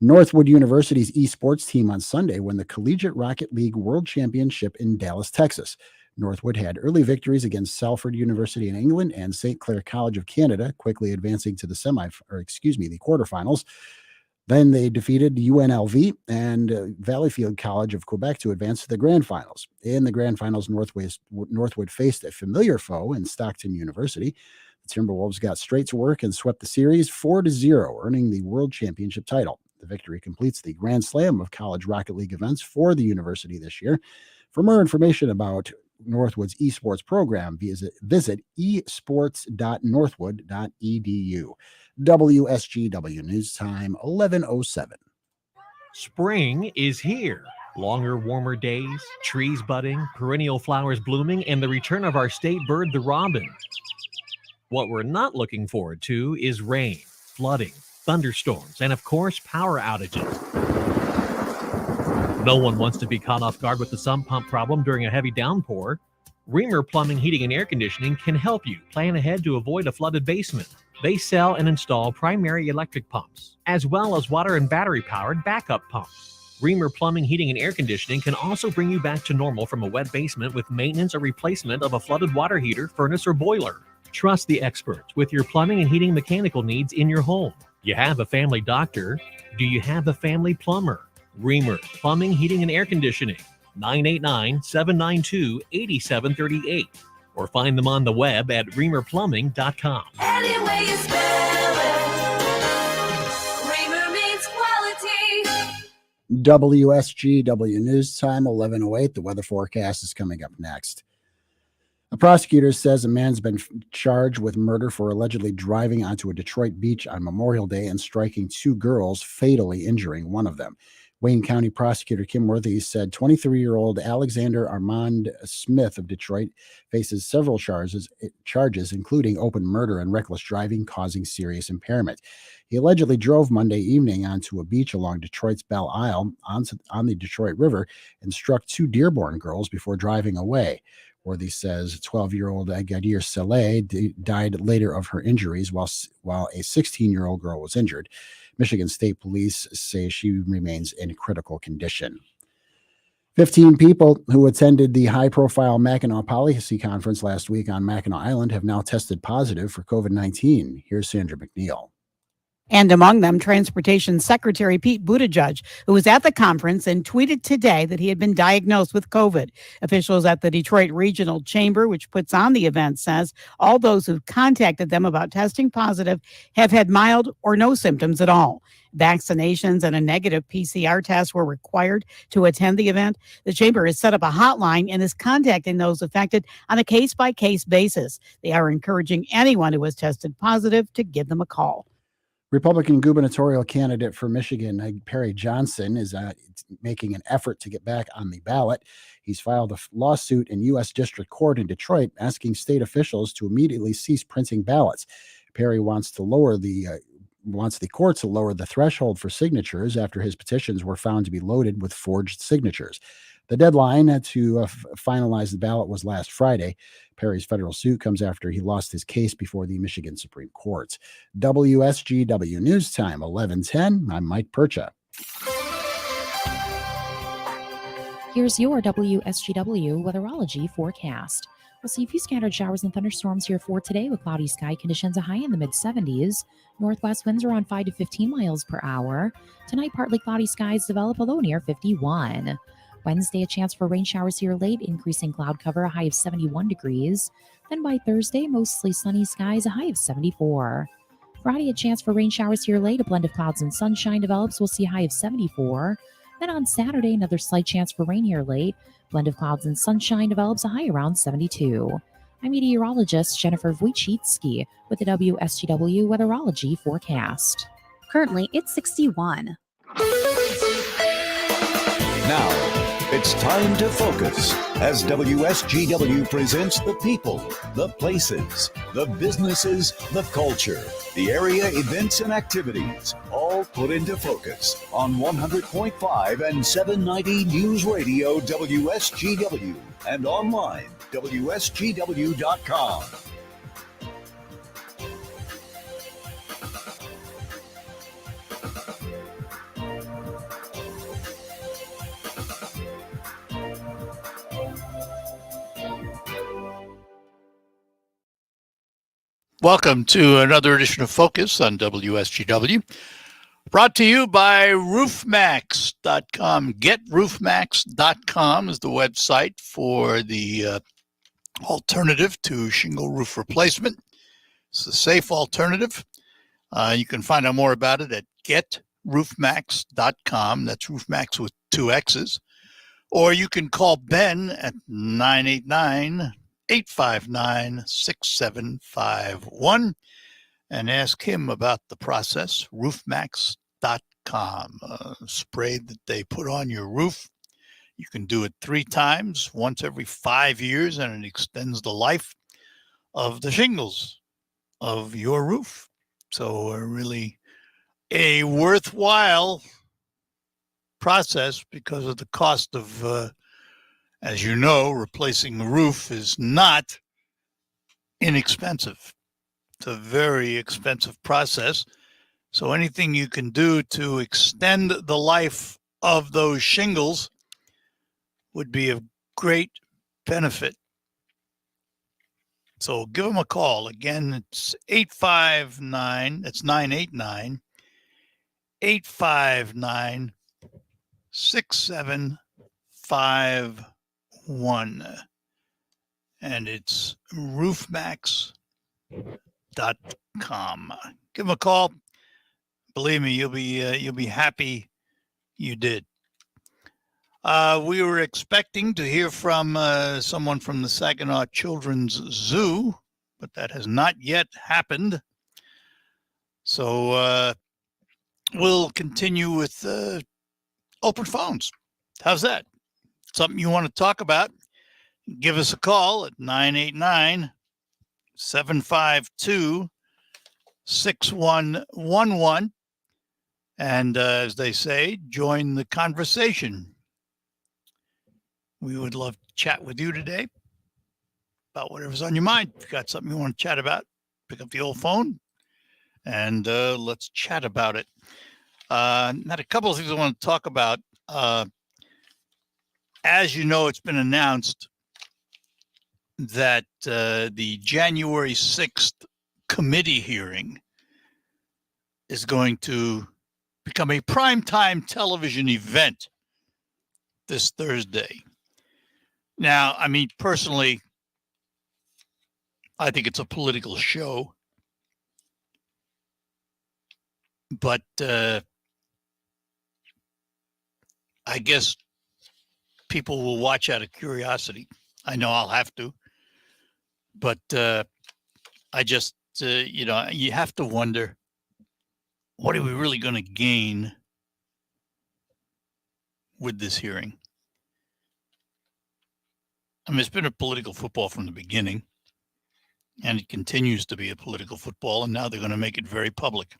Northwood University's eSports team on Sunday won the Collegiate Rocket League World Championship in Dallas, Texas. Northwood had early victories against Salford University in England and St. Clair College of Canada, quickly advancing to the quarterfinals. Then they defeated UNLV and Valleyfield College of Quebec to advance to the grand finals. In the grand finals, Northwood faced a familiar foe in Stockton University. The Timberwolves got straight to work and swept the series 4-0, earning the World Championship title. The victory completes the Grand Slam of college Rocket League events for the university this year. For more information about Northwood's eSports program, visit esports.northwood.edu. WSGW News Time, 11:07. Spring is here. Longer, warmer days, trees budding, perennial flowers blooming, and the return of our state bird, the robin. What we're not looking forward to is rain, flooding, thunderstorms, and of course, power outages. No one wants to be caught off guard with the sump pump problem during a heavy downpour. Reamer Plumbing, Heating, and Air Conditioning can help you plan ahead to avoid a flooded basement. They sell and install primary electric pumps, as well as water and battery-powered backup pumps. Reamer Plumbing, Heating, and Air Conditioning can also bring you back to normal from a wet basement with maintenance or replacement of a flooded water heater, furnace, or boiler. Trust the experts with your plumbing and heating mechanical needs in your home. You have a family doctor. Do you have a family plumber? Reamer Plumbing, Heating, and Air Conditioning, 989-792-8738. Or find them on the web at reamerplumbing.com. Any way you spell it, Reamer means quality. WSGW News Time, 11:08. The weather forecast is coming up next. A prosecutor says a man's been charged with murder for allegedly driving onto a Detroit beach on Memorial Day and striking two girls, fatally injuring one of them. Wayne County Prosecutor Kim Worthy said 23-year-old Alexander Armand Smith of Detroit faces several charges, including open murder and reckless driving causing serious impairment. He allegedly drove Monday evening onto a beach along Detroit's Belle Isle on the Detroit River and struck two Dearborn girls before driving away. Worthy says 12-year-old Goodyear died later of her injuries while a 16-year-old girl was injured. Michigan State Police say she remains in critical condition. 15 people who attended the high-profile Mackinac Policy Conference last week on Mackinac Island have now tested positive for COVID-19. Here's Sandra McNeil. And among them, Transportation Secretary Pete Buttigieg, who was at the conference and tweeted today that he had been diagnosed with COVID. Officials at the Detroit Regional Chamber, which puts on the event, says all those who've contacted them about testing positive have had mild or no symptoms at all. Vaccinations and a negative PCR test were required to attend the event. The chamber has set up a hotline and is contacting those affected on a case-by-case basis. They are encouraging anyone who has tested positive to give them a call. Republican gubernatorial candidate for Michigan, Perry Johnson, is making an effort to get back on the ballot. He's filed a lawsuit in U.S. District Court in Detroit asking state officials to immediately cease printing ballots. Perry wants the court to lower the threshold for signatures after his petitions were found to be loaded with forged signatures. The deadline to finalize the ballot was last Friday. Perry's federal suit comes after he lost his case before the Michigan Supreme Court. WSGW News Time, 11:10. I'm Mike Percha. Here's your WSGW Weatherology forecast. We'll see a few scattered showers and thunderstorms here for today with cloudy sky conditions, a high in the mid-70s. Northwest winds around 5 to 15 miles per hour. Tonight, partly cloudy skies develop, a low near 51. Wednesday, a chance for rain showers here late, increasing cloud cover, a high of 71 degrees. Then by Thursday, mostly sunny skies, a high of 74. Friday, a chance for rain showers here late, a blend of clouds and sunshine develops, we'll see a high of 74. Then on Saturday, another slight chance for rain here late, blend of clouds and sunshine develops, a high around 72. I'm meteorologist Jennifer Wojcicki with the WSGW Weatherology forecast. Currently, it's 61. Now, it's time to focus as WSGW presents the people, the places, the businesses, the culture, the area events and activities, all put into focus on 100.5 and 790 News Radio WSGW and online WSGW.com. Welcome to another edition of Focus on WSGW, brought to you by roofmax.com. GetRoofmax.com is the website for the alternative to shingle roof replacement. It's a safe alternative. You can find out more about it at GetRoofmax.com. That's Roofmax with 2 X's. Or you can call Ben at 989-859-6751 and ask him about the process. Roofmax.com. Spray that they put on your roof. You can do it 3 times, once every 5 years, and it extends the life of the shingles of your roof. So really a worthwhile process because of the cost of, as you know, replacing a roof is not inexpensive. It's a very expensive process. So anything you can do to extend the life of those shingles would be of great benefit. So give them a call. Again, it's 989-859-6751. And it's roofmax.com. Give them a call. Believe me, you'll be happy you did. We were expecting to hear from someone from the Saginaw Children's Zoo, but that has not yet happened. So we'll continue with open phones. How's that? Something you want to talk about? Give us a call at 989-752-6111. And as they say, join the conversation. We would love to chat with you today about whatever's on your mind. If you've got something you want to chat about, pick up the old phone and let's chat about it. Had a couple of things I want to talk about. As you know, it's been announced that the January 6th committee hearing is going to become a primetime television event this Thursday. Now, I mean, personally, I think it's a political show. But I guess people will watch out of curiosity. I know I'll have to. But I just, you have to wonder, what are we really going to gain with this hearing? I mean, it's been a political football from the beginning, and it continues to be a political football, and now they're going to make it very public.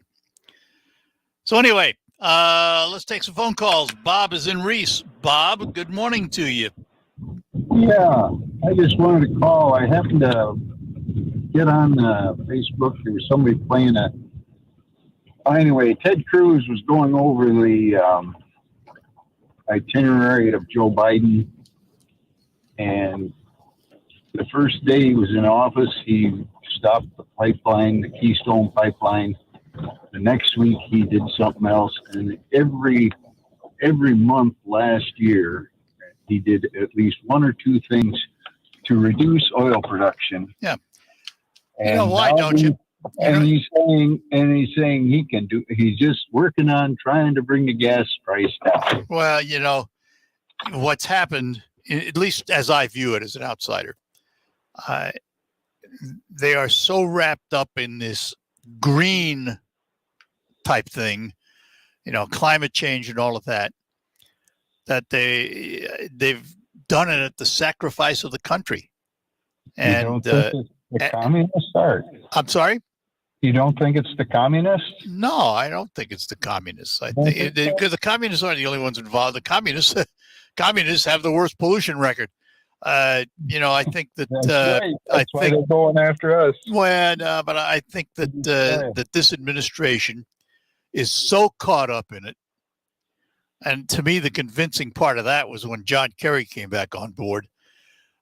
So anyway, let's take some phone calls. Bob is in Reese. Bob, good morning to you. Yeah, I just wanted to call. I happened to get on Facebook. There was somebody playing a... Anyway, Ted Cruz was going over the itinerary of Joe Biden. And the first day he was in office, he stopped the pipeline, the Keystone Pipeline. The next week he did something else. And every month last year, he did at least one or two things to reduce oil production. Yeah. And you know why, don't you? And he's saying he can do. He's just working on trying to bring the gas price down. Well, you know what's happened, at least as I view it as an outsider, they are so wrapped up in this green type thing, climate change and all of that, that they've done it at the sacrifice of the country. And you don't think it's the communists are? I'm sorry? You don't think it's the communists? No, I don't think it's the communists. I think because the communists aren't the only ones involved. The communists have the worst pollution record. I think that That's why they're going after us. Well, no, but I think that that this administration is so caught up in it. And to me, the convincing part of that was when John Kerry came back on board.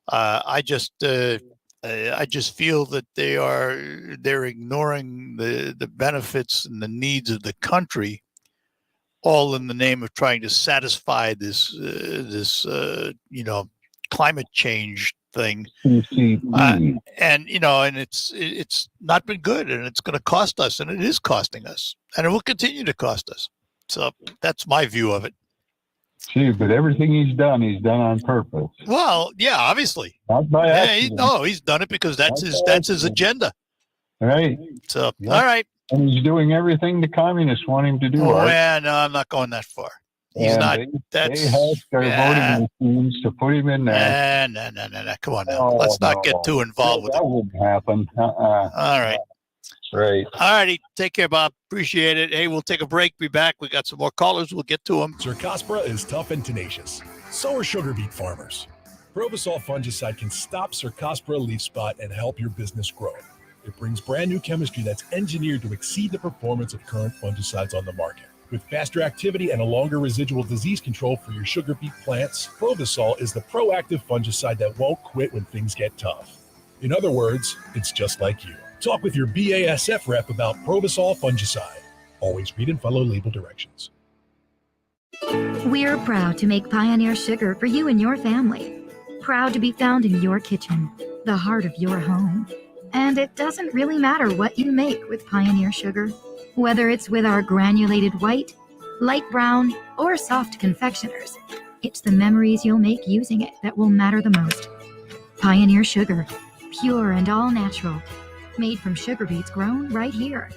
I just feel that they're ignoring the benefits and the needs of the country, all in the name of trying to satisfy this climate change thing. And it's not been good, and it's going to cost us, and it is costing us, and it will continue to cost us. So that's my view of it. Gee, but everything he's done on purpose. Well, yeah, obviously. Not by accident. He's done it because that's his agenda. Right. So, Yep. All right. And he's doing everything the communists want him to do. Oh, Art. yeah, no, I'm not going that far. He's And not. They hacked their voting machines to put him in there. No. Come on now. Let's not get too involved with it. That wouldn't happen. All right. Right. All righty. Take care, Bob. Appreciate it. Hey, we'll take a break. Be back. We got some more callers. We'll get to them. Cercospora is tough and tenacious. So are sugar beet farmers. Provosol fungicide can stop Cercospora leaf spot and help your business grow. It brings brand new chemistry that's engineered to exceed the performance of current fungicides on the market. With faster activity and a longer residual disease control for your sugar beet plants, Provosol is the proactive fungicide that won't quit when things get tough. In other words, it's just like you. Talk with your BASF rep about Provosol fungicide. Always read and follow label directions. We're proud to make Pioneer Sugar for you and your family. Proud to be found in your kitchen, the heart of your home. And it doesn't really matter what you make with Pioneer Sugar. Whether it's with our granulated white, light brown, or soft confectioners, it's the memories you'll make using it that will matter the most. Pioneer Sugar, pure and all natural, made from sugar beets grown right here.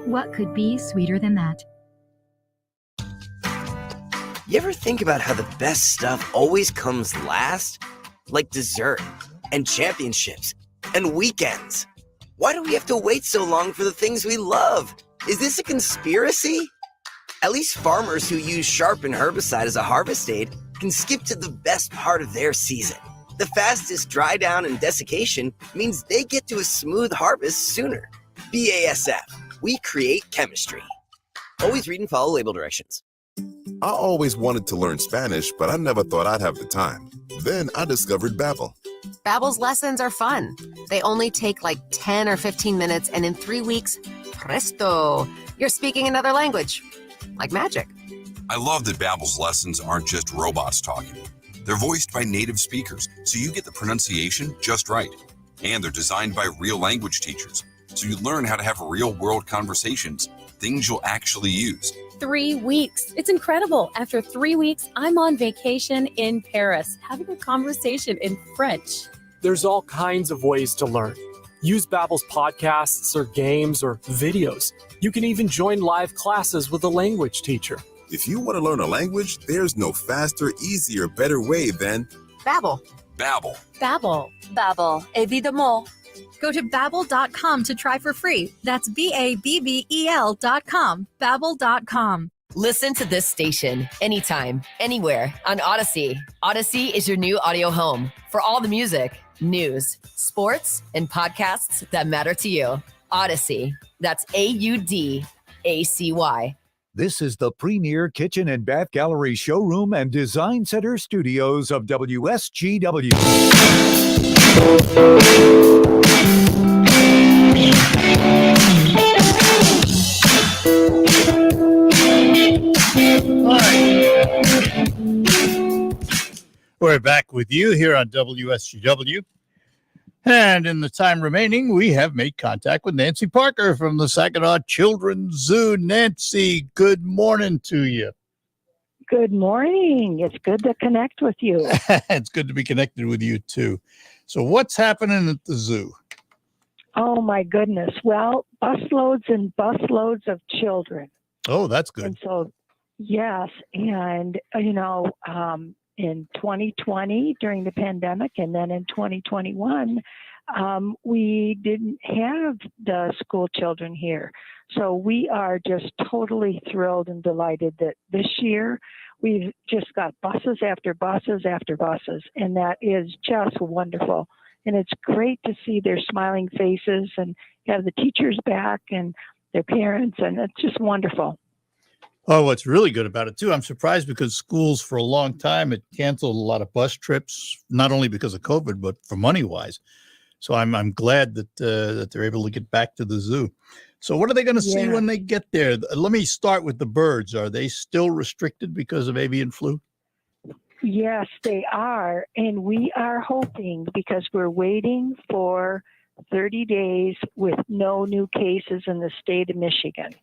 What could be sweeter than that? You ever think about how the best stuff always comes last? Like dessert, and championships, and weekends. Why do we have to wait so long for the things we love? Is this a conspiracy? At least farmers who use Sharpen herbicide as a harvest aid can skip to the best part of their season. The fastest dry down and desiccation means they get to a smooth harvest sooner. BASF, we create chemistry. Always read and follow label directions. I always wanted to learn Spanish, but I never thought I'd have the time. Then I discovered Babbel. Babbel's lessons are fun. They only take like 10 or 15 minutes, and in 3 weeks, presto, you're speaking another language, like magic. I love that Babbel's lessons aren't just robots talking. They're voiced by native speakers, so you get the pronunciation just right. And they're designed by real language teachers, so you learn how to have real-world conversations, things you'll actually use. 3 weeks. It's incredible. After 3 weeks, I'm on vacation in Paris, having a conversation in French. There's all kinds of ways to learn. Use Babbel's podcasts or games or videos. You can even join live classes with a language teacher. If you want to learn a language, there's no faster, easier, better way than Babbel. Babbel. Babbel. Babbel. Évidemment. Go to Babbel.com to try for free. That's BABBEL.com. Babbel.com. Listen to this station anytime, anywhere on Odyssey. Odyssey is your new audio home for all the music, news, sports, and podcasts that matter to you. Odyssey. That's AUDACY. This is the premier kitchen and bath gallery showroom and design center studios of WSGW. All right. We're back with you here on WSGW. And in the time remaining, we have made contact with Nancy Parker from the Saginaw Children's Zoo. Nancy, good morning to you. Good morning. It's good to connect with you. It's good to be connected with you, too. So what's happening at the zoo? Oh, my goodness. Well, busloads and busloads of children. Oh, that's good. And so, yes. And, in 2020 during the pandemic, and then in 2021, we didn't have the school children here. So we are just totally thrilled and delighted that this year we've just got buses after buses after buses, and that is just wonderful. And it's great to see their smiling faces and have the teachers back and their parents, and it's just wonderful. Oh, what's really good about it, too, I'm surprised because schools for a long time had canceled a lot of bus trips, not only because of COVID, but for money-wise. So I'm glad that they're able to get back to the zoo. So what are they going to see when they get there? Let me start with the birds. Are they still restricted because of avian flu? Yes, they are. And we are hoping, because we're waiting for 30 days with no new cases in the state of Michigan.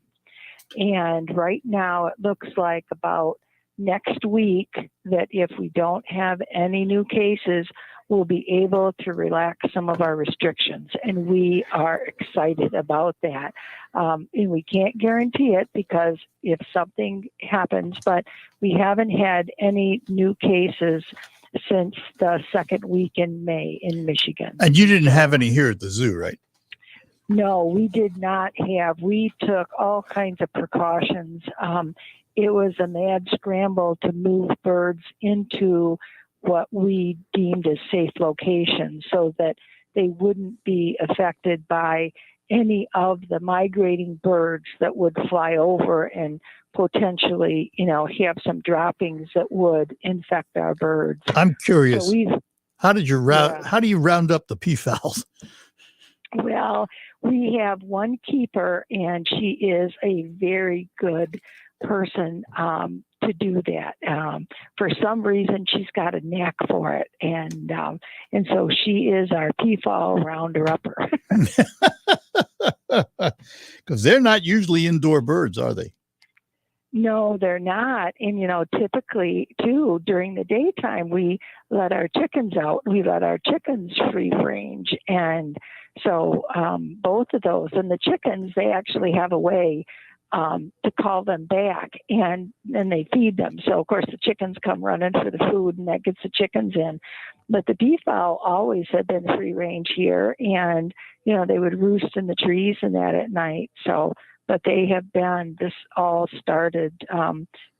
And right now it looks like about next week that if we don't have any new cases, we'll be able to relax some of our restrictions. And we are excited about that. And we can't guarantee it because if something happens, but we haven't had any new cases since the second week in May in Michigan. And you didn't have any here at the zoo, right? No, we did not have. We took all kinds of precautions. It was a mad scramble to move birds into what we deemed as safe locations so that they wouldn't be affected by any of the migrating birds that would fly over and potentially, have some droppings that would infect our birds. I'm curious. So how do you round up the peafowls? Well, we have one keeper, and she is a very good person to do that. For some reason, she's got a knack for it, and so she is our peafowl rounder-upper. Because they're not usually indoor birds, are they? No, they're not. And, typically, too, during the daytime, we let our chickens out. We let our chickens free range. And so both of those. And the chickens, they actually have a way to call them back, and then they feed them. So, of course, the chickens come running for the food, and that gets the chickens in. But the peafowl always have been free range here, and, they would roost in the trees and that at night. So, but they have been, this all started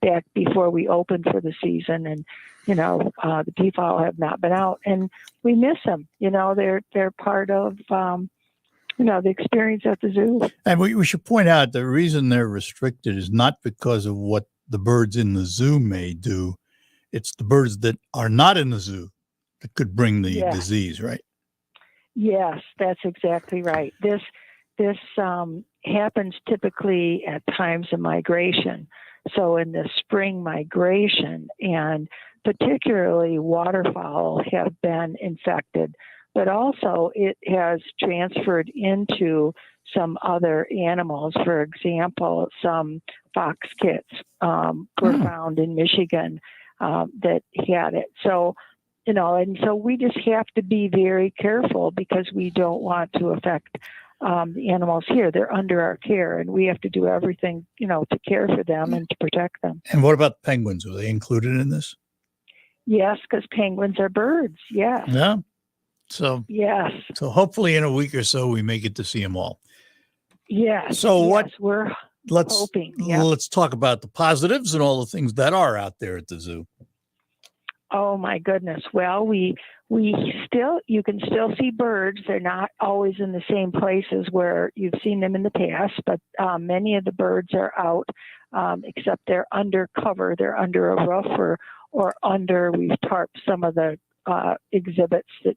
back before we opened for the season, and, the peafowl have not been out, and we miss them. They're part of, the experience at the zoo. And we should point out the reason they're restricted is not because of what the birds in the zoo may do. It's the birds that are not in the zoo that could bring the disease, right? Yes, that's exactly right. This happens typically at times of migration. So in the spring migration, and particularly waterfowl have been infected, but also it has transferred into some other animals. For example, some fox kits were found in Michigan that had it. So, and so we just have to be very careful because we don't want to affect the animals here. They're under our care, and we have to do everything, to care for them and to protect them. And what about penguins? Are they included in this? Yes, because penguins are birds. Yes. Yeah. So yes. So hopefully in a week or so we may get to see them all. Yes. So yes, we're let's hoping. Yeah. Let's talk about the positives and all the things that are out there at the zoo. Oh my goodness. Well, you can still see birds. They're not always in the same places where you've seen them in the past, but many of the birds are out, except they're under cover. They're under a roof or under, we've tarped some of the exhibits that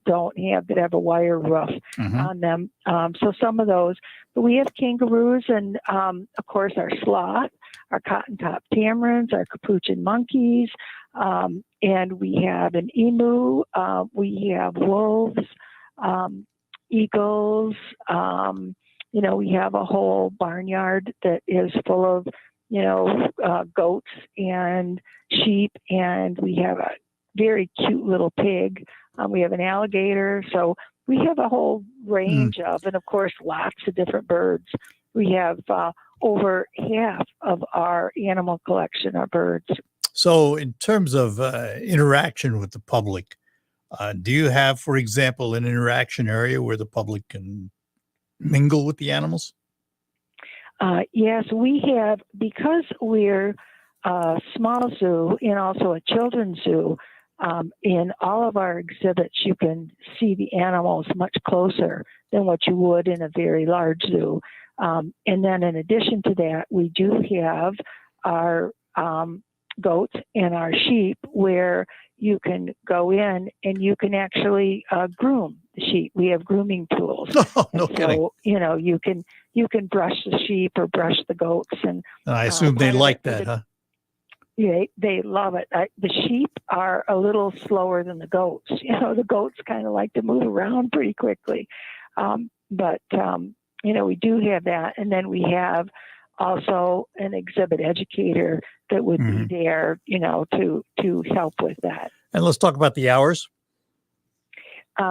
have a wire roof on them. So some of those, but we have kangaroos and of course our sloth, our cotton top tamarins, our capuchin monkeys, and we have an emu, we have wolves, eagles, we have a whole barnyard that is full of, goats and sheep, and we have a very cute little pig. We have an alligator. So we have a whole range of, and of course, lots of different birds. We have over half of our animal collection are birds. So in terms of interaction with the public, do you have, for example, an interaction area where the public can mingle with the animals? Yes, we have, because we're a small zoo and also a children's zoo. In all of our exhibits, you can see the animals much closer than what you would in a very large zoo. And then in addition to that, we do have our goats and our sheep where you can go in and you can actually groom the sheep. We have grooming tools. Oh, no kidding. So, you can brush the sheep or brush the goats. And I assume they like that, huh? Yeah, they love it. The sheep are a little slower than the goats. The goats kind of like to move around pretty quickly. But we do have that. And then we have also an exhibit educator that would be there, to help with that. And let's talk about the hours.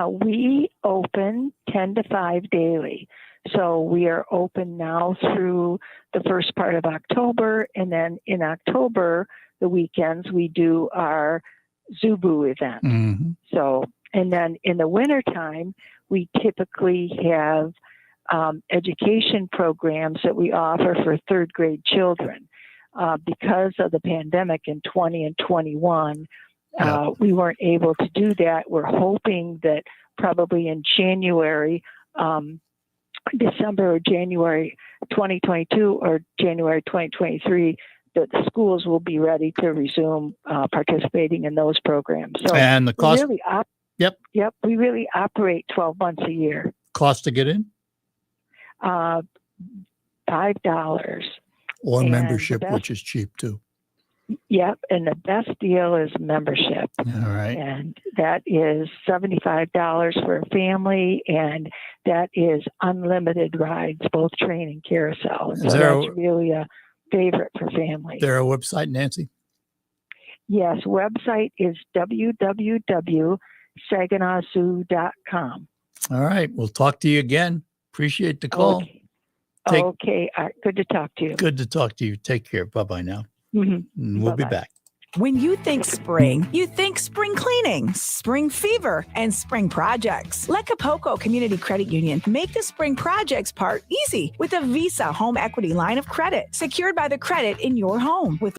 We open 10 to 5 daily. So we are open now through the first part of October. And then in October, the weekends, we do our Zubu event. So, and then in the wintertime, we typically have education programs that we offer for third grade children. Because of the pandemic in 20 and 21, we weren't able to do that. We're hoping that probably in January, December or January 2022 or January 2023, that the schools will be ready to resume participating in those programs. So and the cost? We really operate 12 months a year. Cost to get in? $5. Or And membership, the best- which is cheap too. Yep, and the best deal is membership. All right. And that is $75 for a family, and that is unlimited rides, both train and carousel. And Is so there that's really a favorite for families. There a website, Nancy? Yes, website is www.saginawzoo.com. All right. We'll talk to you again. Appreciate the call. Okay. Good to talk to you. Good to talk to you. Take care. Bye-bye now. Mhm. And we'll be Bye-bye. back. When you think spring, you think spring cleaning, spring fever, and spring projects. Let Capoco Community Credit Union make the spring projects part easy with a Visa home equity line of credit secured by the credit in your home with